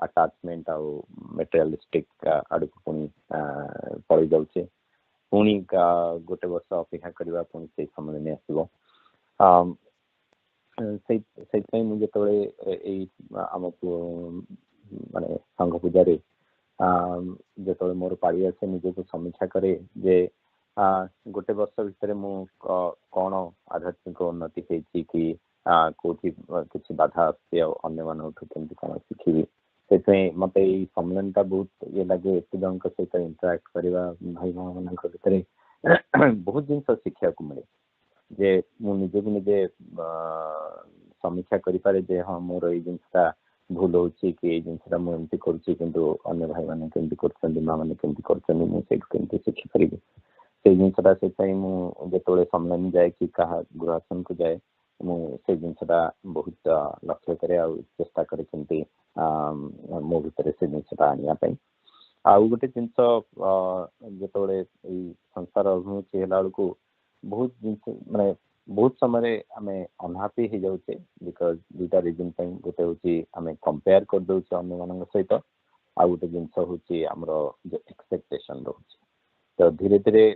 ଆଟାଚମେଣ୍ଟ ଆଉ ମେଟେରିଆଲିଷ୍ଟିକ ଆଡକୁ ପୁଣି ପଳେଇ ଯାଉଛେ ପୁଣି ଗୋଟେ ବର୍ଷ ଅପେକ୍ଷା କରିବା ପୁଣି ସେଇ ସମୟ ଆସିବ ସେଇଥିପାଇଁ ମୁଁ ଯେତେବେଳେ ଏଇ ଆମ ମାନେ ସଂଘ ପୂଜାରେ ଯେତେବେଳେ ମୋର ପାଳି ଆସେ ନିଜକୁ ସମୀକ୍ଷା କରେ ଯେ ଗୋଟେ ବର୍ଷ ଭିତରେ ମୁଁ କଣ ଆଧ୍ୟାତ୍ମିକ ଉନ୍ନତି ହେଇଛି କି କୋଉଠି କିଛି ବାଧା ଆସୁଛି ଆଉ ଅନ୍ୟମାନଙ୍କଠୁ କେମିତି କଣ ଶିଖିବି ସେଥିପାଇଁ ମତେ ଏଇ ସମ୍ମିଳନୀଟା ବହୁତ ଇଏ ଲାଗେ ଏତେ ଜଣଙ୍କ ସହିତ ଇଣ୍ଟରାକ୍ଟ କରିବା ଭାଇ ମାନଙ୍କ ଭିତରେ ବହୁତ ଜିନିଷ ଶିଖିବାକୁ ମିଳେ ଯେ ମୁଁ ନିଜକୁ ନିଜେ ସମୀକ୍ଷା କରିପାରେ ଯେ ହଁ ମୋର ଏଇ ଜିନିଷଟା ଭୁଲ ହଉଛି କି ଏଇ ଜିନିଷଟା ମୁଁ ଏମିତି କରୁଛି କିନ୍ତୁ ଅନ୍ୟ ଭାଇମାନେ କେମିତି କରୁଛନ୍ତି ମା ମାନେ କେମିତି କରୁଛନ୍ତି ମୁଁ ସେଇଠୁ କେମିତି ଶିଖିପାରିବି ସେଇ ଜିନିଷଟା ସେଥିପାଇଁ ମୁଁ ଯେତେବେଳେ ସମ୍ମିଳନୀ ଯାଏ କି କାହା ଗୃହାସନକୁ ଯାଏ ମୁଁ ସେଇ ଜିନିଷଟା ବହୁତ ଲକ୍ଷ୍ୟ କରେ ଆଉ ଚେଷ୍ଟା କରେ କେମିତି ମୋ ଭିତରେ ସେ ଜିନିଷଟା ଆଣିବା ପାଇଁ ଆଉ ଗୋଟେ ଜିନିଷ ଯେତେବେଳେ ଏଇ ସଂସାର ଅଭିମୁଖୀ ହେଲା ବେଳକୁ बहुत जिन माने बहुत समय आम अनहापी हो जाऊे बिकज दुटा रिजन गोटे हूँ आम कंपेयर कर दौचे अन्य मान सहित आ गोटे जिन हूँ आमर जो एक्सपेक्टेशन रोचे तो धीरे धीरे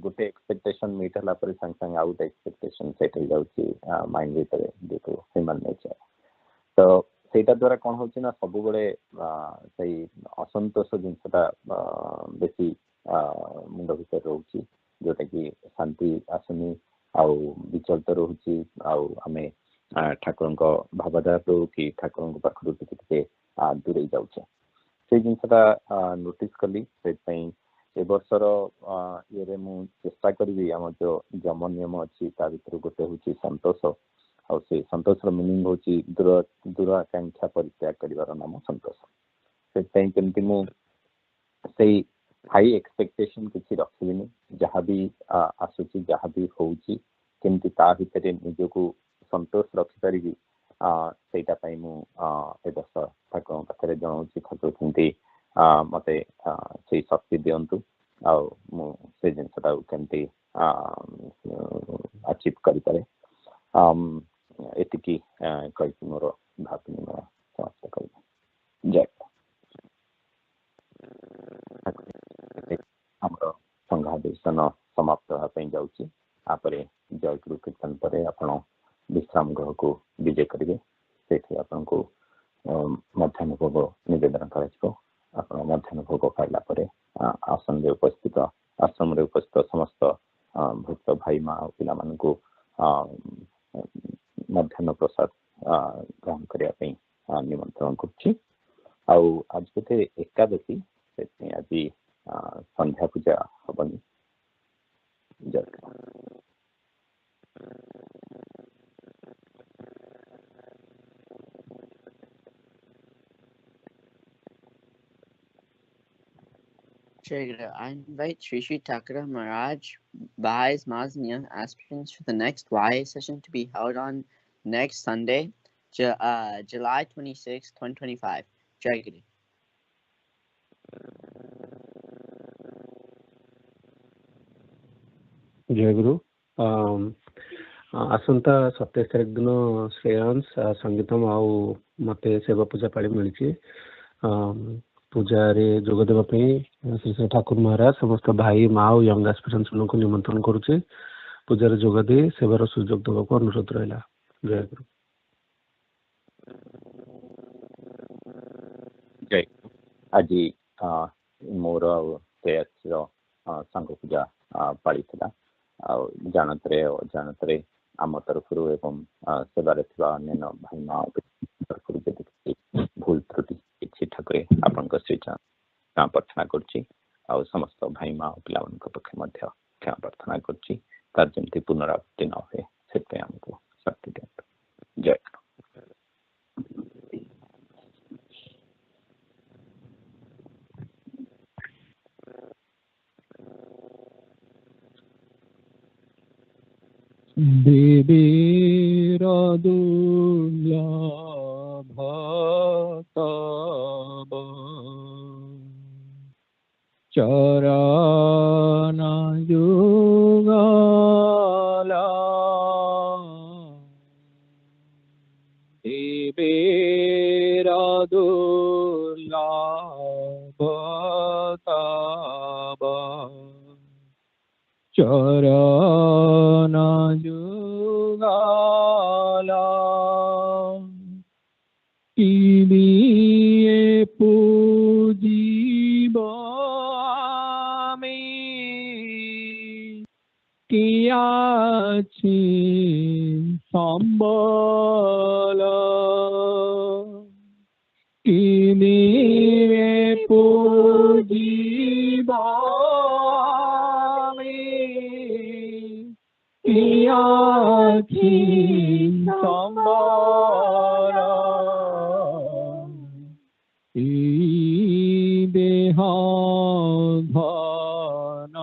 गोटे एक्सपेक्टेशन मीट है संगे संगे आउ गोटे एक्सपेक्टेशन सेट हो जाऊँ माइंड भीतर ड्यू टू ह्यूमन नेचर तो सेटा द्वारा कौन हो सब बड़े से असंतोष जिनसा बेसी मुंड भर रोचे जोटा कि शांति आसुनी आउ विचलित रोचे आम ठाकुर भावधारा रो कि ठाकुर पाखु टे दूरे जाऊे से जिनसा नोटिस कली से वर्षर ये मु चेष्टा करी आम जो जम नियम अच्छी भर गोटे हूँ संतोष और से संतोष मीनिंग हूँ दूर आकांक्षा परित्याग कर नाम संतोष से केमती मुझे हाई एक्सपेक्टेशन किसी रखी जहाँ भी आसूची जहाँ भी होमती ता भितर निजक संतोष रखिपारि से वर्ष ठाकुर पाखे जनाऊँ ठाकुर केमती मत से शक्ति दिंतु से जिनसा केमती अचीव करें एति कही मोर भाव विनिमय समाप्त कर जय आमर संघाधिवेशन समाप्त होगापी जाऊँगी आपरे जय गुरु कीर्तन पर आपण विश्राम गृह को विजय करेंगे से आपन को मध्याह्न भोग निवेदन कर मध्याह्न भोग खाइला आसन में उपस्थित आश्रम उपस्थित समस्त भक्त भाई माँ और पिला मानू मध्याह्न प्रसाद ग्रहण करने निमंत्रण कर आज बोधे एकादशी से आज संध्या पूजा हबनी जय I invite Sri Sri Thakura Maharaj, Baha'is, Ma's, and young aspirants for the next YA session to be held on next Sunday, July 26, 2025. Jai Guru. जय गुरु आसंता 27 तारीख दिन श्रेयांश संगीतम आउ मत सेवा पूजा पाड़ी मिली पूजा रे जोग देवाई श्री श्री ठाकुर महाराज समस्त भाई माँ और यंग एस्पिरेंट्स को निमंत्रण करुचे पूजा रे जोग दे सेवार सुजोग देवा को अनुरोध रहा जय गुरु जय आज मोर संघ पूजा पाड़ी था जानतरे अजाणतरे आम तरफ एवं सेवार अन्य भाई माँ तरफ भूल त्रुटि किसी ठाकुर आपण श्री क्षमा प्रार्थना कर समस्त भाई माँ और पिला पक्षे क्षमा प्रार्थना करमती पुनरावृत्ति न हुए से आमको शक्ति दिखाँ जय देवीर दुर्लभ चरण युगला देवीर दुर्लभ चरण युगला किलिए पूजिब कियाछि सम्बल किलिए पूजिब कियाछि सम्बल देह धन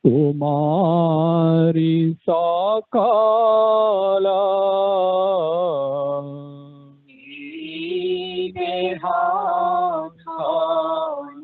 कुमारी सकल देह धन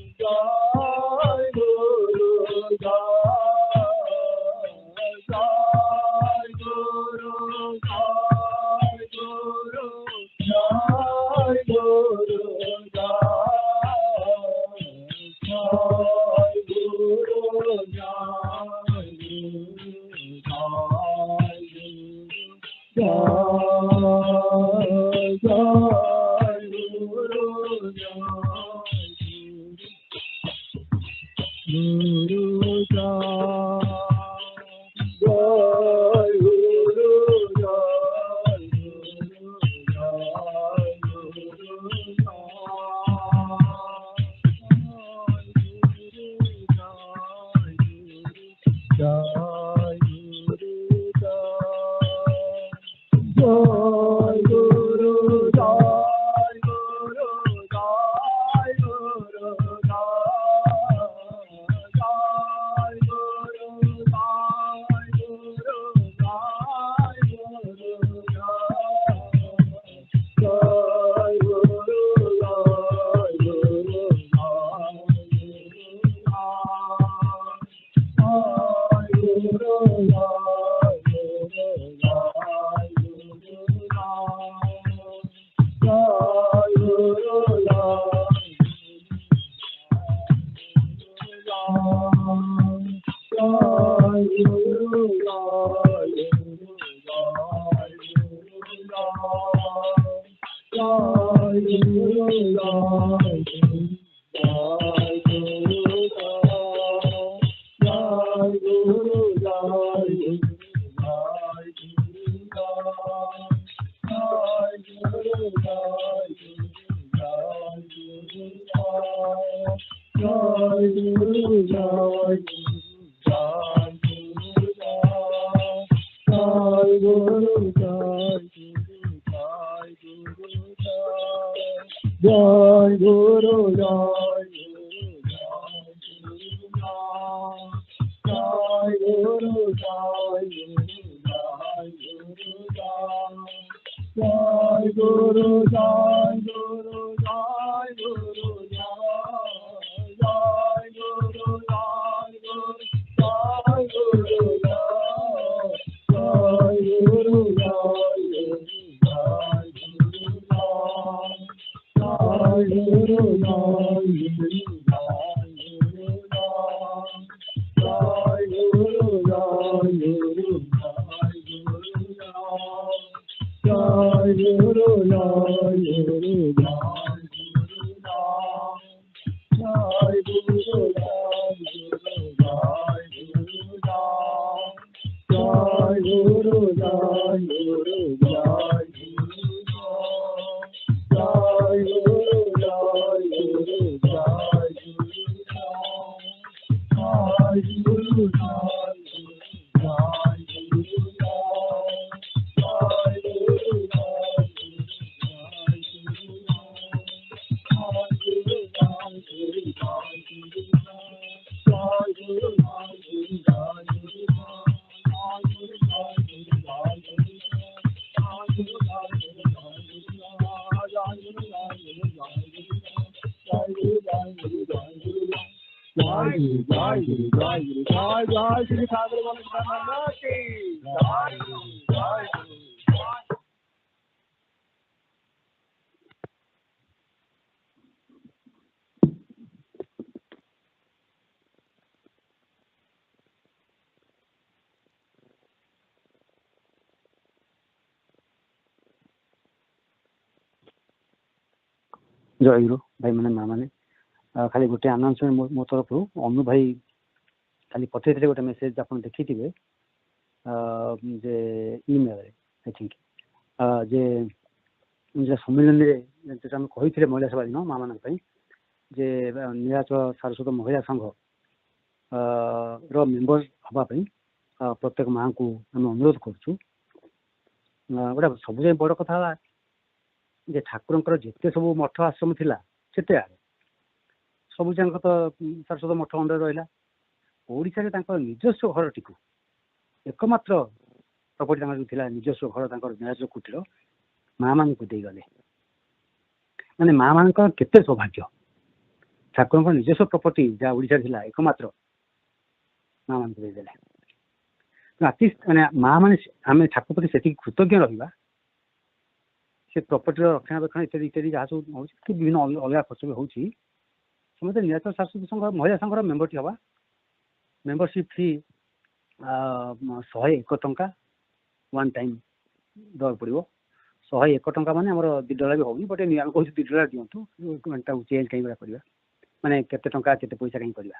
जय गुरु भाई मैंने माँ मैंने खाली गोटे आनाउंसमेंट मो तरफ अनु भाई खाली पठे गोटे मेसेज आप देखी थे जे इमेल आई थिंक जे सम्मेलन में जो आम कही महिला सभा दिन माँ मान जे नीलाचल सारस्वत महिला संघ मेम्बर हाँपाई प्रत्येक माँ को आम अनुरोध करुँ गोटे सब बड़ कथा जे ठाकुर जिते सब मठ आश्रम थिला सेते आड़े सब जाक तो सारस्वत मठ अंडर रहा ओडिशा रे निजस्व घर टी एकमात्र प्रॉपर्टी निजस्व घर नीलाचल कुटीर माँ मान को दे गले माने माँ मान केते सौभाग्य ठाकुर निजस्व प्रॉपर्टी जहाँ ओडिशा थिला एकमात्र ମା ମାନଙ୍କୁ ଦେଇଦେଲେ। ଆଟଲିଷ୍ଟ ମାନେ ମା ମାନେ ଆମେ ଠାକୁର ପ୍ରତି ସେତିକି କୃତଜ୍ଞ ରହିବା, ସେ ପ୍ରପର୍ଟିର ରକ୍ଷଣାବେକ୍ଷଣ ଇତ୍ୟାଦି ଇତ୍ୟାଦି ଯାହା ସବୁ ହେଉଛି କି ବିଭିନ୍ନ ଅଲଗା ଖର୍ଚ୍ଚ ବି ହେଉଛି, ସମସ୍ତେ ନୀଳାଚଳ ସାରସ୍ୱତୀ ସଂଘ ମହିଳା ସଂଘର ମେମ୍ବରଟି ହେବା। ମେମ୍ବରସିପ୍ ଫି 101 ଟଙ୍କା ୱାନ୍ ଟାଇମ୍ ଦେବାକୁ ପଡ଼ିବ। 101 ଟଙ୍କା ମାନେ ଆମର $2 ବି ହେଉନି, ବଟ୍ ଆମେ କହୁଛୁ $2 ଦିଅନ୍ତୁ, ତାକୁ ଚେଞ୍ଜ କାହିଁକି କରିବା, ମାନେ କେତେ ଟଙ୍କା କେତେ ପଇସା କାହିଁକି କରିବା,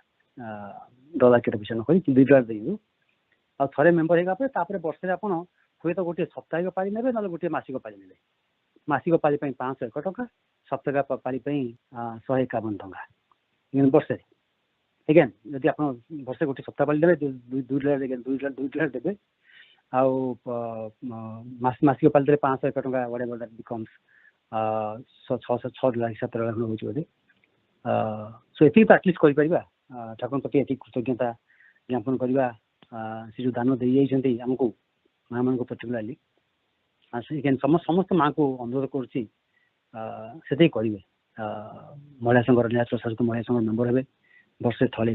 ଡଲାର କେତେ ପଇସା ନ କରି $2 ଦେଇଦିଅନ୍ତୁ। ଆଉ ଥରେ ମେମ୍ବର ହେଇଗଲା ପରେ ତାପରେ ବର୍ଷରେ ଆପଣ ହୁଏତ ଗୋଟିଏ ସାପ୍ତାହିକ ପାଳି ନେବେ, ନହେଲେ ଗୋଟିଏ ମାସିକ ପାଳି ନେବେ। ମାସିକ ପାଳି ପାଇଁ 501 ଟଙ୍କା, ସାପ୍ତାହିକ ପାଳି ପାଇଁ 151 ଟଙ୍କା ବର୍ଷରେ। ଆଜ୍ଞା ଯଦି ଆପଣ ବର୍ଷେ ଗୋଟେ ସପ୍ତାହ ପାଳି ଦେବେ $2 ଦେବେ, ଆଉ ମାସିକ ପାଳି ଦେଲେ 501 ଟଙ୍କା whatever that becomes $6 $7 ହେଉଛି ବୋଧେ। ସୋ ଏତିକି ତ ଆଟଲିଷ୍ଟ କରିପାରିବା, ଠାକୁରଙ୍କ ପ୍ରତି ଏତିକି କୃତଜ୍ଞତା ଜ୍ଞାପନ କରିବା। ସେ ଯେଉଁ ଦାନ ଦେଇଯାଇଛନ୍ତି ଆମକୁ ମାଆମାନଙ୍କୁ ପର୍ଟିକୁଲାରଲି, ସମସ୍ତ ମାଆଙ୍କୁ ଅନୁରୋଧ କରୁଛି ସେତିକି କରିବେ। ମହିଳା ସଂଘର ନୀଳାଚଳ ସାରସ୍ୱତୀ ମହିଳା ସଂଘର ମେମ୍ବର ହେବେ, ବର୍ଷେ ଥରେ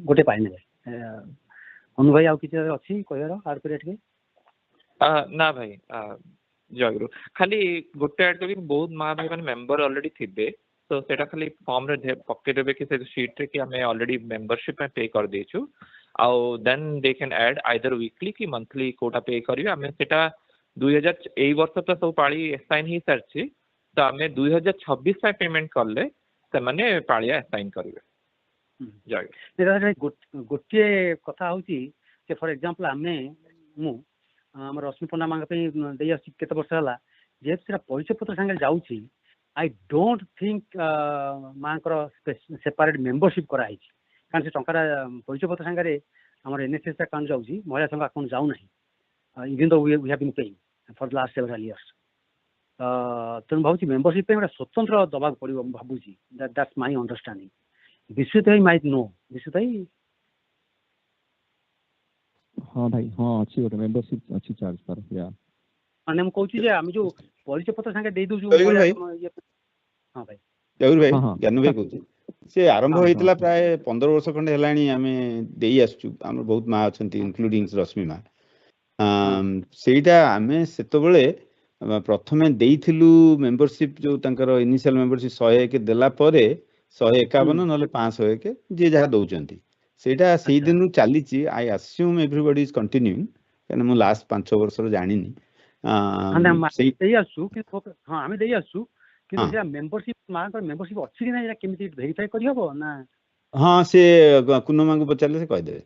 ଗୋଟେ ପାଳି ନେବେ। ଅନୁ ଭାଇ ଆଉ କିଛି ଅଛି କହିବାର ଆଡ୍ କରିବା ଟିକେ? ନା ଭାଇ ଜୟଗୁରୁ, ଖାଲି ଗୋଟେ ଆଡ୍ କରିବି, ବହୁତ ମା ଭାଇ ମାନେ ମେମ୍ବର ଅଲରେଡି ଥିବେ, ତ ସେଇଟା ଖାଲି ଫର୍ମରେ ପକେଇଦେବେ କି ସେ ସିଟ୍ରେ କି ଆମେ ଅଲରେଡି ମେମ୍ବରସିପ୍ ପାଇଁ ପେ କରିଦେଇଛୁ, ଆଉ then they can add either weekly କି ମନ୍ଥଲି କୋଉଟା ପେ କରିବେ। ଆମେ ସେଇଟା 2000 ଏଇ ବର୍ଷ ତ ସବୁ ପାଳି ଆସାଇନ୍ ହେଇସାରିଛି, ତ ଆମେ 2026 ପାଇଁ ପେମେଣ୍ଟ କଲେ ସେମାନେ ପାଳିଆ ଆସାଇନ୍ କରିବେ। ଗୋଟିଏ କଥା ହଉଛି ଯେ ଫର ଏକ୍ସାମ୍ପଲ ମୁଁ ଆମର ରଶ୍ମି ପଣ୍ଡା ମାଙ୍କ ପାଇଁ ଦେଇ ଆସୁଛି କେତେ ବର୍ଷ ହେଲା, ଯେହେତୁ ସେଟା ପରିଚୟ ପତ୍ର ସାଙ୍ଗରେ ଯାଉଛି, ଆଇ ଡୋଣ୍ଟ ଥିଙ୍କ ମାଙ୍କର ସେପାରେଟ୍ ମେମ୍ବରସିପ୍ କରାହେଇଛି, କାରଣ ସେ ଟଙ୍କାଟା ପରିଚୟ ପତ୍ର ସାଙ୍ଗରେ ଆମର NSS ଆକାଉଣ୍ଟ ଯାଉଛି, ମହିଳା ସଂଘ ଆକାଉଣ୍ଟ ଯାଉନାହିଁ, even though we have been paying for last several years. ତେଣୁ ଭାବୁଛି ମେମ୍ବରସିପ୍ ପାଇଁ ଗୋଟେ ସ୍ୱତନ୍ତ୍ର ଦେବାକୁ ପଡ଼ିବ, ମୁଁ ଭାବୁଛି ଦ୍ୟାଟ୍ସ ମାଇ ଅଣ୍ଡରଷ୍ଟାଣ୍ଡିଂ। ବିଶ୍ୱଜିତ ଭାଇ ମାଇଟ୍ ନୋ, ବିଶ୍ୱଜିତ ଭାଇ? ହଁ ଭାଇ, ହଁ ଅଛି ଗୋଟେ ମେମ୍ବରସିପ୍ ଅଛି ଚାର୍ଜ ତାର। ମାନେ ମୁଁ କହୁଛି ଯେ ଆମେ ଯୋଉ ପରିଚୟ ପତ୍ର ସାଙ୍ଗେ ଦେଇ ଦଉଛୁ। ଜୟଗୁରୁ ଭାଇ, ହଁ ଭାଇ ଜୟଗୁରୁ ଭାଇ, ଜ୍ଞାନ ଭାଇ କହୁଛି। ସେ ଆରମ୍ଭ ହେଇଥିଲା ପ୍ରାୟ 15 ବର୍ଷ ଖଣ୍ଡେ ହେଲାଣି ଆମେ ଦେଇ ଆସୁଛୁ। ଆମର ବହୁତ ମା ଅଛନ୍ତି ଇନକ୍ଲୁଡିଂ ରଶ୍ମି ମା। ସେଇଟା ଆମେ ସେତେବେଳେ ପ୍ରଥମେ ଦେଇଥିଲୁ ମେମ୍ବରସିପ୍, ଯୋଉ ତାଙ୍କର ଇନିସିଆଲ ମେମ୍ବରସିପ୍ 101 ଦେଲା ପରେ 151 ନହେଲେ 501 ଯିଏ ଯାହା ଦଉଛନ୍ତି, ସେଇଟା ସେଇ ଦିନରୁ ଚାଲିଛି। ଆଇ ଆସ୍ୟୁମ୍ ଏଭ୍ରିବଡି ଇଜ୍ କଣ୍ଟିନ୍ୟୁଇଂ, କାରଣ ମୁଁ ଲାଷ୍ଟ 5 ବର୍ଷର ଜାଣିନି। ଆମେ ଦେଇ ଆସୁଛୁ, କିନ୍ତୁ ସେଟା ମେମ୍ବରସିପ୍ ମାଙ୍କର ମେମ୍ବରସିପ୍ ଅଛି କି ନାହିଁ କେମିତି ଭେରିଫାଇ କରିହବ ନା? ହଁ, ସେ କୁନମାଙ୍କୁ ପଚାରିଲେ ସେ କହିଦେବେ।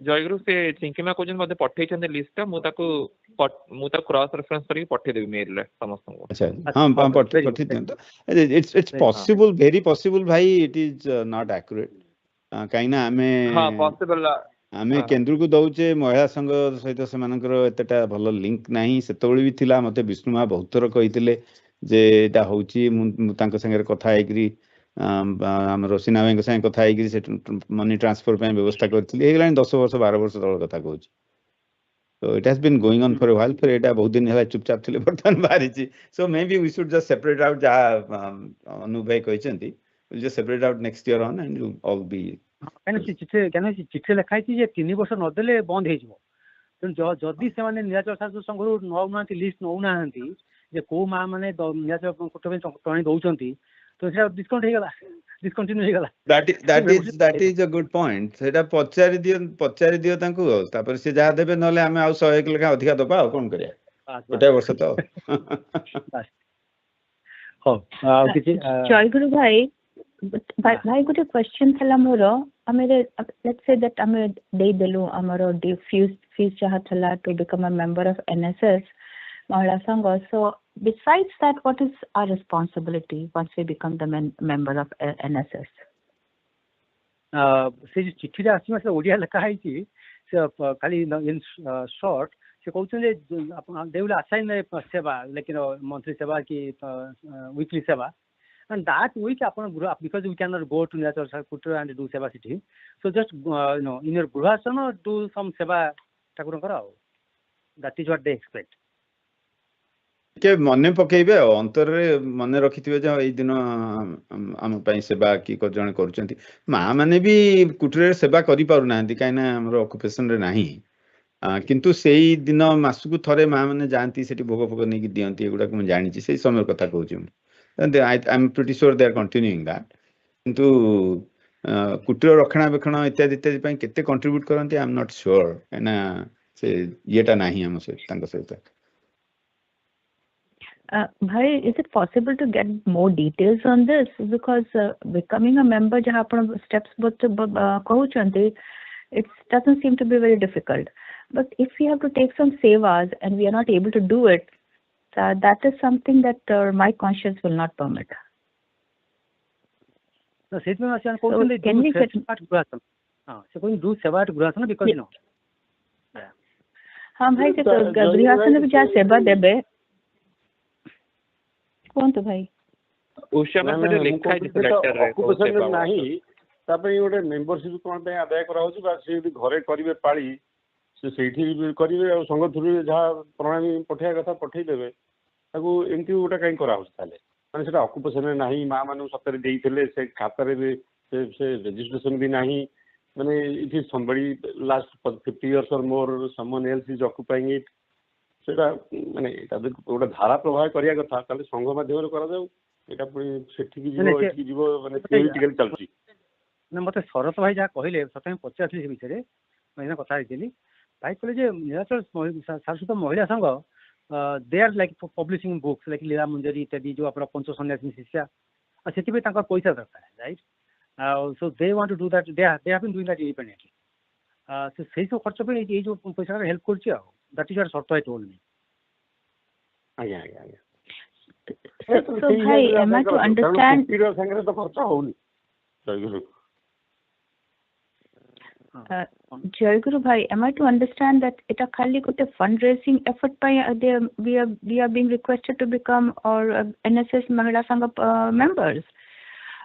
ଜୟଗୁରୁ ସେ ଚିଙ୍କିମା କହୁଛନ୍ତି ମତେ ପଠେଇଛନ୍ତି ଲିଷ୍ଟଟା, ମୁଁ ତାକୁ କ୍ରସ୍ ରେଫରେନ୍ସ କରିକି ପଠେଇଦେବି ମେଲରେ ସମସ୍ତଙ୍କୁ। ହଁ, ପଠେଇ ଦିଅନ୍ତୁ। ଇଟ୍ସ ପସିବୁଲ, ଭେରି ପସିବୁଲ ଭାଇ, ଇଟ୍ ଇଜ୍ ନଟ୍ ଆକ୍ୟୁରେଟ୍। କାହିଁକି ନା ଆମେ କେନ୍ଦ୍ରକୁ ଦଉଛେ, ମହିଳା ସଂଘ ସହିତ ସେମାନଙ୍କର ଏତେଟା ଭଲ ଲିଙ୍କ ନାହିଁ। ସେତେବେଳେ ବି ଥିଲା, ମତେ ବିଷ୍ଣୁ ମା ବହୁତ ଥର କହିଥିଲେ ଯେ ଏଇଟା ହଉଛି। ମୁଁ ତାଙ୍କ ସାଙ୍ଗରେ କଥା ହେଇକିରି ଆମର ସିନା ଭାଇଙ୍କ ସାଙ୍ଗେ କଥା ହେଇକିରି ସେ ମନି ଟ୍ରାନ୍ସଫର ପାଇଁ ବ୍ୟବସ୍ଥା କରିଥିଲି। ହେଇଗଲାଣି 10 ବର୍ଷ 12 ବର୍ଷ ତଳ କଥା କହୁଛି। So it has been going on for a while. फिर एटा बहुत दिन है चुपचाप थिले बर्तन बाहरी छी. So maybe we should just separate out जा अनु भाई कहचंती. We'll just separate out next year on and you'll all be. ଚିଠି ଲେଖା ହେଇଛି ଯେ 3 ବର୍ଷ ନଦେଲେ ବନ୍ଦ ହେଇଯିବ। ତେଣୁ ଯଦି ସେମାନେ ନୀଳାଚଳ ସାରସ୍ୱତୀ ସଂଘରୁ ନଉନାହାନ୍ତି, ଲିଷ୍ଟ ନଉନାହାନ୍ତି ଯେ କୋଉ ମା ମାନେ ନୀଳାଚଳ କୋଟ ପାଇଁ ଟଣି ଦଉଛନ୍ତି, ତ ସେଟା ଡିସକାଉଣ୍ଟ ହେଇଗଲା, ଡିସକଣ୍ଟିନ୍ୟୁ ହେଇଗଲା। That is a good point. ସେଟା ପଚାରି ଦିଅ ତାଙ୍କୁ, ତାପରେ ସେ ଯାହା ଦେବେ, ନହେଲେ ଆମେ ଆଉ 101 ଲେଖା ଅଧିକା ଦବା, ଆଉ କଣ କରିବା, ଗୋଟେ ବର୍ଷ ତ। ହଉ, ଆଉ କିଛି ଜୟଗୁରୁ ଭାଇ, ଭାଇ ଗୋଟେ କ୍ୱେଶ୍ଚନ ଥିଲା ମୋର। ଆମେ ଲେଟ୍ସ ସେ ଦ୍ୟାଟ୍ ଆମେ ଦେଇଦେଲୁ ଆମର ଫିସ୍ ଯାହା ଥିଲା to become a member of NSS ମହିଳା ସଂଘ। So besides that, what is our responsibility once we become the member of NSS? ସେ ଯୋଉ ଚିଠିଟା ଆସିବ ସେ ଓଡ଼ିଆ ଲେଖା ହେଇଛି, ସେ ଖାଲି ଇନ୍ ସର୍ଟ ସେ କହୁଛନ୍ତି they will assign a seva, like monthly seva ki weekly seva, and that week ଆପଣ because we cannot go to Nilachal Putra and do seva seଠି, so just in your grihasana do some seva ଠାକୁରଙ୍କର, ଆଉ that is what they expect. के मने पकेइबे अंतर रे मने रखिथिबे जे एई दिन हम पई सेवा की को जण करूचंती मां माने भी कुटरे सेवा करि पारु नांती काइना हमर ऑक्युपेशन रे नाही किंतु सेई दिन मासुकु थरे मां माने जानती सेठी भोग भोग नै कि दियंती एगुडा को जानि छि सेई समय कथा कहूची I am pretty sure they are continuing that किंतु कुटीर रक्षणाबेक्षण इत्यादि इत्यादि पई केते कंट्रीब्यूट करंती आई एम नॉट श्योर काइना से येटा नाही हम से तांको सहित Bhai, is it possible to get more details on this? Because becoming a member, jaha apan steps both kahuchanti, it doesn't seem to be very difficult. But if we have to take some sevas and we are not able to do it, that is something that my conscience will not permit. No, so can we get? So going to do seva at Grihasana because you know. हाँ भाई से गृहस्थान भी जा सेवा देबे कौन तो भाई उषा में से लिखा है जिस लेटर रे ऑक्युपेशन नाही तापे गोटे मेंबरशिप कोन पे आदाय करा होची बा से घरे करिवे पाळी से सेठी करिवे और संग थुरी जहा प्रणामी पठिया कथा पठै देबे ताकू एमती गोटा काई करा होची ताले माने सेटा ऑक्युपेशन रे नाही मा मानु सतरे देइथिले से खाता रे से रजिस्ट्रेशन भी नाही माने it is somebody last 50 years or more someone else is occupying it सेटा माने एटा गोटा धारा प्रवाह करिया कथा ताले संघ माध्यम करा जाऊ एटा सेठी की जीवो एठी जीवो माने थियोरिटिकल चलची ना मते शरत भाई जा कहिले सतय पचाथि से विषय रे मैंने कथा हेतिली भाई कहले जे निराचल Shashwat Mahila Sangh they are like publishing books like Leela Manjari इत्यादि जो अपना पंच सन्यासी शिष्या सेति पे तांका पैसा दरकार right so they want to do that they have been doing that independently so सेही सब खर्च पे ये जो पैसा हेल्प करछि आ दैट इज योर शर्त आई टोल्ड मी आज्ञा आज्ञा आज्ञा so bhai am I to understand period संगे तो खर्च होउनी Jai Guru bhai, am I to understand that it a khali gote fundraising effort by we are being requested to become or NSS Mahila Sangha members,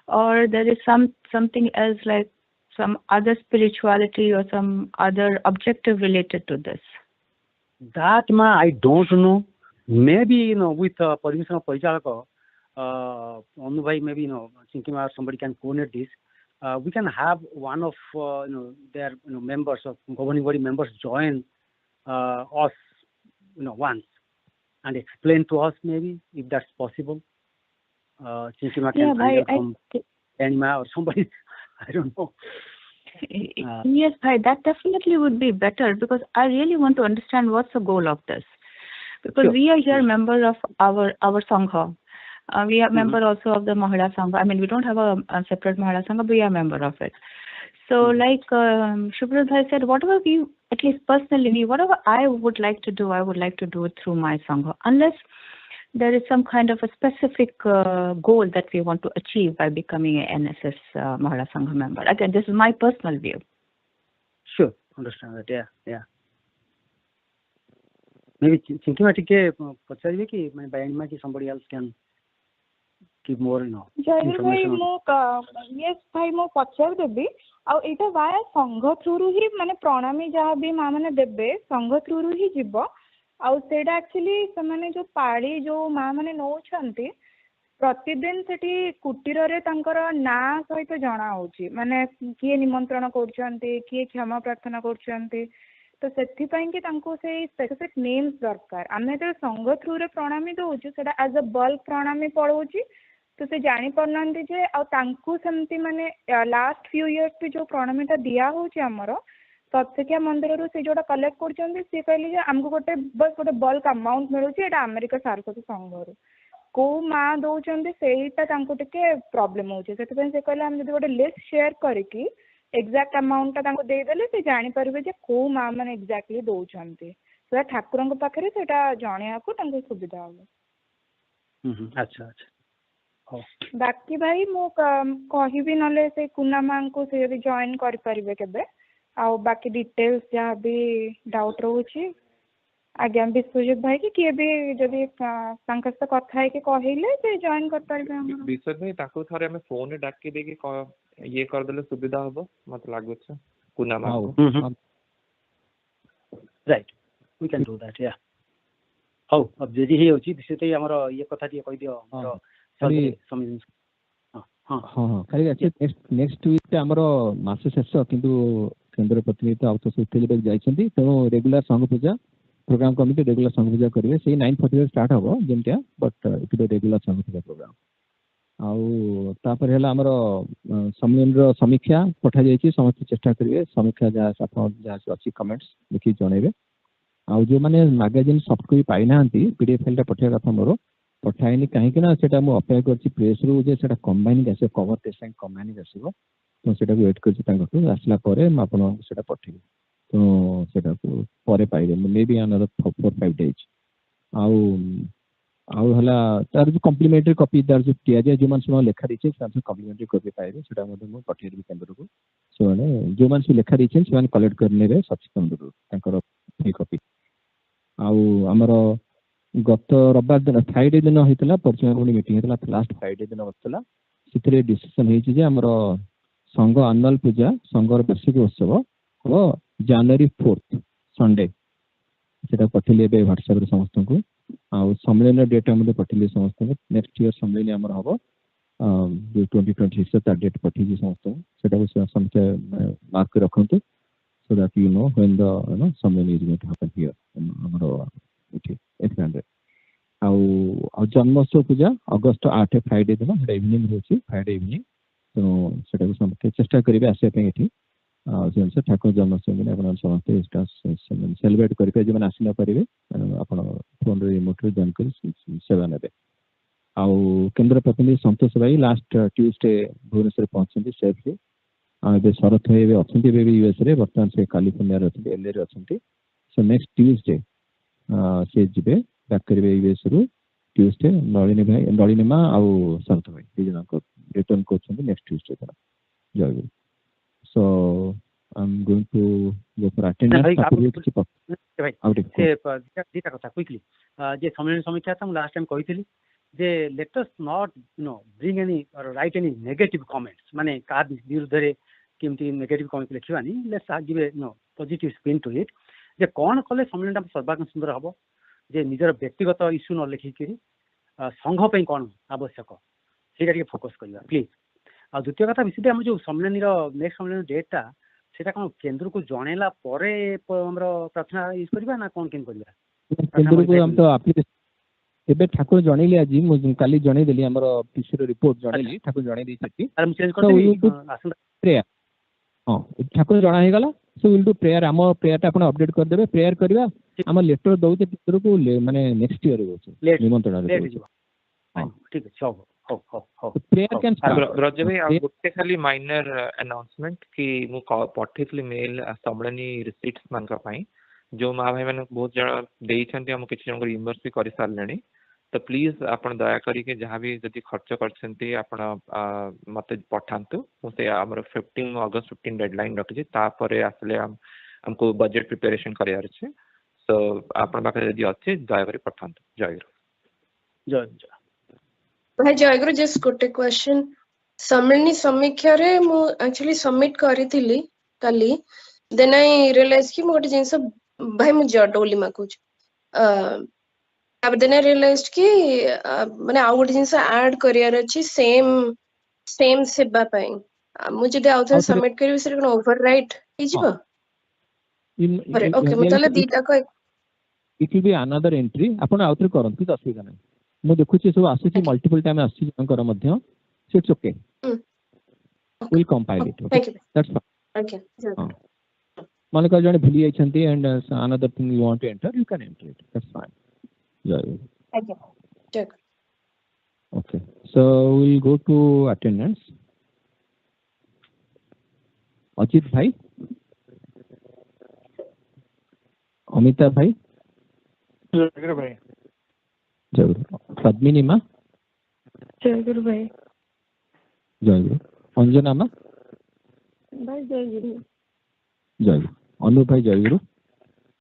or there is something else like some other spirituality or some other objective related to this? That I don't know. Maybe with permission of Parichalaka, Anu bhai, maybe thinking about somebody can coordinate this. We can have one of their members of governing body members join us once and explain to us maybe if that's possible. Chinkima can from Anima or somebody, I don't know. Yes, bhai, that definitely would be better because I really want to understand what's the goal of this. Because we are here member of our Sangha. We are member also of the Mahila Sangha. I mean, we don't have a separate Mahila Sangha, but we are member of it. So, like Shubhrat Bhai said, whatever we, at least personally me, whatever I would like to do, I would like to do it through my Sangha. Unless there is some kind of a specific goal that we want to achieve by becoming an NSS Mahila Sangha member. Again, this is my personal view. Sure, understand that. Yeah. Maybe Chinkima tike pacharibe ki by Anima ki somebody else can give more information yes bhai mo pachar debi au eta via sangha through ru hi mane pranami jaha bi ma mane debe sangha through ru hi jibo au seda actually semane jo padi jo ma mane nouchanti प्रतिदिन सेठी कुटीर रे तांकर ना सहित जना होची माने किए निमंत्रण करछंती किए क्षमा प्रार्थना करछंती तो सेठी पई कि तांको से स्पेसिफिक नेम्स दरकार आमे तो संघ थ्रू रे प्रणामी दोछु सेटा एज अ बल्क प्रणामी पळोची तो से जानि परनांती जे आ तांको सेमती माने लास्ट फ्यू इयर्स पे जो प्रणामीटा दिया होची हमरो सत्यकिया मंदिर रो से जोटा कलेक्ट करछंती से कहली जे हमको गोटे बस गोटे बल्क अमाउंट मिलुची एटा अमेरिका सारस्वती संघ रो को मा दोचंती सेटा तांको टिके प्रॉब्लम होची सेते पई से कहले हम जदी गोटे लिस्ट शेयर करकी एक्जाक्ट अमाउंट ता तांको दे देले से जानि परबे जे को मा माने एक्जाक्टली दोचंती से ठाकुरंग पाखरे सेटा जणिया को तांको सुविधा हो अच्छा बाकी भाई मो कहिबी नले से कुना मां को से यदि जॉइन कर परिबे केबे आ बाकी डिटेल्स जहाँ भी डाउट रोची आज्ञा विश्वजित भाई कि किए भी जदि तांका से कथा है कि कहिले से जॉइन कर परिबे हम विश्वजित भाई ताको थारे हमें फोन रे डाक के दे के ये कर देले सुविधा होबो मत लागो छ कुना मां right we can do that yeah ହଉ ଯଦି ହେଇଯାଉଛି ସେଥିପାଇଁ ଆମର ଇଏ କଥା ଟିକେ କହିଦିଅ ଆମର ହଁ ହଁ ଖାଲି ନେକ୍ସଟ ୱିକ୍ ଆମର ମାସ ଶେଷ କିନ୍ତୁ କେନ୍ଦ୍ର ପ୍ରତିନିଧି ଆଉ ତ ସୁଥିଲେ ଯାଇଛନ୍ତି ତେଣୁ ରେଗୁଲାର ସଂଘ ପୂଜା ପ୍ରୋଗ୍ରାମ କମିଟି ରେଗୁଲାର ସଂଘ ପୂଜା କରିବେ ସେଇ 9:40 ଷ୍ଟାର୍ଟ ହବ ଯେମିତିଆ ବଟ୍ ଏଥିରେ ରେଗୁଲାର ସଂଘ ପୂଜା ପ୍ରୋଗ୍ରାମ ଆଉ ତାପରେ ହେଲା ଆମର ସମ୍ମିଳନୀର ସମୀକ୍ଷା ପଠାଯାଇଛି ସମସ୍ତେ ଚେଷ୍ଟା କରିବେ ସମୀକ୍ଷା ଯାହା ଅଛି କମେଣ୍ଟସ୍ ଦେଖିକି ଜଣେଇବେ ଆଉ ଯେଉଁମାନେ ମାଗାଜିନ୍ ସଫ୍ଟ କପି ପାଇନାହାନ୍ତି PDF ଫାଇଲ୍ଟା ପଠାଇବା କଥା ମୋର ପଠାଇନି କାହିଁକି ନା ସେଟା ମୁଁ ଅପେକ୍ଷା କରିଛି ପ୍ରେସ୍ରୁ ଯେ ସେଟା କମ୍ବାଇନିଂ ଆସିବ କଭର ଟେଷ୍ଟ ପାଇଁ କମ୍ବାଇନିଂ ଆସିବ ତ ସେଟାକୁ ୱେଟ୍ କରିଛି ତାଙ୍କଠୁ ଆସିଲା ପରେ ମୁଁ ଆପଣଙ୍କୁ ସେଟା ପଠେଇବି ତ ସେଟାକୁ ପରେ ପାଇବେ ମେ ବି another 4-5 days ଆଉ ହେଲା ତାର ଯୋଉ କମ୍ପ୍ଲିମେଣ୍ଟାରୀ କପି ତାର ଯୋଉ ଦିଆଯାଏ ଯେଉଁମାନେ ସବୁ ଲେଖା ଦେଇছে ସେମାନେ କମ୍ପ୍ଲିମେଣ୍ଟାରୀ କପି ପାଇବେ ସେଟା ମଧ୍ୟ ମୁଁ ପଠେଇଦେବି କେନ୍ଦ୍ରକୁ ସେମାନେ ଯେଉଁମାନେ ସବୁ ଲେଖା ଦେଇଛନ୍ତି ସେମାନେ କଲେକ୍ଟ କରି ନେବେ ସଚିକେନ୍ଦ୍ରରୁ ତାଙ୍କର ଫ୍ରି କପି ଆଉ ଆମର ଗତ ରବିବାର ଦିନ ଫ୍ରାଇଡେ ଦିନ ହେଇଥିଲା ପରିଚାଳନା ମିଟିଂ ହେଇଥିଲା ଲାଷ୍ଟ ଫ୍ରାଇଡେ ଦିନ ବସିଥିଲା ସେଥିରେ ଡିସିସନ୍ ହେଇଛି ଯେ ଆମର ସଂଘ ଆନୁଆଲ ପୂଜା ସଂଘର ବାର୍ଷିକ ଉତ୍ସବ ହବ ଜାନୁଆରୀ 4th ସଣ୍ଡେ ସେଟା ପଠେଇଲି ଏବେ ହ୍ୱାଟ୍ସଆପ୍ରେ ସମସ୍ତଙ୍କୁ ଆଉ ସମ୍ମିଳନୀର ଡେଟ୍ ମଧ୍ୟ ପଠେଇଲି ସମସ୍ତଙ୍କୁ ନେକ୍ସଟ ଇୟର ସମ୍ମିଳନୀ ଆମର ହବ 2026 ତା ଡେଟ୍ ପଠେଇଛି ସମସ୍ତଙ୍କୁ ସେଟାକୁ ସମସ୍ତେ ମାର୍କ କରି ରଖନ୍ତୁ so that you know when the ସମ୍ମିଳନୀ is going to happen here ଆମର ଏଠି ଏକ୍ସପ୍ଲାନେଡ୍ ଆଉ ଜନ୍ମୋତ୍ସବ ପୂଜା ଅଗଷ୍ଟ 8 ଫ୍ରାଇଡେ ଦିନ ସେଟା ଇଭିନିଂ ହେଉଛି ଫ୍ରାଇଡେ ଇଭିନିଂ ତେଣୁ ସେଟାକୁ ସମସ୍ତେ ଚେଷ୍ଟା କରିବେ ଆସିବା ପାଇଁ ଏଠି ଆଉ ସେ ଅନୁସାରେ ଠାକୁର ଜନ୍ମାଷ୍ଟମୀ ଦିନ ଆପଣ ସମସ୍ତେ ସେଲିବ୍ରେଟ୍ କରିବେ ଯେଉଁମାନେ ଆସି ନ ପାରିବେ ଆପଣ ଫୋନ୍ରେ ରିମୋଟ୍ରେ ଜଏନ୍ କରି ସେବା ନେବେ ଆଉ କେନ୍ଦ୍ର ପ୍ରତିନିଧି ସନ୍ତୋଷ ଭାଇ ଲାଷ୍ଟ ଟ୍ୟୁଜଡେ ଭୁବନେଶ୍ୱରରେ ପହଞ୍ଚିଛନ୍ତି ସେଫ୍ଲି ଆଉ ଏବେ ଶରତ ଭାଇ ଏବେ ଅଛନ୍ତି ଏବେ ୟୁଏସ୍ରେ ବର୍ତ୍ତମାନ ସେ କାଲିଫର୍ଣ୍ଣିଆରେ ଅଛନ୍ତି LAରେ ଅଛନ୍ତି ସୋ ନେକ୍ସଟ ଟ୍ୟୁଜଡେ ସେ ଯିବେ ବ୍ୟାକ୍ କରିବେ ୟୁଏସ୍ରୁ ଟ୍ୟୁଜଡେ ନଳିନୀମା ଆଉ ଶରତ ଭାଇ ଦୁଇ ଜଣଙ୍କ ରିଟର୍ନ କରୁଛନ୍ତି ନେକ୍ସଟ ଟ୍ୟୁଜଡେ ଦିନ ଜୟଗୁରୁ show I'm going to go for attendance ଦିଟା କଥା କ୍ୱିକଲି ଯେ ସମ୍ମିଳନୀ ସମୀକ୍ଷା ମୁଁ ଲାଷ୍ଟ ଟାଇମ୍ କହିଥିଲି ଯେ let us not bring any or write any negative comments ମାନେ କାହା ବିରୁଦ୍ଧରେ କେମିତି ନେଗେଟିଭ କମେଣ୍ଟ ଲେଖିବାନି let's give a positive spin to it ଯେ କ'ଣ କଲେ ସମ୍ମିଳନୀଟା ସର୍ବାଙ୍ଗୀନ ସୁନ୍ଦର ହବ ଯେ ନିଜର ବ୍ୟକ୍ତିଗତ ଇସ୍ୟୁ ନ ଲେଖିକିରି ସଂଘ ପାଇଁ କ'ଣ ଆବଶ୍ୟକ ସେଇଟା ଟିକେ ଫୋକସ୍ କରିବା ପ୍ଲିଜ୍ ଆଉ ଦ୍ୱିତୀୟ କଥା ବିଷୟରେ ଆମର ଯେଉଁ ସମ୍ମିଳନୀର ନେକ୍ସଟ ସମ୍ମିଳନୀ ଡେଟ୍ଟା ସେଇଟା କ'ଣ କେନ୍ଦ୍ରକୁ ଜଣେଇଲା ପରେ ଆମର ପ୍ରାର୍ଥନା ୟୁଜ୍ କରିବା ନା କ'ଣ କେମିତି କରିବା କେନ୍ଦ୍ରକୁ ଆମେ ତ ଏବେ ଠାକୁର ଜଣେଇଲି ଆଜି ମୁଁ କାଲି ଜଣେଇଦେଲି ଆମର ପିସିର ରିପୋର୍ଟ ଜଣେଇଲି ଠାକୁର ଜଣେଇ ଦେଇଛନ୍ତି ହଁ ଠାକୁର ଜଣା ହେଇଗଲା ସୋ ୱିଲ୍ ଡୁ ପ୍ରେୟାର ଆମ ପ୍ରେୟାରଟା ଆପଣ ଅପଡେଟ୍ କରିଦେବେ ପ୍ରେୟାର କରିବା ଆମ ଲେଟର ଦଉଛେ କେନ୍ଦ୍ରକୁ ମାନେ ନେକ୍ସଟ ଇୟର ଦଉଛେ ନିମନ୍ତ୍ରଣରେ ଠିକ ଅଛି ହଉ ରଜ ଭାଇ ଆଉ ଗୋଟେ ଖାଲି ମାଇନର ଆନାଉନ୍ସମେଣ୍ଟ କି ମୁଁ ପଠେଇଥିଲି ମେଲ୍ ସମ୍ମିଳନୀ ରିସିଟ୍ସ ମାନଙ୍କ ପାଇଁ ଯୋଉ ମା ଭାଇ ମାନେ ବହୁତ ଜଣ ଦେଇଛନ୍ତି ଆମ କିଛି ଜଣଙ୍କର ରିମ୍ବର୍ସ ବି କରିସାରିଲେଣି ତ ପ୍ଲିଜ୍ ଆପଣ ଦୟାକରିକି ଯାହା ବି ଯଦି ଖର୍ଚ୍ଚ କରିଛନ୍ତି ଆପଣ ମୋତେ ପଠାନ୍ତୁ ମୁଁ ସେ ଆମର 15 ଅଗଷ୍ଟ 15 ଡେଡଲାଇନ୍ ରଖିଛି ତାପରେ ଆସିଲେ ଆମକୁ ବଜେଟ୍ ପ୍ରିପାରେସନ୍ କରିବାର ଅଛି ସୋ ଆପଣଙ୍କ ପାଖରେ ଯଦି ଅଛି ଦୟାକରି ପଠାନ୍ତୁ ଜୟଗୁରୁ ଭାଇ ଜୟଗୁରୁ ଜଷ୍ଟ ଗୋଟେ କ୍ୱେଶ୍ଚନ୍ ସମ୍ମିଳନୀ ସମୀକ୍ଷାରେ ମୁଁ ଆକ୍ଚୁଆଲି ସବମିଟ୍ କରିଥିଲି କାଲି ଦେନ୍ ଆଇ ରିୟଲାଇଜ୍ କି ମୁଁ ଗୋଟେ ଜିନିଷ ଭାଇ ମୁଁ ଜଟଉଲି ମାଗୁଛି ତାପରେ ଦେନ୍ ଆଇ ରିୟଲାଇଜ୍ କି ମାନେ ଆଉ ଗୋଟେ ଜିନିଷ ଆଡ୍ କରିବାର ଅଛି ସେମ୍ ସେବା ପାଇଁ ମୁଁ ଯଦି ଆଉ ଥରେ ସବମିଟ୍ କରିବି ସେଟା କ'ଣ ଓଭରରାଇଟ୍ ହେଇଯିବ ଓକେ ମୁଁ ତାହେଲେ ଦିଟାକ ଇଟ୍ ୱିଲ୍ ବି ଆନଦର ଏଣ୍ଟ୍ରି ଆପଣ ଆଉ ଥରେ କରନ୍ତୁ କିଛି ଅସୁବିଧା ନାହିଁ ମୁଁ ଦେଖୁଛି ସବୁ ଆସୁଛି ମଲ୍ଟିପଲ ଟାଇମ୍ ଆସୁଛି ଜଣଙ୍କର ମଧ୍ୟ it's okay will compile it okay that's fine ମନେକର ଜଣେ ଭୁଲି ଯାଇଛନ୍ତି and another thing you want to enter you can enter it that's fine okay so we'll go to attendance अचित भाई अमिता भाई जयगुरु भाई जयगुरु पद्मिनी माँ जयगुरु भाई जयगुरु अंजना माँ भाई जयगुरु जयगुरु अनु भाई जयगुरु